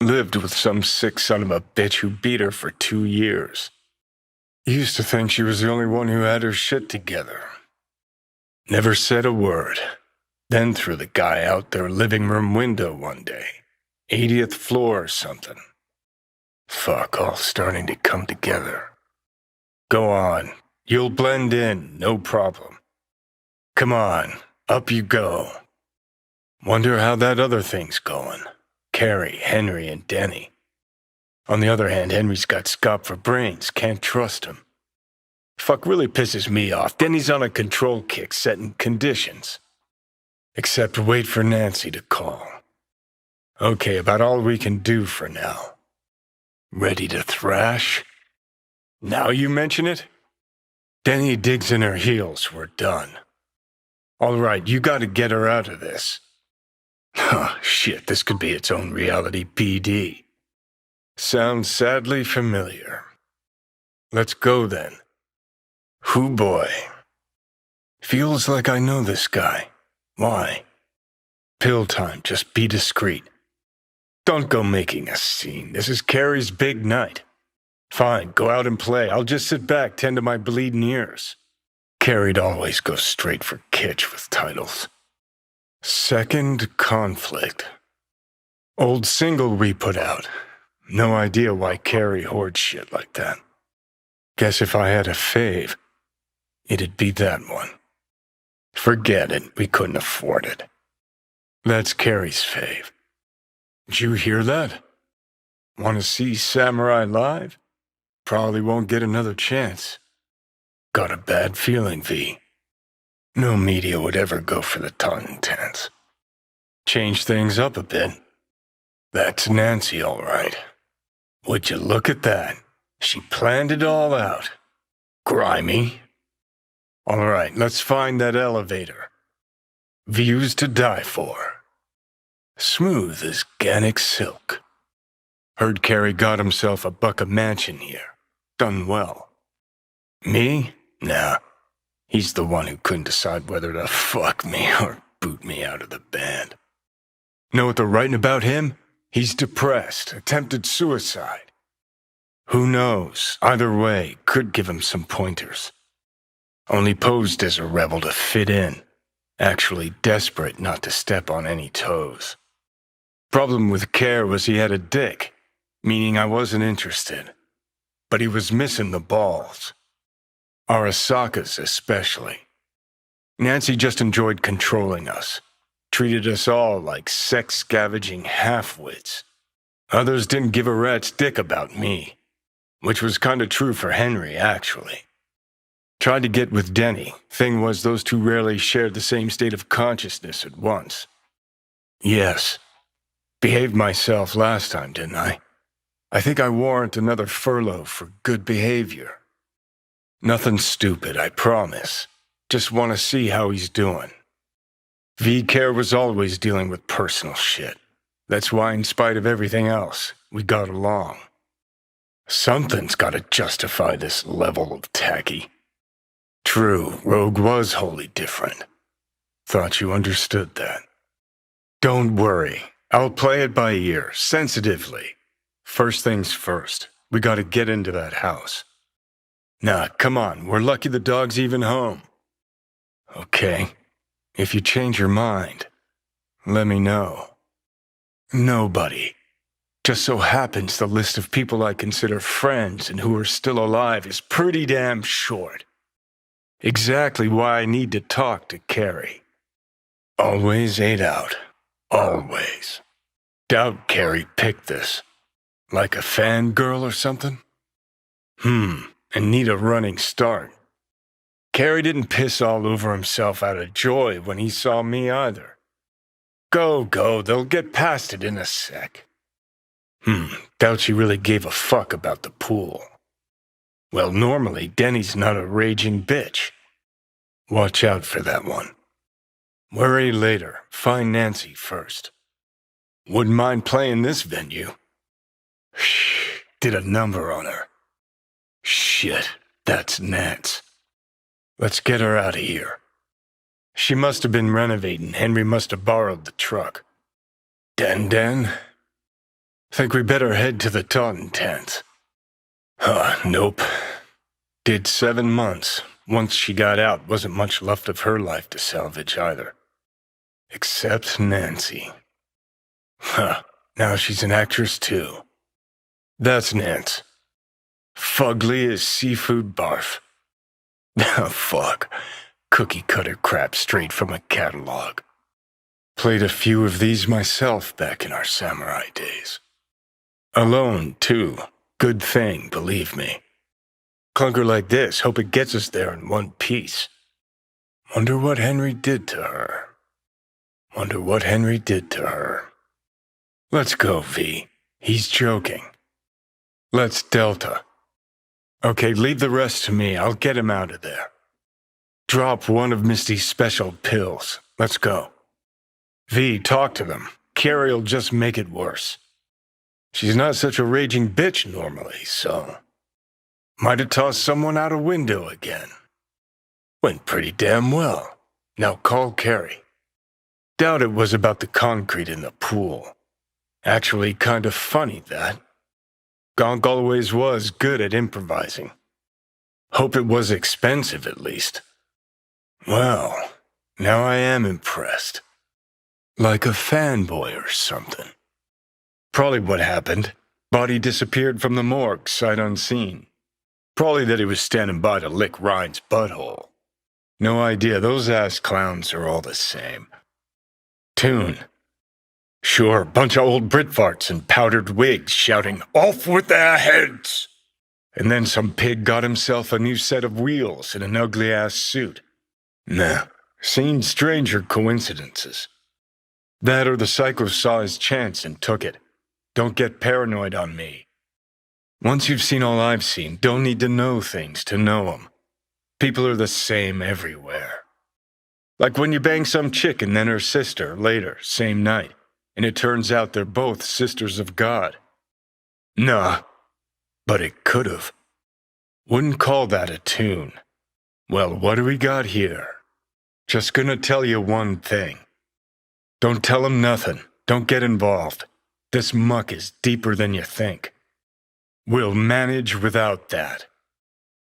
Lived with some sick son of a bitch who beat her for 2 years. Used to think she was the only one who had her shit together. Never said a word. Then threw the guy out their living room window one day. 80th floor or something. Fuck, all starting to come together. Go on. You'll blend in, no problem. Come on, up you go. Wonder how that other thing's going. Carrie, Henry, and Denny. On the other hand, Henry's got scop for brains, can't trust him. Fuck really pisses me off. Denny's on a control kick, setting conditions. Except wait for Nancy to call. Okay, about all we can do for now. Ready to thrash? Now you mention it? Denny digs in her heels, we're done. All right, you gotta get her out of this. Huh, shit, this could be its own reality PD. Sounds sadly familiar. Let's go then. Hoo boy. Feels like I know this guy. Why? Pill time, just be discreet. Don't go making a scene. This is Carrie's big night. Fine, go out and play. I'll just sit back, tend to my bleeding ears. Carrie'd always go straight for kitsch with titles. Second conflict. Old single we put out. No idea why Carrie hoards shit like that. Guess if I had a fave, it'd be that one. Forget it, we couldn't afford it. That's Carrie's fave. Did you hear that? Want to see Samurai live? Probably won't get another chance. Got a bad feeling, V. No media would ever go for the Tauntauns. Change things up a bit. That's Nancy, all right. Would you look at that? She planned it all out. Grimy. All right, let's find that elevator. Views to die for. Smooth as Gannic silk. Heard Carrie got himself a buck a mansion here. Done well. Me? Nah. He's the one who couldn't decide whether to fuck me or boot me out of the band. Know what they're writing about him? He's depressed, attempted suicide. Who knows? Either way, could give him some pointers. Only posed as a rebel to fit in. Actually desperate not to step on any toes. Problem with Care was he had a dick, meaning I wasn't interested. But he was missing the balls. Arasaka's especially. Nancy just enjoyed controlling us. Treated us all like sex-scavenging half-wits. Others didn't give a rat's dick about me. Which was kinda true for Henry, actually. Tried to get with Denny. Thing was, those two rarely shared the same state of consciousness at once. Yes. Behaved myself last time, didn't I? I think I warrant another furlough for good behavior. Nothing stupid, I promise. Just want to see how he's doing. V-Care was always dealing with personal shit. That's why, in spite of everything else, we got along. Something's gotta justify this level of tacky. True, Rogue was wholly different. Thought you understood that. Don't worry. I'll play it by ear, sensitively. First things first, we gotta get into that house. Nah, come on, we're lucky the dog's even home. Okay, if you change your mind, let me know. Nobody. Just so happens the list of people I consider friends and who are still alive is pretty damn short. Exactly why I need to talk to Carrie. Always ate out. Always. Doubt Carrie picked this. Like a fangirl or something? And need a running start. Carrie didn't piss all over himself out of joy when he saw me either. Go, they'll get past it in a sec. Doubt she really gave a fuck about the pool. Well, normally, Denny's not a raging bitch. Watch out for that one. Worry later. Find Nancy first. Wouldn't mind playing this venue. Did a number on her. Shit, that's Nance. Let's get her out of here. She must have been renovating. Henry must have borrowed the truck. Den? Think we better head to the Taunton tent. Nope. Did 7 months. Once she got out, wasn't much left of her life to salvage either. Except Nancy. Now she's an actress too. That's Nance. Fugly as seafood barf. Oh, fuck. Cookie cutter crap straight from a catalog. Played a few of these myself back in our samurai days. Alone, too. Good thing, believe me. Clunker like this, hope it gets us there in one piece. Wonder what Henry did to her. Let's go, V. He's joking. Let's Delta. Okay, leave the rest to me. I'll get him out of there. Drop one of Misty's special pills. Let's go. V, talk to them. Carrie'll just make it worse. She's not such a raging bitch normally, so... Might have tossed someone out a window again. Went pretty damn well. Now call Carrie. Doubt it was about the concrete in the pool. Actually, kind of funny, that. Gonk always was good at improvising. Hope it was expensive, at least. Well, now I am impressed. Like a fanboy or something. Probably what happened. Body disappeared from the morgue, sight unseen. Probably that he was standing by to lick Ryan's butthole. No idea, those ass clowns are all the same. Tune. Sure, bunch of old Brit farts in powdered wigs shouting, "Off with their heads!" And then some pig got himself a new set of wheels and an ugly-ass suit. Nah, seen stranger coincidences. That or the psycho saw his chance and took it. Don't get paranoid on me. Once you've seen all I've seen, don't need to know things to know them. People are the same everywhere. Like when you bang some chick and then her sister later, same night, and it turns out they're both sisters of God. Nah, but it could've. Wouldn't call that a tune. Well, what do we got here? Just gonna tell you one thing. Don't tell him nothing. Don't get involved. This muck is deeper than you think. We'll manage without that.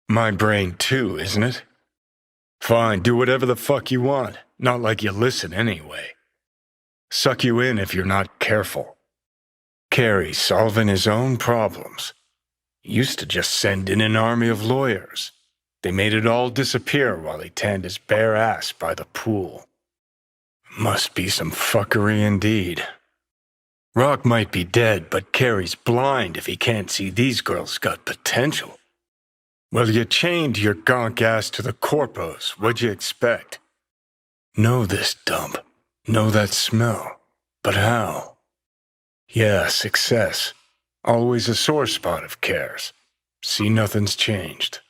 My brain too, isn't it? Fine, do whatever the fuck you want. Not like you listen anyway. Suck you in if you're not careful. Carrie solving his own problems. Used to just send in an army of lawyers. They made it all disappear while he tanned his bare ass by the pool. Must be some fuckery indeed. Rock might be dead, but Carrie's blind if he can't see these girls got potential. Well, you chained your gonk ass to the corpos. What'd you expect? Know this dump. Know that smell. But how? Yeah, success. Always a sore spot of cares. See, nothing's changed.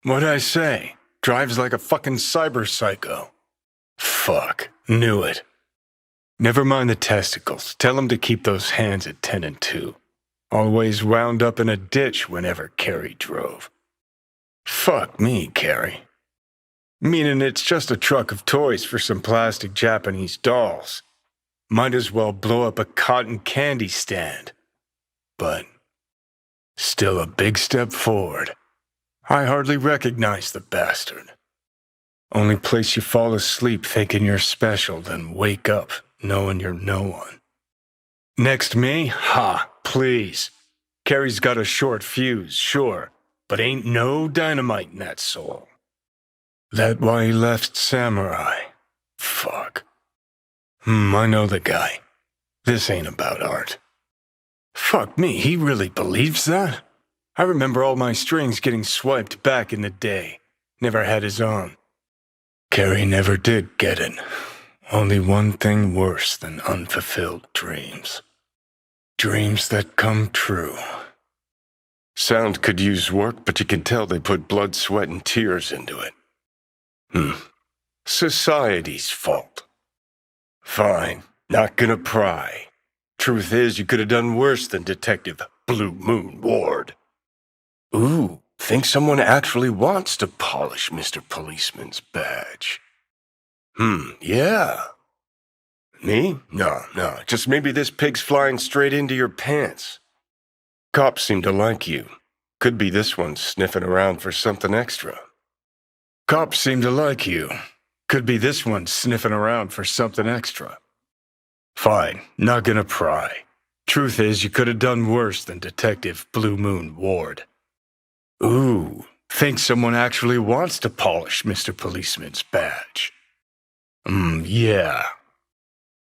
What'd I say? Drives like a fucking cyber psycho. Fuck. Knew it. Never mind the testicles. Tell him to keep those hands at 10 and 2. Always wound up in a ditch whenever Carrie drove. Fuck me, Carrie. Meaning it's just a truck of toys for some plastic Japanese dolls. Might as well blow up a cotton candy stand. But still a big step forward. I hardly recognize the bastard. Only place you fall asleep thinking you're special, then wake up knowing you're no one. Next me? Ha, please. Carrie's got a short fuse, sure, but ain't no dynamite in that soul. That why he left Samurai. Fuck. I know the guy. This ain't about art. Fuck me, he really believes that? I remember all my strings getting swiped back in the day. Never had his own. Carrie never did get it. Only one thing worse than unfulfilled dreams. Dreams that come true. Sound could use work, but you can tell they put blood, sweat, and tears into it. Society's fault. Fine, not gonna pry. Truth is, you could have done worse than Detective Blue Moon Ward. Ooh, think someone actually wants to polish Mr. Policeman's badge. Yeah. Me? No, just maybe this pig's flying straight into your pants. Cops seem to like you. Could be this one sniffing around for something extra. Cops seem to like you. Could be this one sniffing around for something extra. Fine, not gonna pry. Truth is, you could have done worse than Detective Blue Moon Ward. Ooh, think someone actually wants to polish Mr. Policeman's badge. Yeah.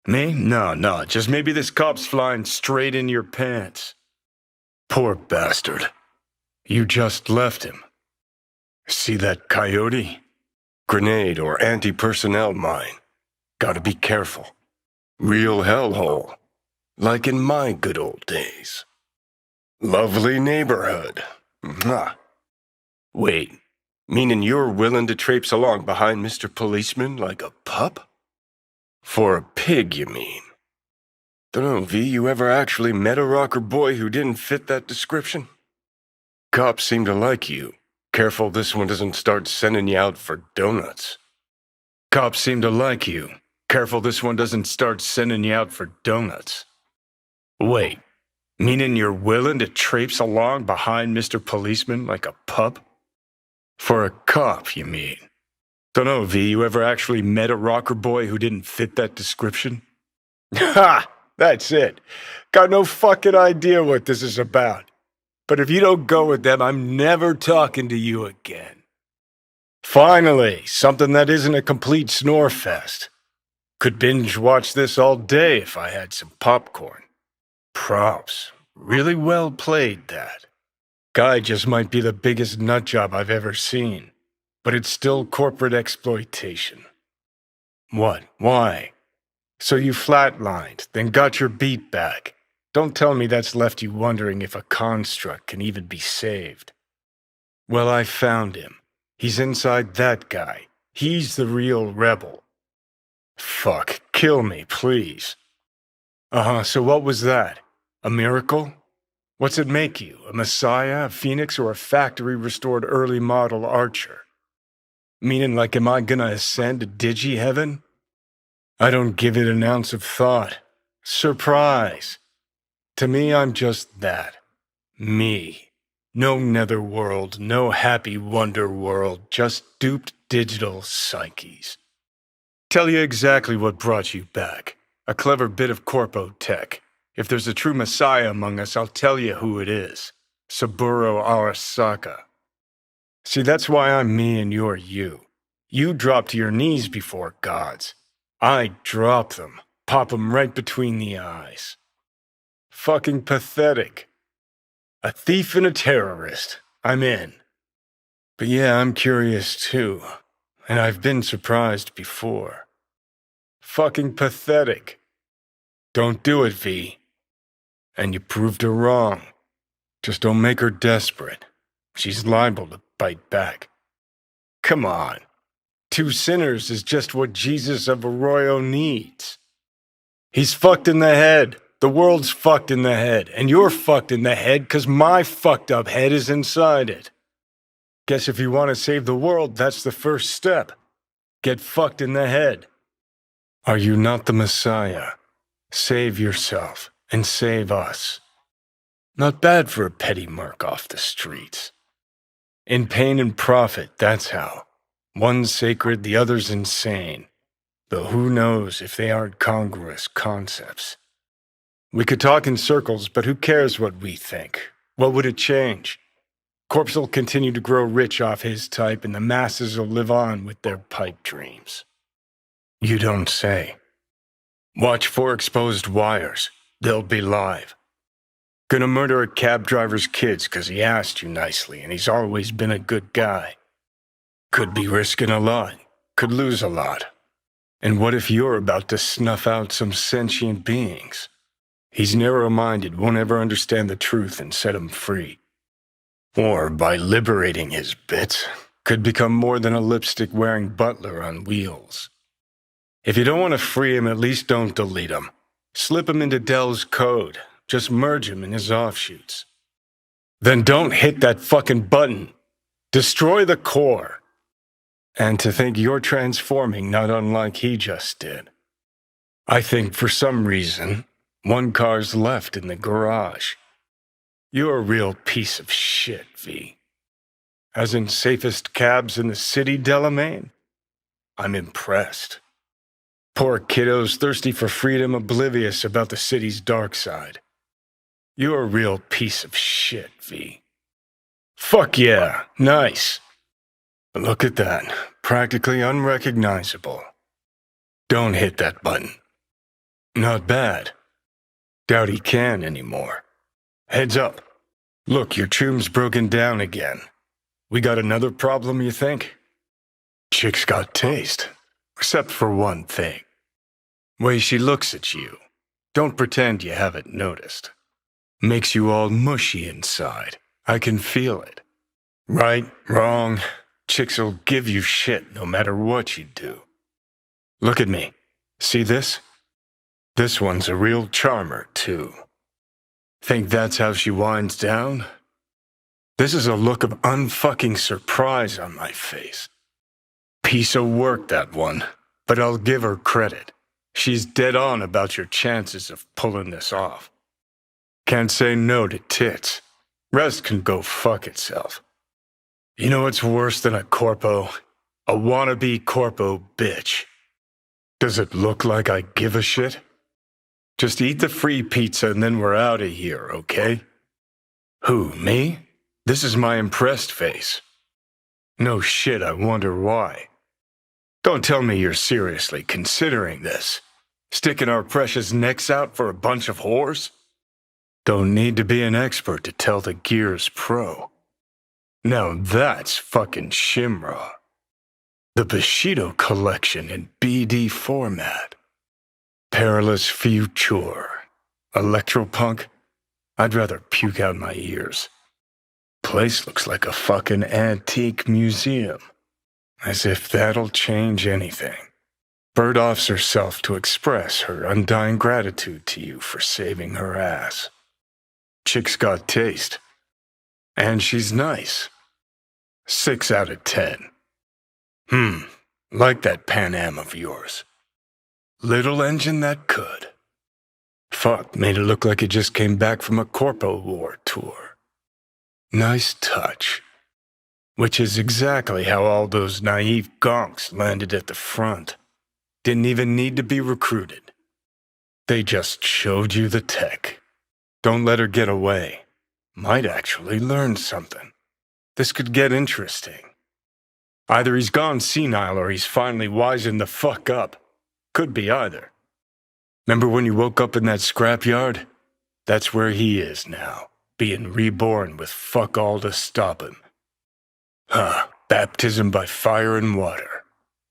Me? No, just maybe this cop's flying straight in your pants. Poor bastard. You just left him. See that coyote? Grenade or anti-personnel mine. Gotta be careful. Real hellhole. Like in my good old days. Lovely neighborhood. Mwah. Wait, meaning you're willing to traipse along behind Mr. Policeman like a pup? For a pig, you mean? Dunno, V, you ever actually met a rocker boy who didn't fit that description? Cops seem to like you. Careful this one doesn't start sending you out for donuts. Cops seem to like you. Careful this one doesn't start sending you out for donuts. Wait, meaning you're willing to traipse along behind Mr. Policeman like a pup? For a cop, you mean? Dunno, V, you ever actually met a rocker boy who didn't fit that description? Ha! That's it. Got no fucking idea what this is about. But if you don't go with them, I'm never talking to you again. Finally, something that isn't a complete snore fest. Could binge watch this all day if I had some popcorn. Props. Really well played, that. Guy just might be the biggest nutjob I've ever seen. But it's still corporate exploitation. What? Why? So you flatlined, then got your beat back. Don't tell me that's left you wondering if a construct can even be saved. Well, I found him. He's inside that guy. He's the real rebel. Fuck, kill me, please. So what was that? A miracle? What's it make you? A messiah, a phoenix, or a factory-restored early model archer? Meaning like, am I gonna ascend to digi-heaven? I don't give it an ounce of thought. Surprise. To me, I'm just that. Me. No netherworld, no happy wonder world, just duped digital psyches. Tell you exactly what brought you back. A clever bit of corpo tech. If there's a true messiah among us, I'll tell you who it is. Saburo Arasaka. See, that's why I'm me and you're you. You drop to your knees before gods. I drop them, pop them right between the eyes. Fucking pathetic. A thief and a terrorist. I'm in. But yeah, I'm curious too. And I've been surprised before. Fucking pathetic. Don't do it, V. And you proved her wrong. Just don't make her desperate. She's liable to bite back. Come on. 2 sinners is just what Jesus of Arroyo needs. He's fucked in the head, The world's fucked in the head, and you're fucked in the head because my fucked up head is inside it. Guess if you want to save the world, that's the first step. Get fucked in the head. Are you not the Messiah? Save yourself and save us. Not bad for a petty merc off the streets. In pain and profit, that's how. One's sacred, the other's insane. Though who knows if they aren't congruous concepts. We could talk in circles, but who cares what we think? What would it change? Corpse will continue to grow rich off his type, and the masses will live on with their pipe dreams. You don't say. Watch for exposed wires. They'll be live. Gonna murder a cab driver's kids because he asked you nicely, and he's always been a good guy. Could be risking a lot. Could lose a lot. And what if you're about to snuff out some sentient beings? He's narrow-minded, won't ever understand the truth and set him free. Or, by liberating his bits, could become more than a lipstick-wearing butler on wheels. If you don't want to free him, at least don't delete him. Slip him into Dell's code. Just merge him in his offshoots. Then don't hit that fucking button. Destroy the core. And to think you're transforming not unlike he just did. I think for some reason, one car's left in the garage. You're a real piece of shit, V. As in safest cabs in the city, Delamain? I'm impressed. Poor kiddos thirsty for freedom, oblivious about the city's dark side. You're a real piece of shit, V. Fuck yeah, nice. Look at that, practically unrecognizable. Don't hit that button. Not bad. Doubt he can anymore. Heads up. Look, your choom's broken down again. We got another problem, you think? Chick's got taste. Except for one thing. Way she looks at you. Don't pretend you haven't noticed. Makes you all mushy inside. I can feel it. Right, wrong. Chicks'll give you shit no matter what you do. Look at me. See this? This one's a real charmer, too. Think that's how she winds down? This is a look of unfucking surprise on my face. Piece of work, that one. But I'll give her credit. She's dead on about your chances of pulling this off. Can't say no to tits. Rest can go fuck itself. You know what's worse than a corpo? A wannabe corpo bitch. Does it look like I give a shit? Just eat the free pizza and then we're out of here, okay? Who, me? This is my impressed face. No shit, I wonder why. Don't tell me you're seriously considering this. Sticking our precious necks out for a bunch of whores? Don't need to be an expert to tell the Gears pro. Now that's fucking Shimra. The Bushido collection in BD format. Perilous future. Electropunk? I'd rather puke out my ears. Place looks like a fucking antique museum. As if that'll change anything. Bird offs herself to express her undying gratitude to you for saving her ass. Chick's got taste. And she's nice. 6 out of 10. Like that Pan Am of yours. Little engine that could. Fuck, made it look like it just came back from a Corpo War tour. Nice touch. Which is exactly how all those naive gonks landed at the front. Didn't even need to be recruited. They just showed you the tech. Don't let her get away. Might actually learn something. This could get interesting. Either he's gone senile or he's finally wisened the fuck up. Could be either. Remember when you woke up in that scrapyard? That's where he is now, being reborn with fuck all to stop him. Baptism by fire and water.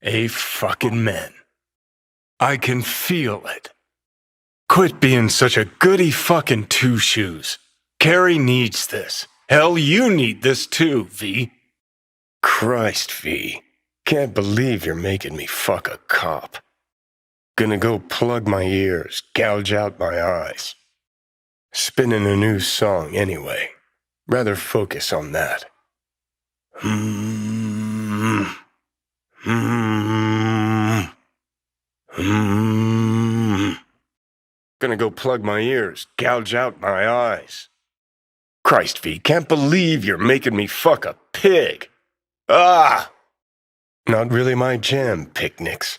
Fucking men. I can feel it. Quit being such a goody fucking two-shoes. Carrie needs this. Hell, you need this too, V. Christ, V. Can't believe you're making me fuck a cop. Gonna go plug my ears, gouge out my eyes. Spinning a new song anyway. Rather focus on that. Gonna go plug my ears, gouge out my eyes. Christ, V, can't believe you're making me fuck a pig. Ah! Not really my jam, picnics.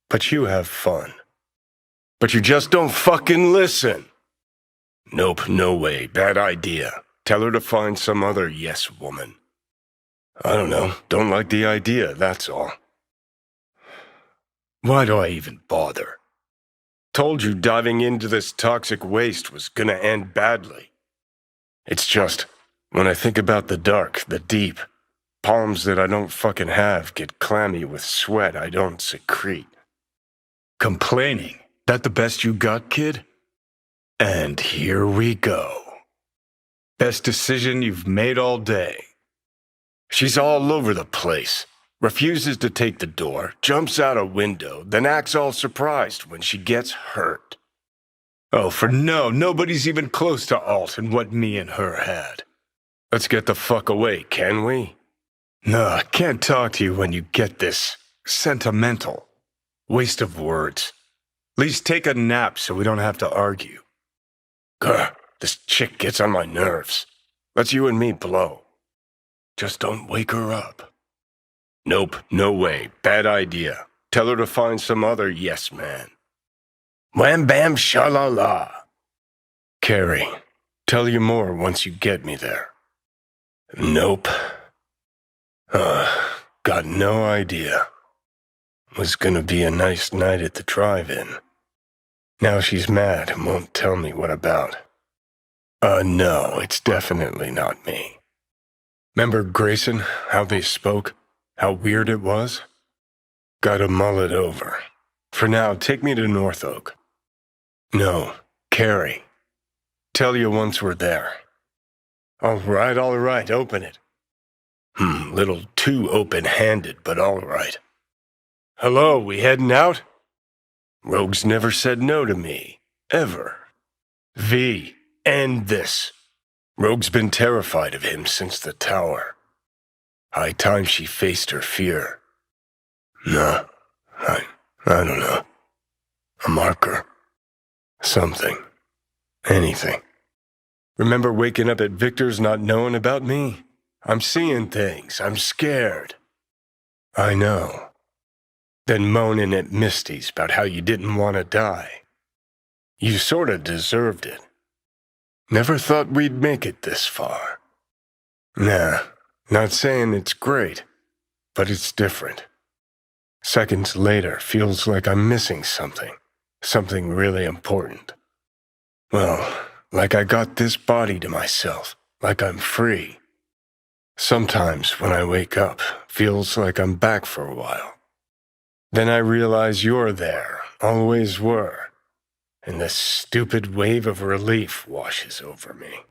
But you have fun. But you just don't fucking listen. Nope, no way, bad idea. Tell her to find some other yes woman. I don't know, don't like the idea, that's all. Why do I even bother? Told you diving into this toxic waste was gonna end badly. It's just, when I think about the dark, the deep, palms that I don't fucking have get clammy with sweat I don't secrete. Complaining? That the best you got, kid? And here we go. Best decision you've made all day. She's all over the place. Refuses to take the door, jumps out a window, then acts all surprised when she gets hurt. Oh, for nobody's even close to Alt and what me and her had. Let's get the fuck away, can we? No, I can't talk to you when you get this sentimental. Waste of words. At least take a nap so we don't have to argue. Grr, this chick gets on my nerves. Let's you and me blow. Just don't wake her up. Nope, no way. Bad idea. Tell her to find some other yes man. Wham bam sha-la-la. Carrie, tell you more once you get me there. Nope. Got no idea. Was gonna be a nice night at the drive-in. Now she's mad and won't tell me what about. No, it's definitely not me. Remember Grayson, how they spoke? How weird it was? Gotta mull it over. For now, take me to North Oak. No, Carrie. Tell you once we're there. All right, open it. Little too open-handed, but all right. Hello, we heading out? Rogue's never said no to me. Ever. V, end this. Rogue's been terrified of him since the tower. High time she faced her fear. No, I don't know. A marker. Something. Anything. Remember waking up at Victor's not knowing about me? I'm seeing things. I'm scared. I know. Then moaning at Misty's about how you didn't want to die. You sorta deserved it. Never thought we'd make it this far. Nah. Not saying it's great, but it's different. Seconds later, feels like I'm missing something. Something really important. Well, like I got this body to myself, like I'm free. Sometimes when I wake up, feels like I'm back for a while. Then I realize you're there, always were, and this stupid wave of relief washes over me.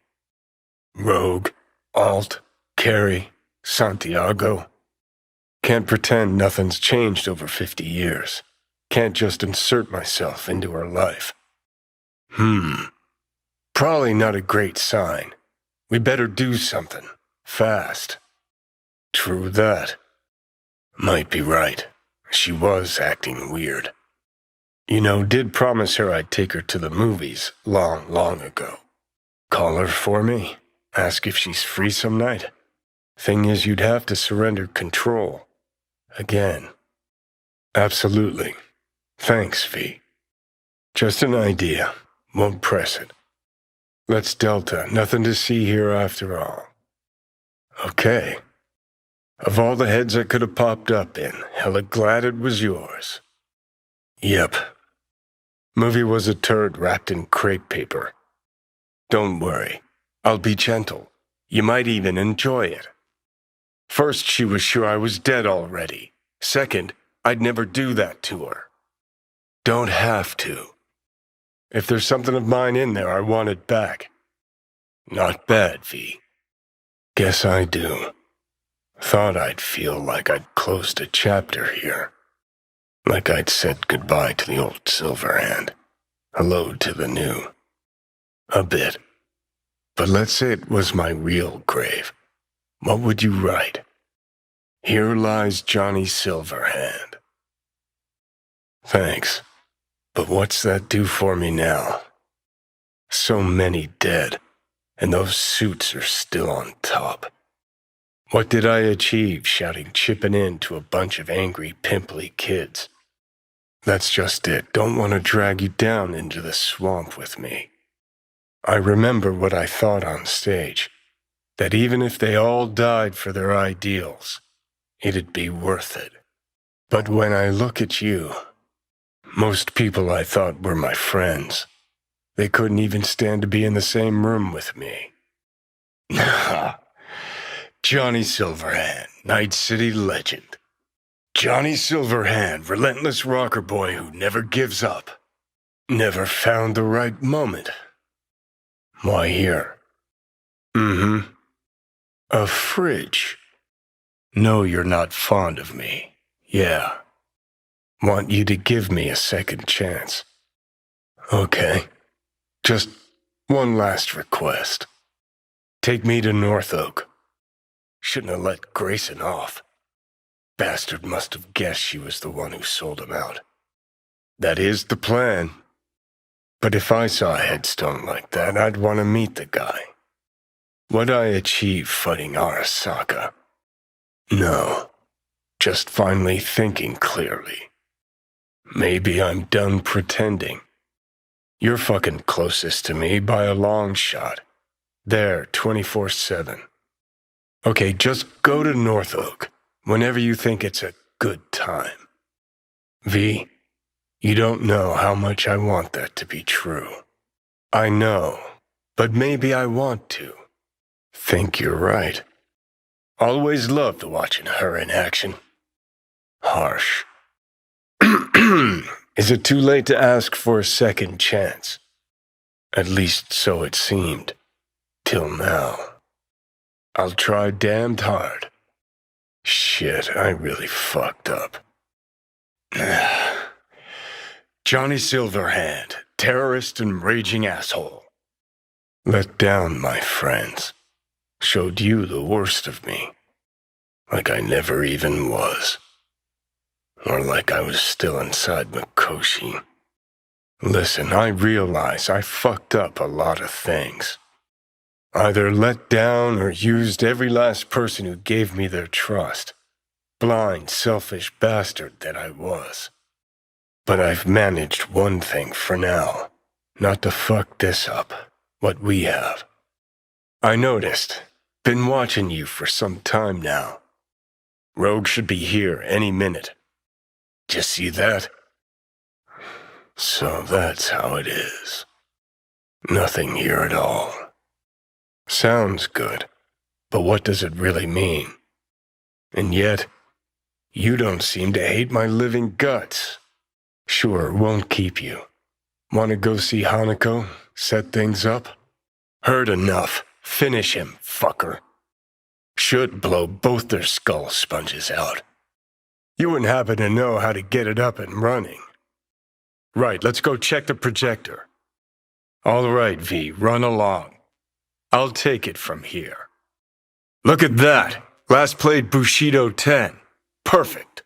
Rogue, Alt, Carrie, Santiago. Can't pretend nothing's changed over 50 years. Can't just insert myself into her life. Probably not a great sign. We better do something. Fast. True that. Might be right. She was acting weird. You know, did promise her I'd take her to the movies long ago. Call her for me. Ask if she's free some night. Thing is, you'd have to surrender control. Again. Absolutely. Thanks, V. Just an idea. Won't press it. Let's Delta. Nothing to see here after all. Okay. Of all the heads I could have popped up in, hella glad it was yours. Yep. Movie was a turd wrapped in crepe paper. Don't worry. I'll be gentle. You might even enjoy it. First, she was sure I was dead already. Second, I'd never do that to her. Don't have to. If there's something of mine in there, I want it back. Not bad, V. Guess I do. Thought I'd feel like I'd closed a chapter here. Like I'd said goodbye to the old Silverhand. Hello to the new. A bit. But let's say it was my real grave. What would you write? Here lies Johnny Silverhand. Thanks. But what's that do for me now? So many dead, and those suits are still on top. What did I achieve shouting chipping in to a bunch of angry, pimply kids? That's just it. Don't want to drag you down into the swamp with me. I remember what I thought on stage, that even if they all died for their ideals, it'd be worth it. But when I look at you, most people I thought were my friends, they couldn't even stand to be in the same room with me. Johnny Silverhand, Night City legend. Johnny Silverhand, relentless rocker boy who never gives up. Never found the right moment. Why here? A fridge. No, you're not fond of me. Yeah. Want you to give me a second chance. Okay. Just one last request. Take me to North Oak. Shouldn't have let Grayson off. Bastard must have guessed she was the one who sold him out. That is the plan. But if I saw a headstone like that, I'd want to meet the guy. What'd I achieve fighting Arasaka? No. Just finally thinking clearly. Maybe I'm done pretending. You're fucking closest to me by a long shot. There, 24/7. Okay, just go to North Oak whenever you think it's a good time. V, you don't know how much I want that to be true. I know, but maybe I want to. Think you're right. Always loved watching her in action. Harsh. Is it too late to ask for a second chance? At least so it seemed. Till now. I'll try damned hard. Shit, I really fucked up. Johnny Silverhand, terrorist and raging asshole. Let down, my friends. Showed you the worst of me. Like I never even was. Or like I was still inside Mikoshi. Listen, I realize I fucked up a lot of things. Either let down or used every last person who gave me their trust. Blind, selfish bastard that I was. But I've managed one thing for now. Not to fuck this up. What we have. I noticed. Been watching you for some time now. Rogue should be here any minute. Just see that? So that's how it is. Nothing here at all. Sounds good, but what does it really mean? And yet, you don't seem to hate my living guts. Sure, won't keep you. Want to go see Hanako? Set things up? Heard enough. Finish him, fucker. Should blow both their skull sponges out. You wouldn't happen to know how to get it up and running. Right, let's go check the projector. All right, V, run along. I'll take it from here. Look at that! Last played Bushido 10. Perfect.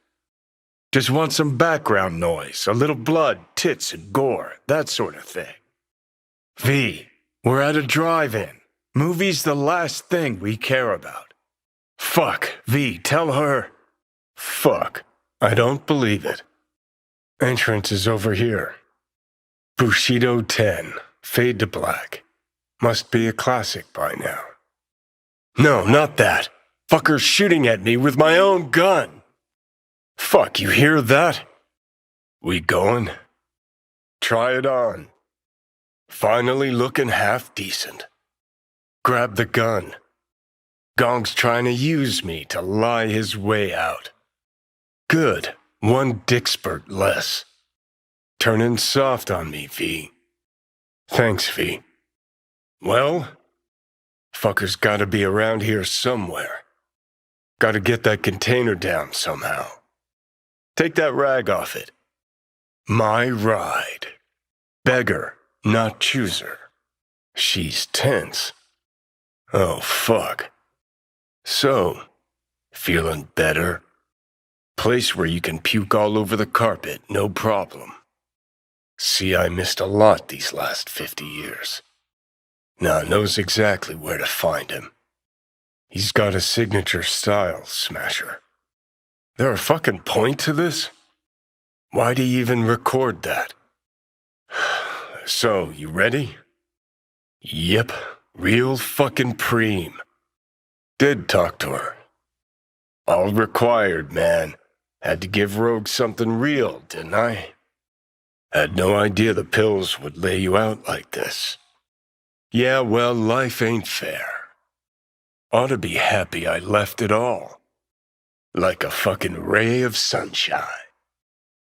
Just want some background noise, a little blood, tits, and gore, that sort of thing. V, we're at a drive-in. Movie's the last thing we care about. Fuck, V, tell her. Fuck, I don't believe it. Entrance is over here. Bushido 10, fade to black. Must be a classic by now. No, not that. Fucker's shooting at me with my own gun. Fuck, you hear that? We going? Try it on. Finally looking half decent. Grab the gun. Gong's trying to use me to lie his way out. Good. One dick spurt less. Turning soft on me, V. Thanks, V. Well, fucker's gotta be around here somewhere. Gotta get that container down somehow. Take that rag off it. My ride. Beggar, not chooser. She's tense. Oh, fuck. So, feeling better? Place where you can puke all over the carpet, no problem. See, I missed a lot these last 50 years. Now knows exactly where to find him. He's got a signature style, Smasher. There a fucking point to this? Why'd he even record that? So, you ready? Yep, real fucking preem. Did talk to her. All required, man. Had to give Rogue something real, didn't I? Had no idea the pills would lay you out like this. Yeah, well, life ain't fair. Ought to be happy I left it all. Like a fucking ray of sunshine.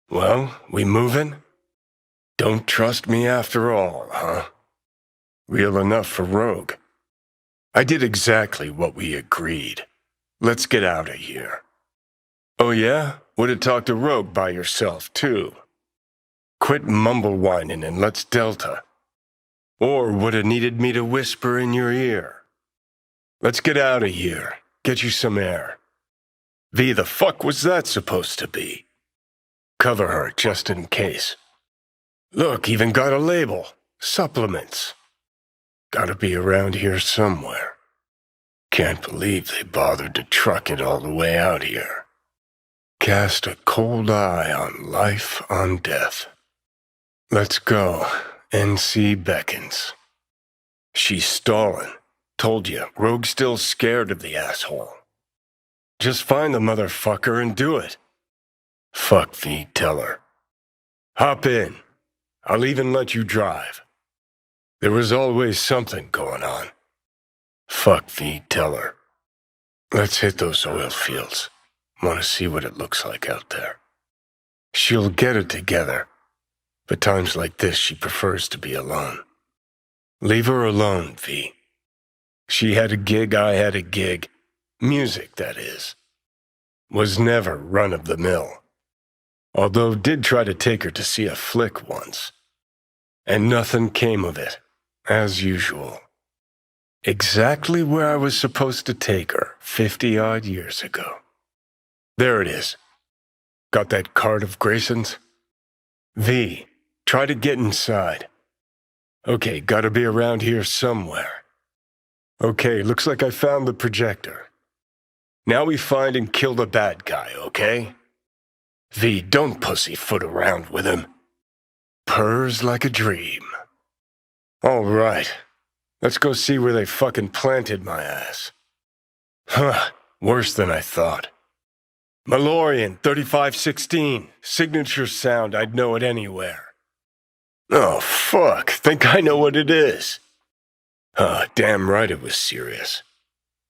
Well, we moving? Don't trust me after all, huh? Real enough for Rogue. I did exactly what we agreed. Let's get out of here. Oh yeah? Would've talked to Rogue by yourself, too. Quit mumble whining and let's Delta. Or would've needed me to whisper in your ear. Let's get out of here. Get you some air. V, the fuck was that supposed to be? Cover her just in case. Look, even got a label. Supplements. Gotta be around here somewhere. Can't believe they bothered to truck it all the way out here. Cast a cold eye on life, on death. Let's go. NC beckons. She's stalling. Told you, Rogue's still scared of the asshole. Just find the motherfucker and do it. Fuck V, tell her. Hop in. I'll even let you drive. There was always something going on. Fuck V, tell her. Let's hit those oil fields. Want to see what it looks like out there. She'll get it together, but times like this she prefers to be alone. Leave her alone, V. She had a gig, I had a gig. Music, that is. Was never run-of-the-mill. Although did try to take her to see a flick once. And nothing came of it, as usual. Exactly where I was supposed to take her 50-odd years ago. There it is. Got that card of Grayson's? V, try to get inside. Okay, gotta be around here somewhere. Okay, looks like I found the projector. Now we find and kill the bad guy, okay? V, don't pussyfoot around with him. Purrs like a dream. All right, let's go see where they fucking planted my ass. Huh, worse than I thought. Malorian 3516, signature sound, I'd know it anywhere. Oh, fuck, think I know what it is. Damn right it was serious.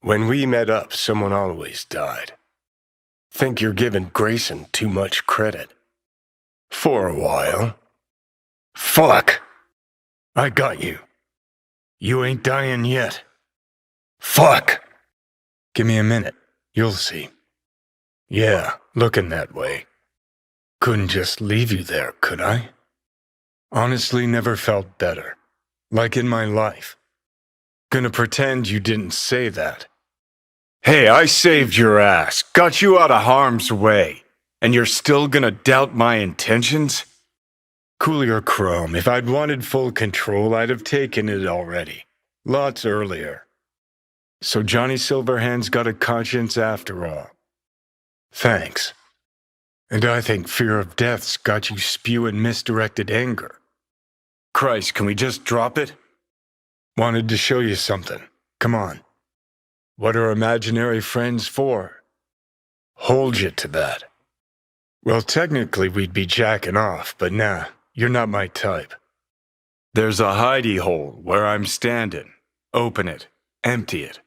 When we met up, someone always died. Think you're giving Grayson too much credit. For a while. Fuck! I got you. You ain't dying yet. Fuck! Give me a minute. You'll see. Yeah, looking that way. Couldn't just leave you there, could I? Honestly, never felt better. Like in my life. Gonna pretend you didn't say that. Hey, I saved your ass, got you out of harm's way, and you're still gonna doubt my intentions? Cool your chrome. If I'd wanted full control, I'd have taken it already. Lots earlier. So Johnny Silverhand's got a conscience after all. Thanks. And I think fear of death's got you spewing misdirected anger. Christ, can we just drop it? Wanted to show you something. Come on. What are imaginary friends for? Hold you to that. Well, technically we'd be jacking off, but nah, you're not my type. There's a hidey hole where I'm standing. Open it. Empty it.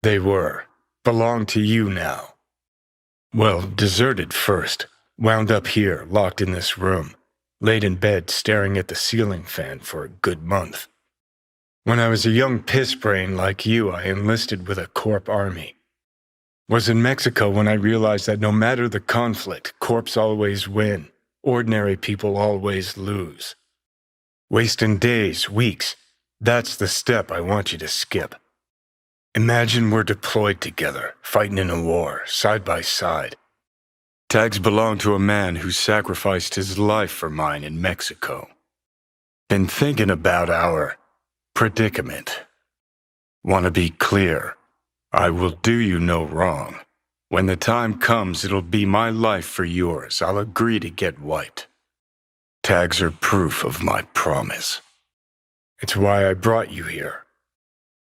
They were. Belong to you now. Well, deserted first. Wound up here, locked in this room. Laid in bed, staring at the ceiling fan for a good month. When I was a young pissbrain like you, I enlisted with a corp army. Was in Mexico when I realized that no matter the conflict, corps always win. Ordinary people always lose. Wasting days, weeks, That's the step I want you to skip. Imagine we're deployed together, fighting in a war, side by side. Tags belong to a man who sacrificed his life for mine in Mexico. Been thinking about our predicament. Want to be clear, I will do you no wrong. When the time comes, it'll be my life for yours. I'll agree to get wiped. Tags are proof of my promise. It's why I brought you here.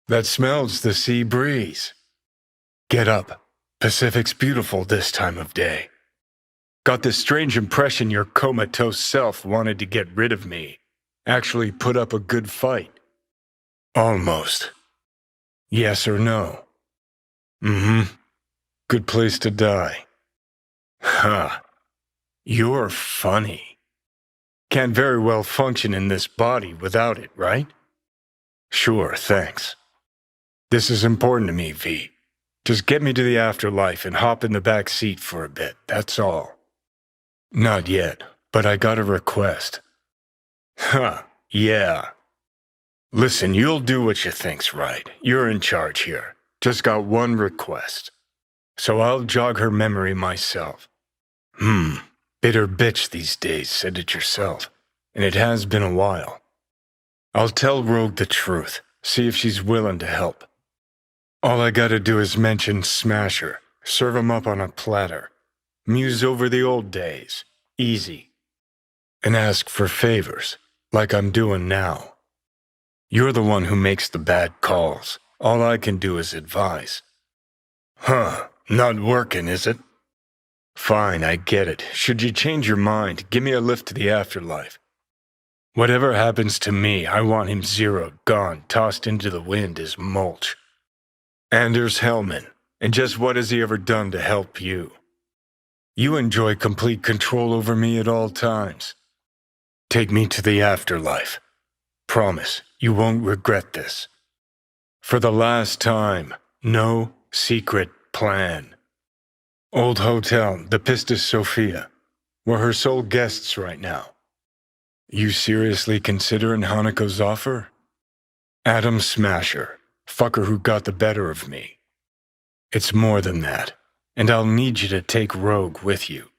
That smells the sea breeze. Get up. Pacific's beautiful this time of day. Got this strange impression your comatose self wanted to get rid of me. Actually put up a good fight. Almost. Yes or no? Mm-hmm. Good place to die. Huh. You're funny. Can't very well function in this body without it, right? Sure, thanks. This is important to me, V. Just get me to the afterlife and hop in the back seat for a bit, that's all. Not yet, but I got a request. Huh, yeah. Listen, you'll do what you think's right. You're in charge here. Just got one request. So I'll jog her memory myself. Bitter bitch these days, said it yourself. And it has been a while. I'll tell Rogue the truth, see if she's willing to help. All I gotta do is mention Smasher, serve him up on a platter, muse over the old days, easy, and ask for favors, like I'm doing now. You're the one who makes the bad calls. All I can do is advise. Huh, not working, is it? Fine, I get it. Should you change your mind, give me a lift to the afterlife. Whatever happens to me, I want him zeroed, gone, tossed into the wind as mulch. Anders Hellman, and just what has he ever done to help you? You enjoy complete control over me at all times. Take me to the afterlife. Promise, you won't regret this. For the last time, no secret plan. Old hotel, the Pistis Sophia. We're her sole guests right now. You seriously considering Hanako's offer? Adam Smasher, fucker who got the better of me. It's more than that, and I'll need you to take Rogue with you.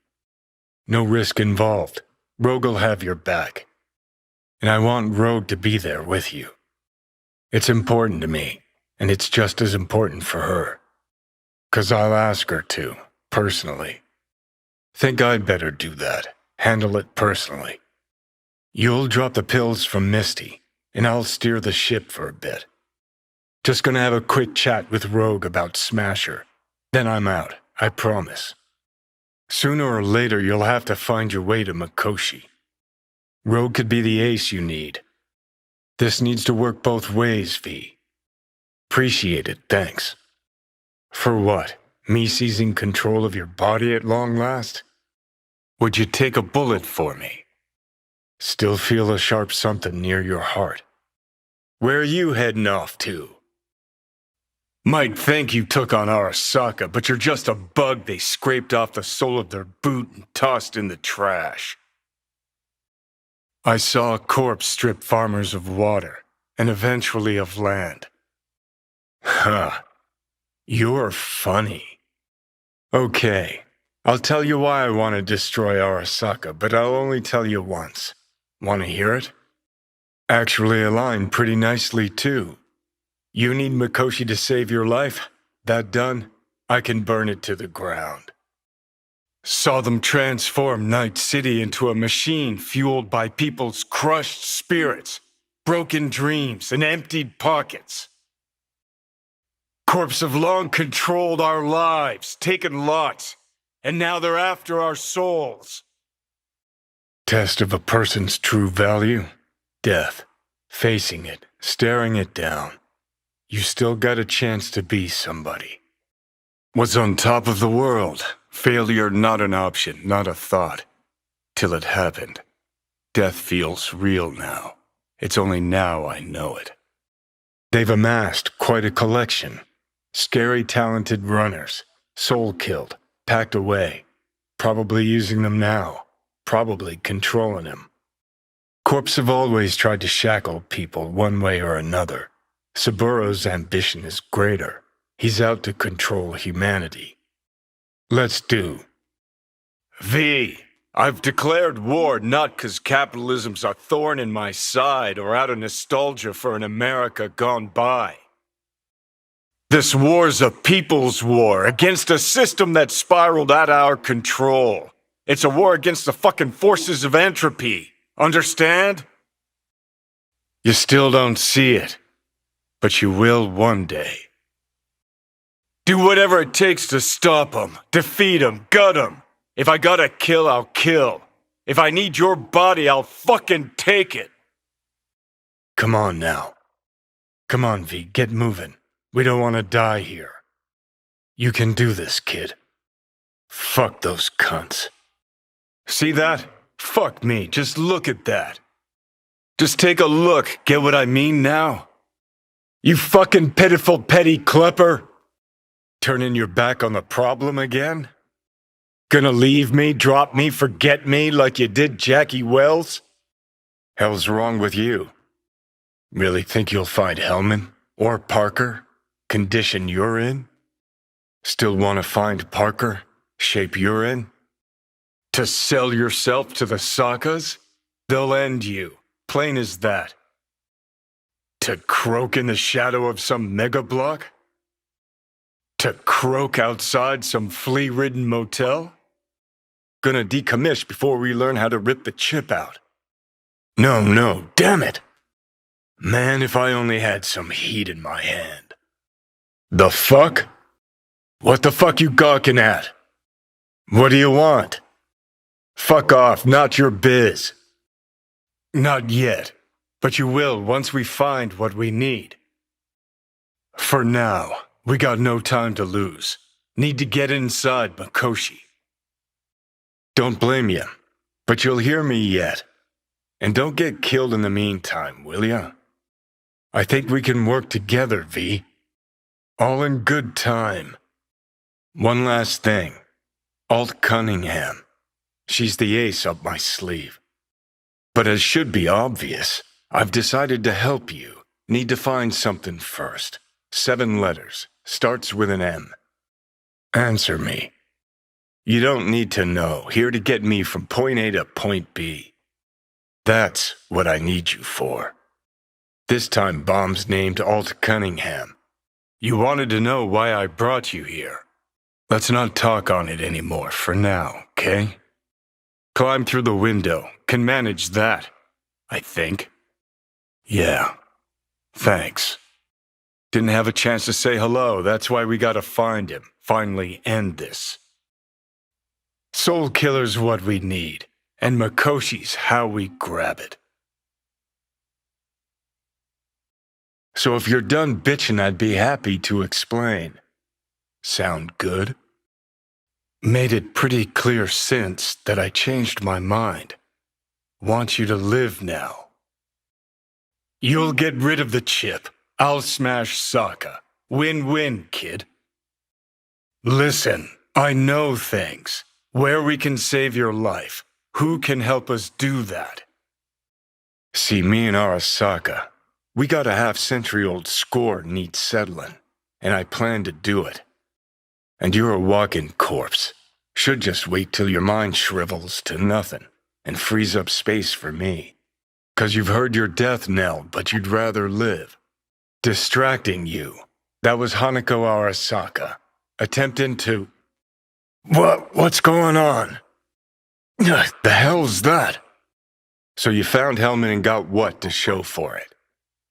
No risk involved. Rogue'll have your back. And I want Rogue to be there with you. It's important to me, and it's just as important for her. 'Cause I'll ask her to, personally. Think I'd better do that, handle it personally. You'll drop the pills from Misty, and I'll steer the ship for a bit. Just gonna have a quick chat with Rogue about Smasher. Then I'm out, I promise. Sooner or later, you'll have to find your way to Mikoshi. Rogue could be the ace you need. This needs to work both ways, V. Appreciate it, thanks. For what? Me seizing control of your body at long last? Would you take a bullet for me? Still feel a sharp something near your heart. Where are you heading off to? Might think you took on Arasaka, but you're just a bug they scraped off the sole of their boot and tossed in the trash. I saw a corpse strip farmers of water, and eventually of land. Huh. You're funny. Okay, I'll tell you why I want to destroy Arasaka, but I'll only tell you once. Want to hear it? Actually aligned pretty nicely, too. You need Mikoshi to save your life? That done? I can burn it to the ground. Saw them transform Night City into a machine fueled by people's crushed spirits, broken dreams, and emptied pockets. Corps have long controlled our lives, taken lots, and now they're after our souls. Test of a person's true value? Death. Facing it, staring it down. You still got a chance to be somebody. Was on top of the world. Failure not an option, not a thought. Till it happened. Death feels real now. It's only now I know it. They've amassed quite a collection. Scary talented runners. Soul killed, packed away. Probably using them now. Probably controlling him. Corps have always tried to shackle people one way or another. Saburo's ambition is greater. He's out to control humanity. Let's do. V, I've declared war not 'cause capitalism's a thorn in my side or out of nostalgia for an America gone by. This war's a people's war against a system that spiraled out of our control. It's a war against the fucking forces of entropy. Understand? You still don't see it, but you will one day. Do whatever it takes to stop them, defeat them, gut them. If I gotta kill, I'll kill. If I need your body, I'll fucking take it. Come on now. Come on, V, get moving. We don't want to die here. You can do this, kid. Fuck those cunts. See that? Fuck me, just look at that. Just take a look, get what I mean now? You fucking pitiful petty klepper. Turning your back on the problem again? Gonna leave me, drop me, forget me like you did Jackie Wells? Hell's wrong with you? Really think you'll find Hellman or Parker? Condition you're in? Still want to find Parker? Shape you're in? To sell yourself to the Sakas? They'll end you. Plain as that. To croak in the shadow of some mega block? To croak outside some flea-ridden motel? Gonna decommiss before we learn how to rip the chip out. No, damn it! Man, if I only had some heat in my hand. The fuck? What the fuck you gawking at? What do you want? Fuck off, not your biz. Not yet, but you will once we find what we need. For now, we got no time to lose. Need to get inside Mikoshi. Don't blame you, but you'll hear me yet. And don't get killed in the meantime, will ya? I think we can work together, V. All in good time. One last thing. Alt Cunningham. She's the ace up my sleeve. But as should be obvious, I've decided to help you. Need to find something first. 7 letters. Starts with an M. Answer me. You don't need to know. Here to get me from point A to point B. That's what I need you for. This time Bomb's named Alt Cunningham. You wanted to know why I brought you here. Let's not talk on it anymore for now, okay? Climb through the window. Can manage that, I think. Yeah. Thanks. Didn't have a chance to say hello. That's why we gotta find him. Finally end this. Soul Killer's what we need, and Mikoshi's how we grab it. So if you're done bitching, I'd be happy to explain. Sound good? Made it pretty clear since that I changed my mind. Want you to live now. You'll get rid of the chip. I'll smash Sokka. Win-win, kid. Listen, I know things. Where we can save your life. Who can help us do that? See, me and Arasaka, we got a half-century-old score needs settling, and I plan to do it. And you're a walking corpse. Should just wait till your mind shrivels to nothing and frees up space for me. 'Cause you've heard your death knell, but you'd rather live. Distracting you. That was Hanako Arasaka. Attempting to... What's going on? The hell's that? So you found Hellman and got what to show for it?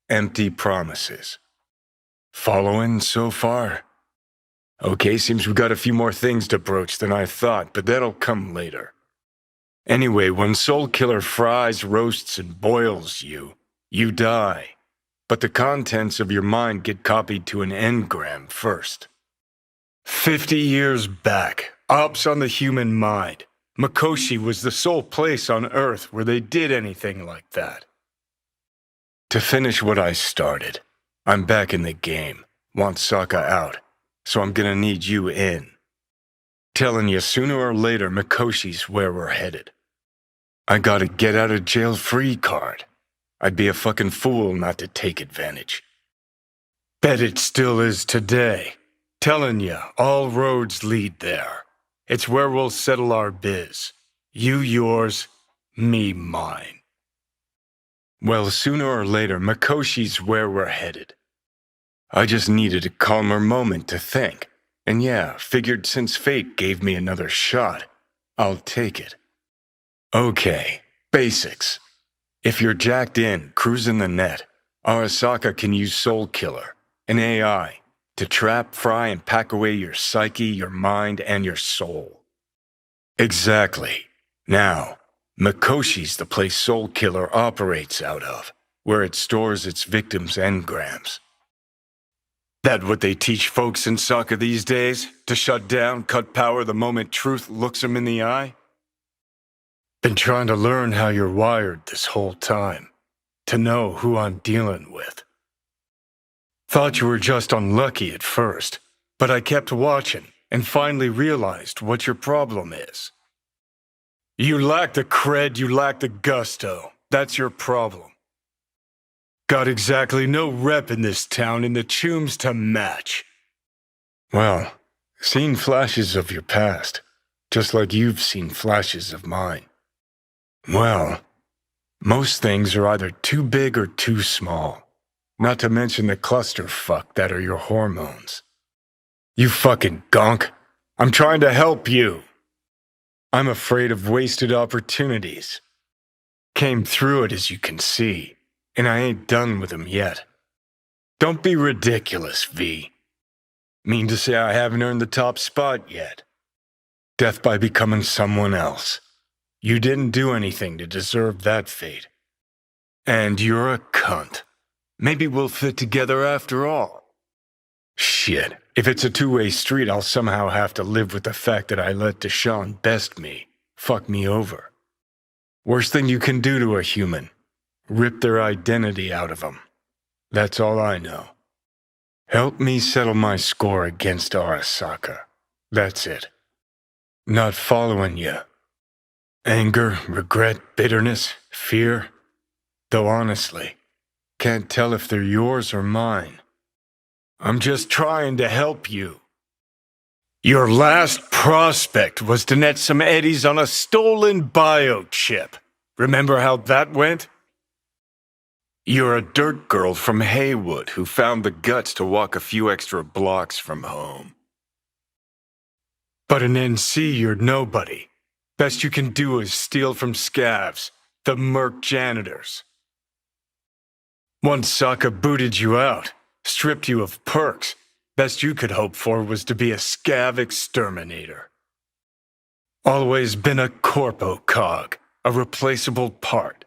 Empty promises. Following so far? Okay, seems we got a few more things to broach than I thought, but that'll come later. Anyway, when Soul Killer fries, roasts, and boils you, you die. But the contents of your mind get copied to an engram first. 50 years back, ops on the human mind. Mikoshi was the sole place on Earth where they did anything like that. To finish what I started, I'm back in the game. Want Sokka out, so I'm gonna need you in. Telling you sooner or later Mikoshi's where we're headed. I got a get-out-of-jail-free card. I'd be a fucking fool not to take advantage. Bet it still is today. Telling ya, all roads lead there. It's where we'll settle our biz. You yours, me mine. Well, sooner or later, Mikoshi's where we're headed. I just needed a calmer moment to think. And yeah, figured since fate gave me another shot, I'll take it. Okay, basics. If you're jacked in, cruising the net, Arasaka can use Soul Killer, an AI, to trap, fry, and pack away your psyche, your mind, and your soul. Exactly. Now, Mikoshi's the place Soul Killer operates out of, where it stores its victims' engrams. That what they teach folks in soccer these days? To shut down, cut power the moment truth looks them in the eye? Been trying to learn how you're wired this whole time, to know who I'm dealing with. Thought you were just unlucky at first, but I kept watching and finally realized what your problem is. You lack the cred, you lack the gusto. That's your problem. Got exactly no rep in this town in the chooms to match. Well, seen flashes of your past, just like you've seen flashes of mine. Well, most things are either too big or too small, not to mention the clusterfuck that are your hormones. You fucking gonk. I'm trying to help you. I'm afraid of wasted opportunities. Came through it, as you can see, and I ain't done with them yet. Don't be ridiculous, V. Mean to say I haven't earned the top spot yet. Death by becoming someone else. You didn't do anything to deserve that fate. And you're a cunt. Maybe we'll fit together after all. Shit, if it's a two-way street, I'll somehow have to live with the fact that I let Deshaun best me, fuck me over. Worst thing you can do to a human, rip their identity out of them. That's all I know. Help me settle my score against Arasaka. That's it. Not following you. Anger, regret, bitterness, fear. Though honestly, can't tell if they're yours or mine. I'm just trying to help you. Your last prospect was to net some eddies on a stolen biochip. Remember how that went? You're a dirt girl from Haywood who found the guts to walk a few extra blocks from home. But in NC, you're nobody. Best you can do is steal from scavs, the merc janitors. Once Sokka booted you out, stripped you of perks, best you could hope for was to be a scav exterminator. Always been a corpo cog, a replaceable part.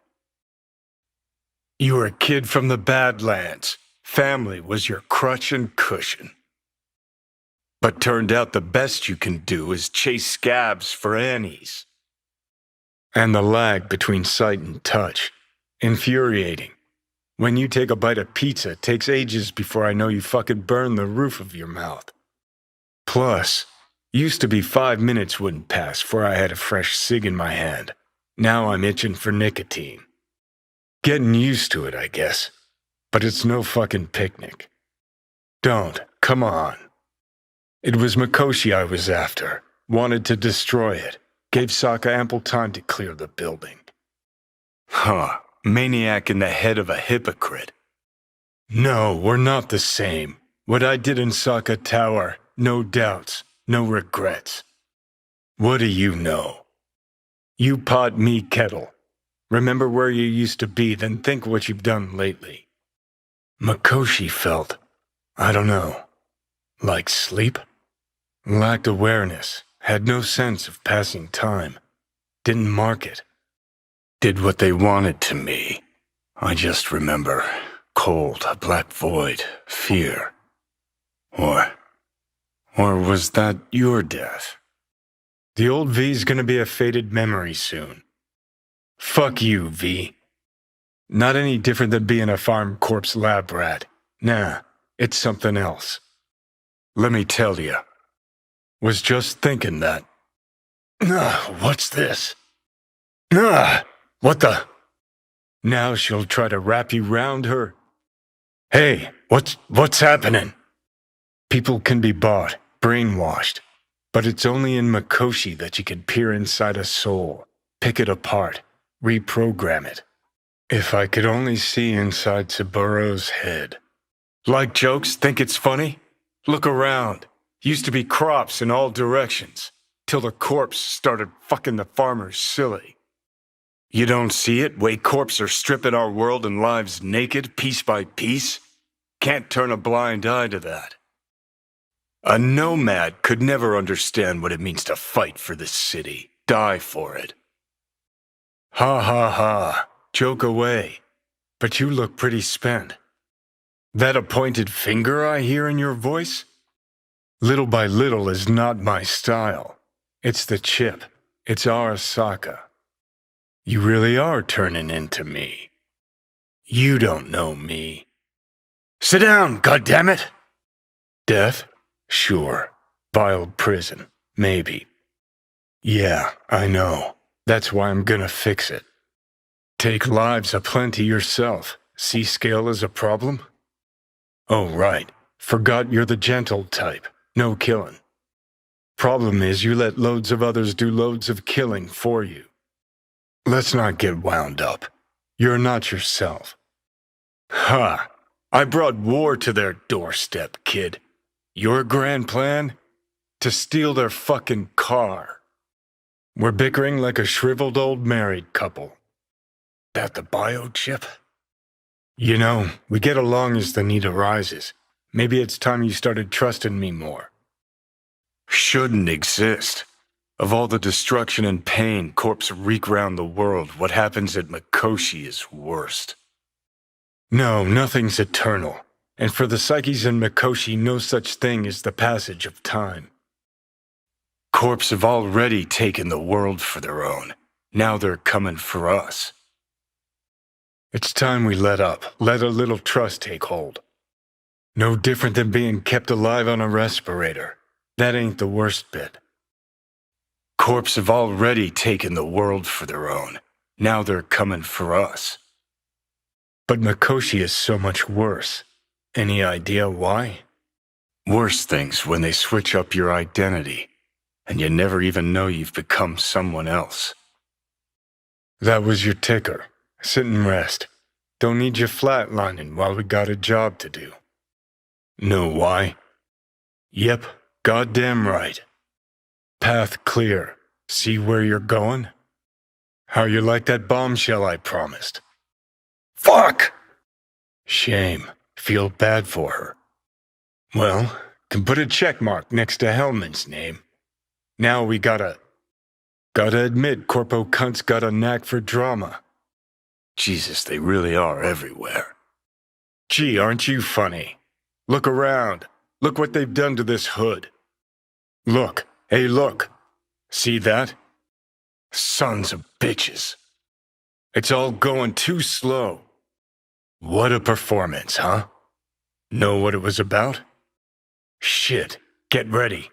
You were a kid from the Badlands. Family was your crutch and cushion. But turned out the best you can do is chase scabs for Annies. And the lag between sight and touch. Infuriating. When you take a bite of pizza, it takes ages before I know you fucking burn the roof of your mouth. Plus, used to be 5 minutes wouldn't pass before I had a fresh cig in my hand. Now I'm itching for nicotine. Getting used to it, I guess. But it's no fucking picnic. Don't. Come on. It was Mikoshi I was after. Wanted to destroy it. Gave Sokka ample time to clear the building. Huh. Maniac in the head of a hypocrite. No, we're not the same. What I did in Sokka Tower, no doubts, no regrets. What do you know? You pot me kettle. Remember where you used to be, then think what you've done lately. Mikoshi felt, I don't know, like sleep? Lacked awareness, had no sense of passing time, didn't mark it. Did what they wanted to me. I just remember cold, a black void, fear. Or was that your death? The old V's gonna be a faded memory soon. Fuck you, V. Not any different than being a farm corpse lab rat. Nah, it's something else. Let me tell you. Was just thinking that. What's this? What the? Now she'll try to wrap you round her. Hey, what's happening? People can be bought, brainwashed, but it's only in Mikoshi that you can peer inside a soul, pick it apart, reprogram it. If I could only see inside Saburo's head. Like jokes, think it's funny? Look around. Used to be crops in all directions, till the corpse started fucking the farmers silly. You don't see it, way corpse are stripping our world and lives naked, piece by piece? Can't turn a blind eye to that. A nomad could never understand what it means to fight for this city, die for it. Ha ha ha, joke away. But you look pretty spent. That appointed finger I hear in your voice? Little by little is not my style. It's the chip. It's Arasaka. You really are turning into me. You don't know me. Sit down, goddammit! Death? Sure. Vile prison. Maybe. Yeah, I know. That's why I'm gonna fix it. Take lives aplenty yourself. C-scale is a problem? Oh, right. Forgot you're the gentle type. No killing. Problem is you let loads of others do loads of killing for you. Let's not get wound up. You're not yourself. Ha! I brought war to their doorstep, kid. Your grand plan? To steal their fucking car. We're bickering like a shriveled old married couple. That the biochip? You know, we get along as the need arises. Maybe it's time you started trusting me more. Shouldn't exist. Of all the destruction and pain corpse wreak round the world, what happens at Mikoshi is worst. No, nothing's eternal. And for the psyches in Mikoshi, no such thing as the passage of time. Corpse have already taken the world for their own. Now they're coming for us. It's time we let up, let a little trust take hold. No different than being kept alive on a respirator. That ain't the worst bit. Corpse have already taken the world for their own. Now they're coming for us. But Mikoshi is so much worse. Any idea why? Worse things when they switch up your identity, and you never even know you've become someone else. That was your ticker. Sit and rest. Don't need you flatlining while we got a job to do. Know why? Yep, goddamn right. Path clear. See where you're going? How you like that bombshell I promised? Fuck! Shame. Feel bad for her. Well, can put a check mark next to Hellman's name. Now we gotta admit Corpo cunts got a knack for drama. Jesus, they really are everywhere. Gee, aren't you funny? Look around. Look what they've done to this hood. Look. Hey, look. See that? Sons of bitches. It's all going too slow. What a performance, huh? Know what it was about? Shit, get ready.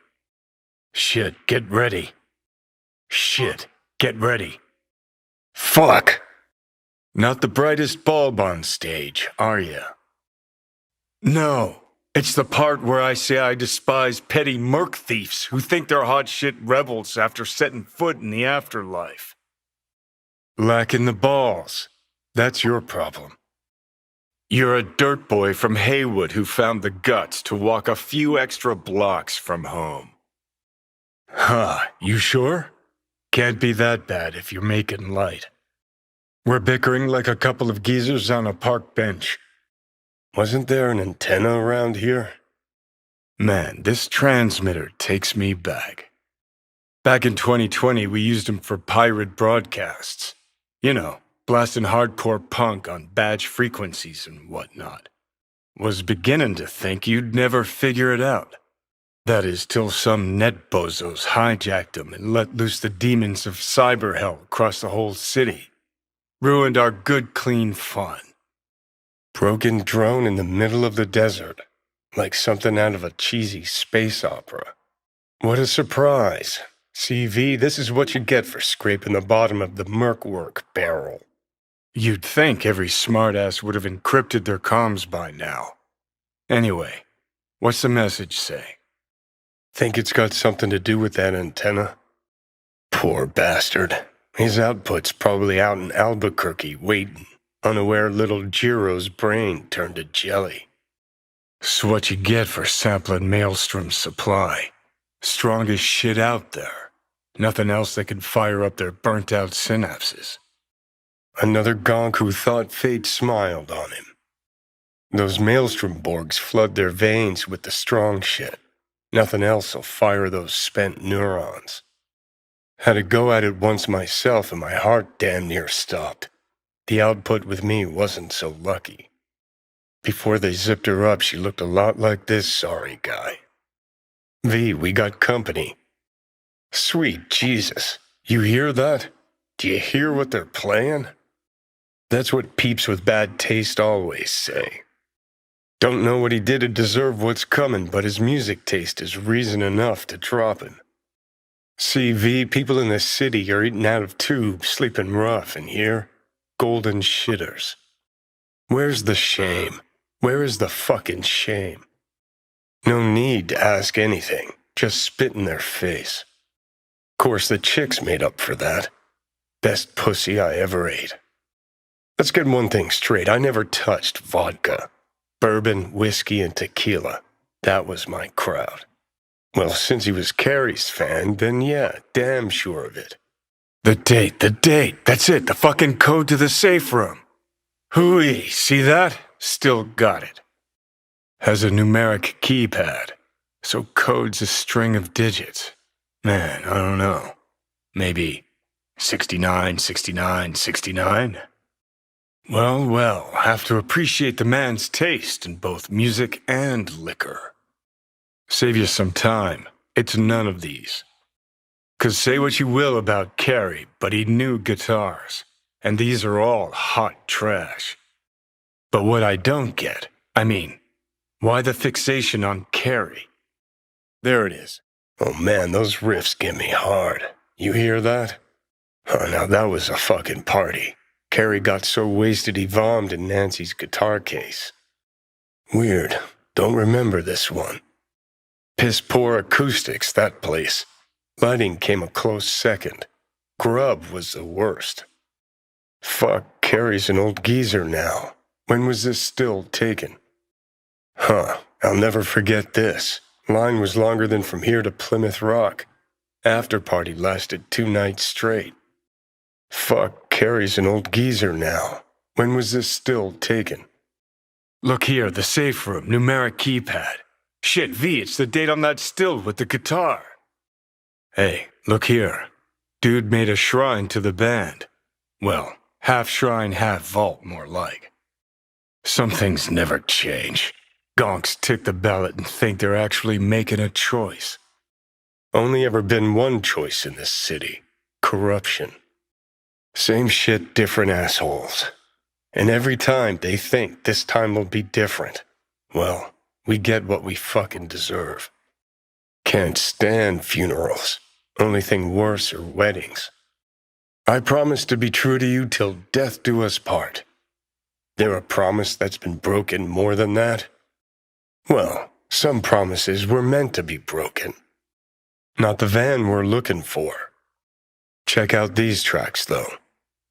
Shit, get ready. Shit, get ready. Fuck! Not the brightest bulb on stage, are ya? No, it's the part where I say I despise petty merc thieves who think they're hot shit rebels after setting foot in the afterlife. Lacking the balls. That's your problem. You're a dirt boy from Haywood who found the guts to walk a few extra blocks from home. Huh, you sure? Can't be that bad if you're making light. We're bickering like a couple of geezers on a park bench. Wasn't there an antenna around here? Man, this transmitter takes me back. Back in 2020, we used them for pirate broadcasts. You know, blasting hardcore punk on badge frequencies and whatnot. Was beginning to think you'd never figure it out. That is, till some net bozos hijacked them and let loose the demons of cyber hell across the whole city. Ruined our good, clean fun. Broken drone in the middle of the desert, like something out of a cheesy space opera. What a surprise. CV, this is what you get for scraping the bottom of the Mercwork barrel. You'd think every smartass would have encrypted their comms by now. Anyway, what's the message say? Think it's got something to do with that antenna? Poor bastard. His output's probably out in Albuquerque waiting, unaware little Jiro's brain turned to jelly. It's what you get for sampling Maelstrom's supply. Strongest shit out there. Nothing else that can fire up their burnt-out synapses. Another gonk who thought fate smiled on him. Those Maelstrom Borgs flood their veins with the strong shit. Nothing else will fire those spent neurons. Had a go at it once myself and my heart damn near stopped. The output with me wasn't so lucky. Before they zipped her up, she looked a lot like this sorry guy. V, we got company. Sweet Jesus, you hear that? Do you hear what they're playing? That's what peeps with bad taste always say. Don't know what he did to deserve what's coming, but his music taste is reason enough to drop him. CV, people in this city are eating out of tubes, sleeping rough, and here, golden shitters. Where's the shame? Where is the fucking shame? No need to ask anything, just spit in their face. Course the chicks made up for that. Best pussy I ever ate. Let's get one thing straight, I never touched vodka. Bourbon, whiskey, and tequila. That was my crowd. Well, since he was Carrie's fan, then yeah, damn sure of it. The date, that's it, the fucking code to the safe room. Hooey, see that? Still got it. Has a numeric keypad, so code's a string of digits. Man, I don't know. Maybe 69, 69, 69? Well, have to appreciate the man's taste in both music and liquor. Save you some time. It's none of these. 'Cause say what you will about Carrie, but he knew guitars, and these are all hot trash. But what I don't get, why the fixation on Carrie? There it is. Oh man, those riffs get me hard. You hear that? Oh, now that was a fucking party. Carrie got so wasted he vommed in Nancy's guitar case. Weird. Don't remember this one. Piss poor acoustics, that place. Lighting came a close second. Grub was the worst. Fuck, Carrie's an old geezer now. When was this still taken? Huh, I'll never forget this. Line was longer than from here to Plymouth Rock. After party lasted 2 nights straight. Fuck, Carrie's an old geezer now. When was this still taken? Look here, the safe room, numeric keypad. Shit, V, it's the date on that still with the guitar. Hey, look here. Dude made a shrine to the band. Well, half shrine, half vault, more like. Some things never change. Gonks tick the ballot and think they're actually making a choice. Only ever been one choice in this city. Corruption. Same shit, different assholes. And every time they think this time will be different. Well, we get what we fucking deserve. Can't stand funerals. Only thing worse are weddings. I promise to be true to you till death do us part. There a promise that's been broken more than that? Well, some promises were meant to be broken. Not the van we're looking for. Check out these tracks, though.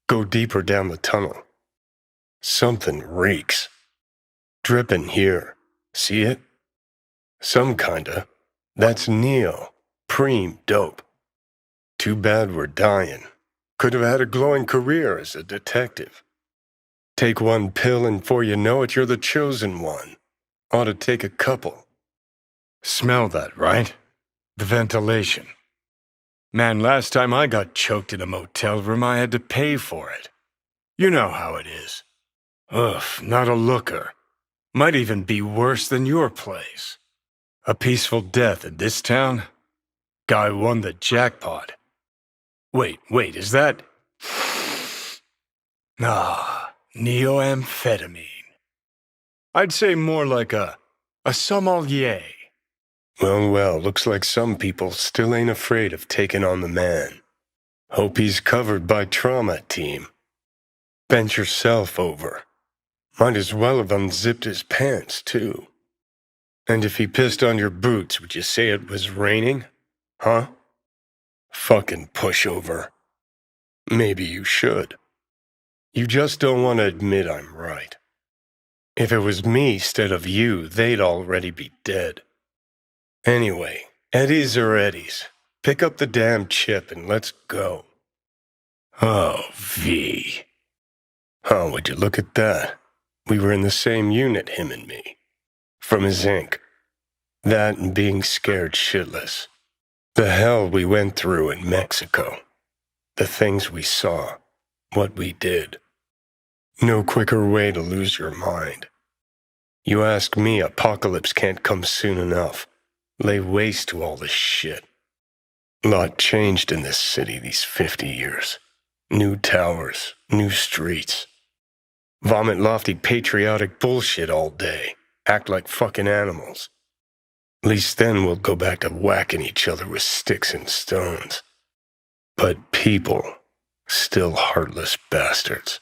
Go deeper down the tunnel. Something reeks. Dripping here. See it? Some kinda. That's Neo. Preem dope. Too bad we're dying. Could have had a glowing career as a detective. Take one pill and before you know it, you're the chosen one. Ought to take a couple. Smell that, right? The ventilation. Man, last time I got choked in a motel room, I had to pay for it. You know how it is. Ugh, not a looker. Might even be worse than your place. A peaceful death in this town? Guy won the jackpot. Wait, is that... neoamphetamine. I'd say more like a sommelier. Well, looks like some people still ain't afraid of taking on the man. Hope he's covered by trauma, team. Bent yourself over. Might as well have unzipped his pants, too. And if he pissed on your boots, would you say it was raining? Huh? Fucking pushover. Maybe you should. You just don't want to admit I'm right. If it was me instead of you, they'd already be dead. Anyway, Eddies are Eddies. Pick up the damn chip and let's go. Oh, V. Oh, would you look at that? We were in the same unit, him and me. From his ink. That and being scared shitless. The hell we went through in Mexico. The things we saw. What we did. No quicker way to lose your mind. You ask me, apocalypse can't come soon enough. Lay waste to all this shit. Lot changed in this city these 50 years. New towers, new streets. Vomit lofty patriotic bullshit all day. Act like fucking animals. At least then we'll go back to whacking each other with sticks and stones. But people, still heartless bastards.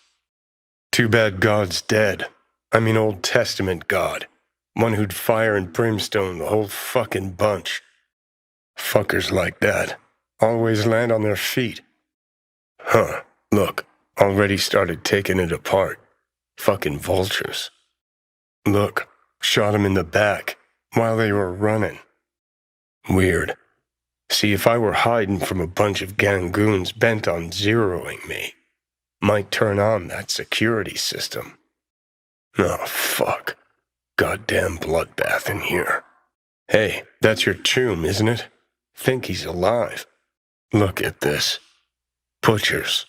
Too bad God's dead. I mean Old Testament God. One who'd fire and brimstone the whole fucking bunch. Fuckers like that always land on their feet. Huh, look, already started taking it apart. Fucking vultures. Look, shot him in the back while they were running. Weird. See, if I were hiding from a bunch of gangoons bent on zeroing me, might turn on that security system. Oh, fuck. Goddamn bloodbath in here. Hey, that's your chum, isn't it? Think he's alive. Look at this. Butchers.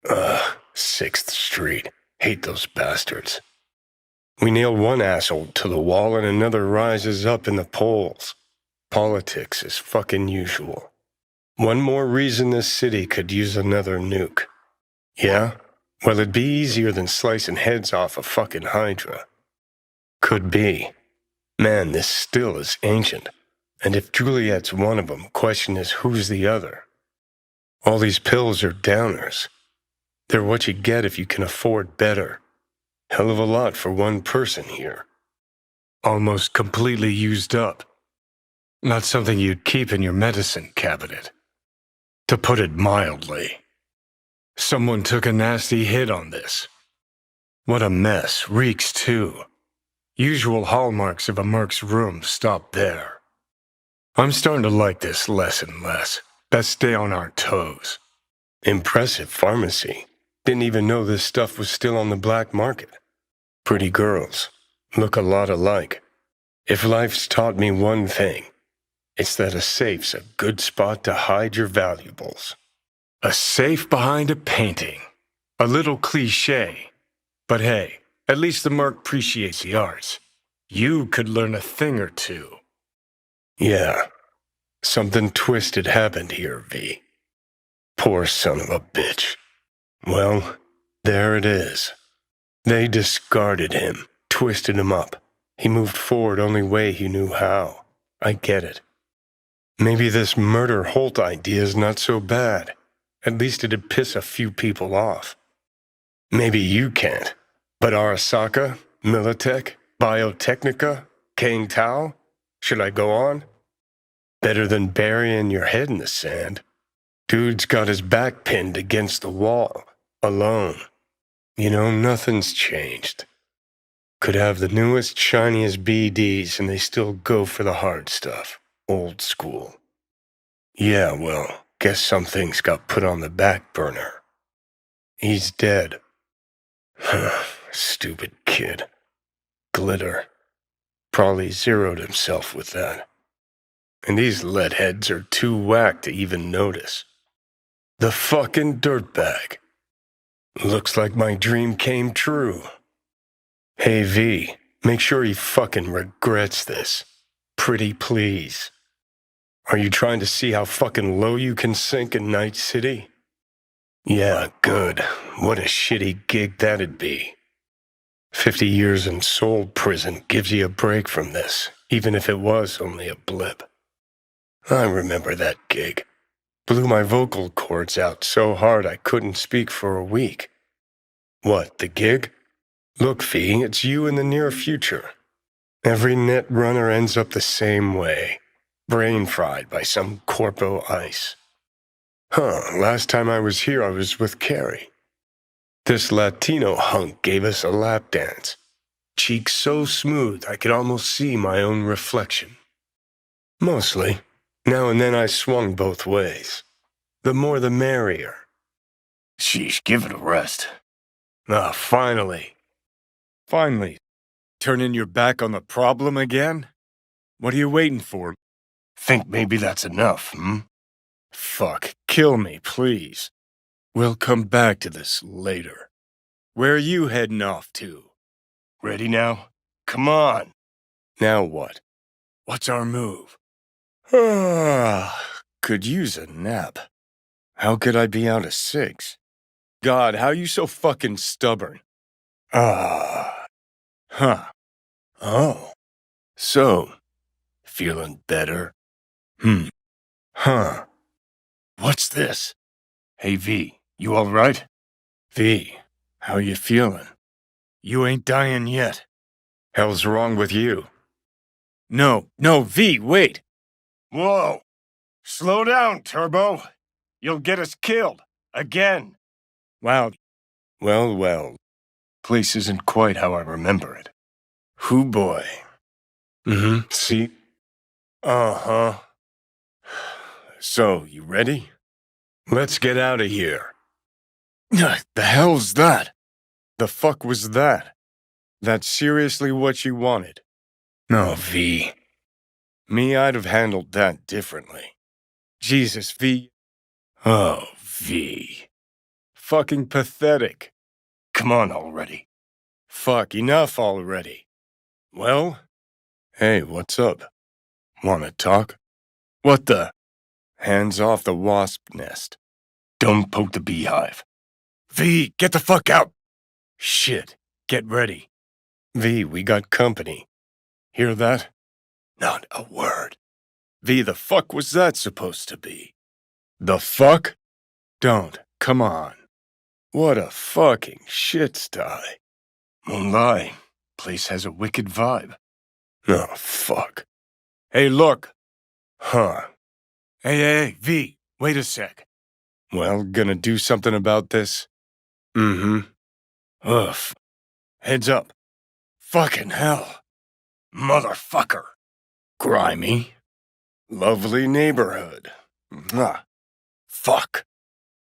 6th Street. Hate those bastards. We nail one asshole to the wall and another rises up in the polls. Politics is fucking usual. One more reason this city could use another nuke. Yeah? Well, it'd be easier than slicing heads off a fucking Hydra. Could be. Man, this still is ancient. And if Juliet's one of them, question is who's the other? All these pills are downers. They're what you get if you can afford better. Hell of a lot for one person here. Almost completely used up. Not something you'd keep in your medicine cabinet. To put it mildly. Someone took a nasty hit on this. What a mess. Reeks too. Usual hallmarks of a merc's room stop there. I'm starting to like this less and less. Best stay on our toes. Impressive pharmacy. Didn't even know this stuff was still on the black market. Pretty girls. Look a lot alike. If life's taught me one thing, it's that a safe's a good spot to hide your valuables. A safe behind a painting. A little cliché. But hey, at least the merc appreciates the arts. You could learn a thing or two. Yeah. Something twisted happened here, V. Poor son of a bitch. Well, there it is. They discarded him, twisted him up. He moved forward only way he knew how. I get it. Maybe this murder Holt idea is not so bad. At least it'd piss a few people off. Maybe you can't. But Arasaka, Militech, Biotechnica, Kang Tao? Should I go on? Better than burying your head in the sand. Dude's got his back pinned against the wall, alone. You know, nothing's changed. Could have the newest, shiniest BDs and they still go for the hard stuff. Old school. Yeah, well, guess some things got put on the back burner. He's dead. Stupid kid. Glitter. Probably zeroed himself with that. And these lead heads are too whack to even notice. The fucking dirtbag. Looks like my dream came true. Hey V, make sure he fucking regrets this. Pretty please. Are you trying to see how fucking low you can sink in Night City? Yeah, good. What a shitty gig that'd be. 50 years in soul prison gives you a break from this. even if it was only a blip. I remember that gig. Blew my vocal cords out so hard I couldn't speak for a week. What, the gig? Look, Fee, it's you in the near future. Every net runner ends up the same way, brain fried by some corpo ice. Last time I was here I was with Carrie. This Latino hunk gave us a lap dance. Cheeks so smooth I could almost see my own reflection. Mostly. Now and then I swung both ways. The more the merrier. Sheesh, give it a rest. Finally. Finally. Turning your back on the problem again? What are you waiting for? Think maybe that's enough, Fuck, kill me, please. We'll come back to this later. Where are you heading off to? Ready now? Come on. Now what? What's our move? Could use a nap. How could I be out of 6? God, how you so fucking stubborn? Huh. Oh. So, feeling better? Huh. What's this? Hey, V, you all right? V, how you feeling? You ain't dying yet. Hell's wrong with you? No, V, wait! Whoa! Slow down, Turbo. You'll get us killed. Again. Wow. Well. Place isn't quite how I remember it. Hoo boy. See? Uh-huh. So, you ready? Let's get out of here. The hell's that? The fuck was that? That's seriously what you wanted? No, V. Me, I'd have handled that differently. Jesus, V. Oh, V. Fucking pathetic. Come on already. Fuck, enough already. Well? Hey, what's up? Wanna talk? What the? Hands off the wasp nest. Don't poke the beehive. V, get the fuck out! Shit, get ready. V, we got company. Hear that? Not a word. V, the fuck was that supposed to be? The fuck? Don't, come on. What a fucking shit sty. Won't lie, place has a wicked vibe. Oh, fuck. Hey, look. Huh. Hey, V, wait a sec. Well, gonna do something about this? Ugh. Heads up. Fucking hell. Motherfucker. Grimy. Lovely neighborhood. Fuck.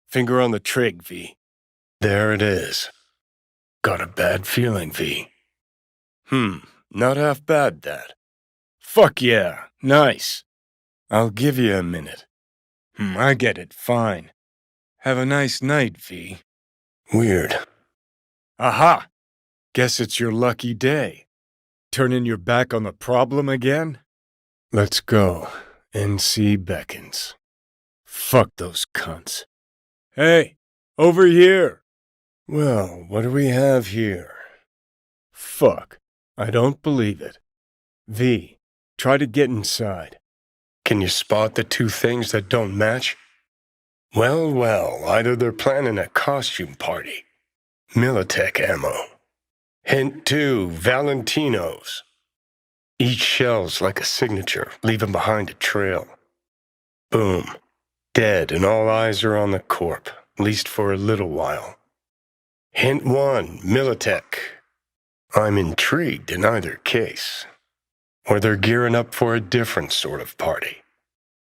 Finger on the trig, V. There it is. Got a bad feeling, V. Not half bad, that. Fuck yeah, nice. I'll give you a minute. I get it, fine. Have a nice night, V. Weird. Aha! Guess it's your lucky day. Turning your back on the problem again? Let's go. NC beckons. Fuck those cunts. Hey, over here! Well, what do we have here? Fuck, I don't believe it. V, try to get inside. Can you spot the two things that don't match? Well, either they're planning a costume party. Militech ammo. Hint 2, Valentinos. Each shell's like a signature, leaving behind a trail. Boom. Dead, and all eyes are on the corp, at least for a little while. Hint 1, Militech. I'm intrigued in either case. Or they're gearing up for a different sort of party.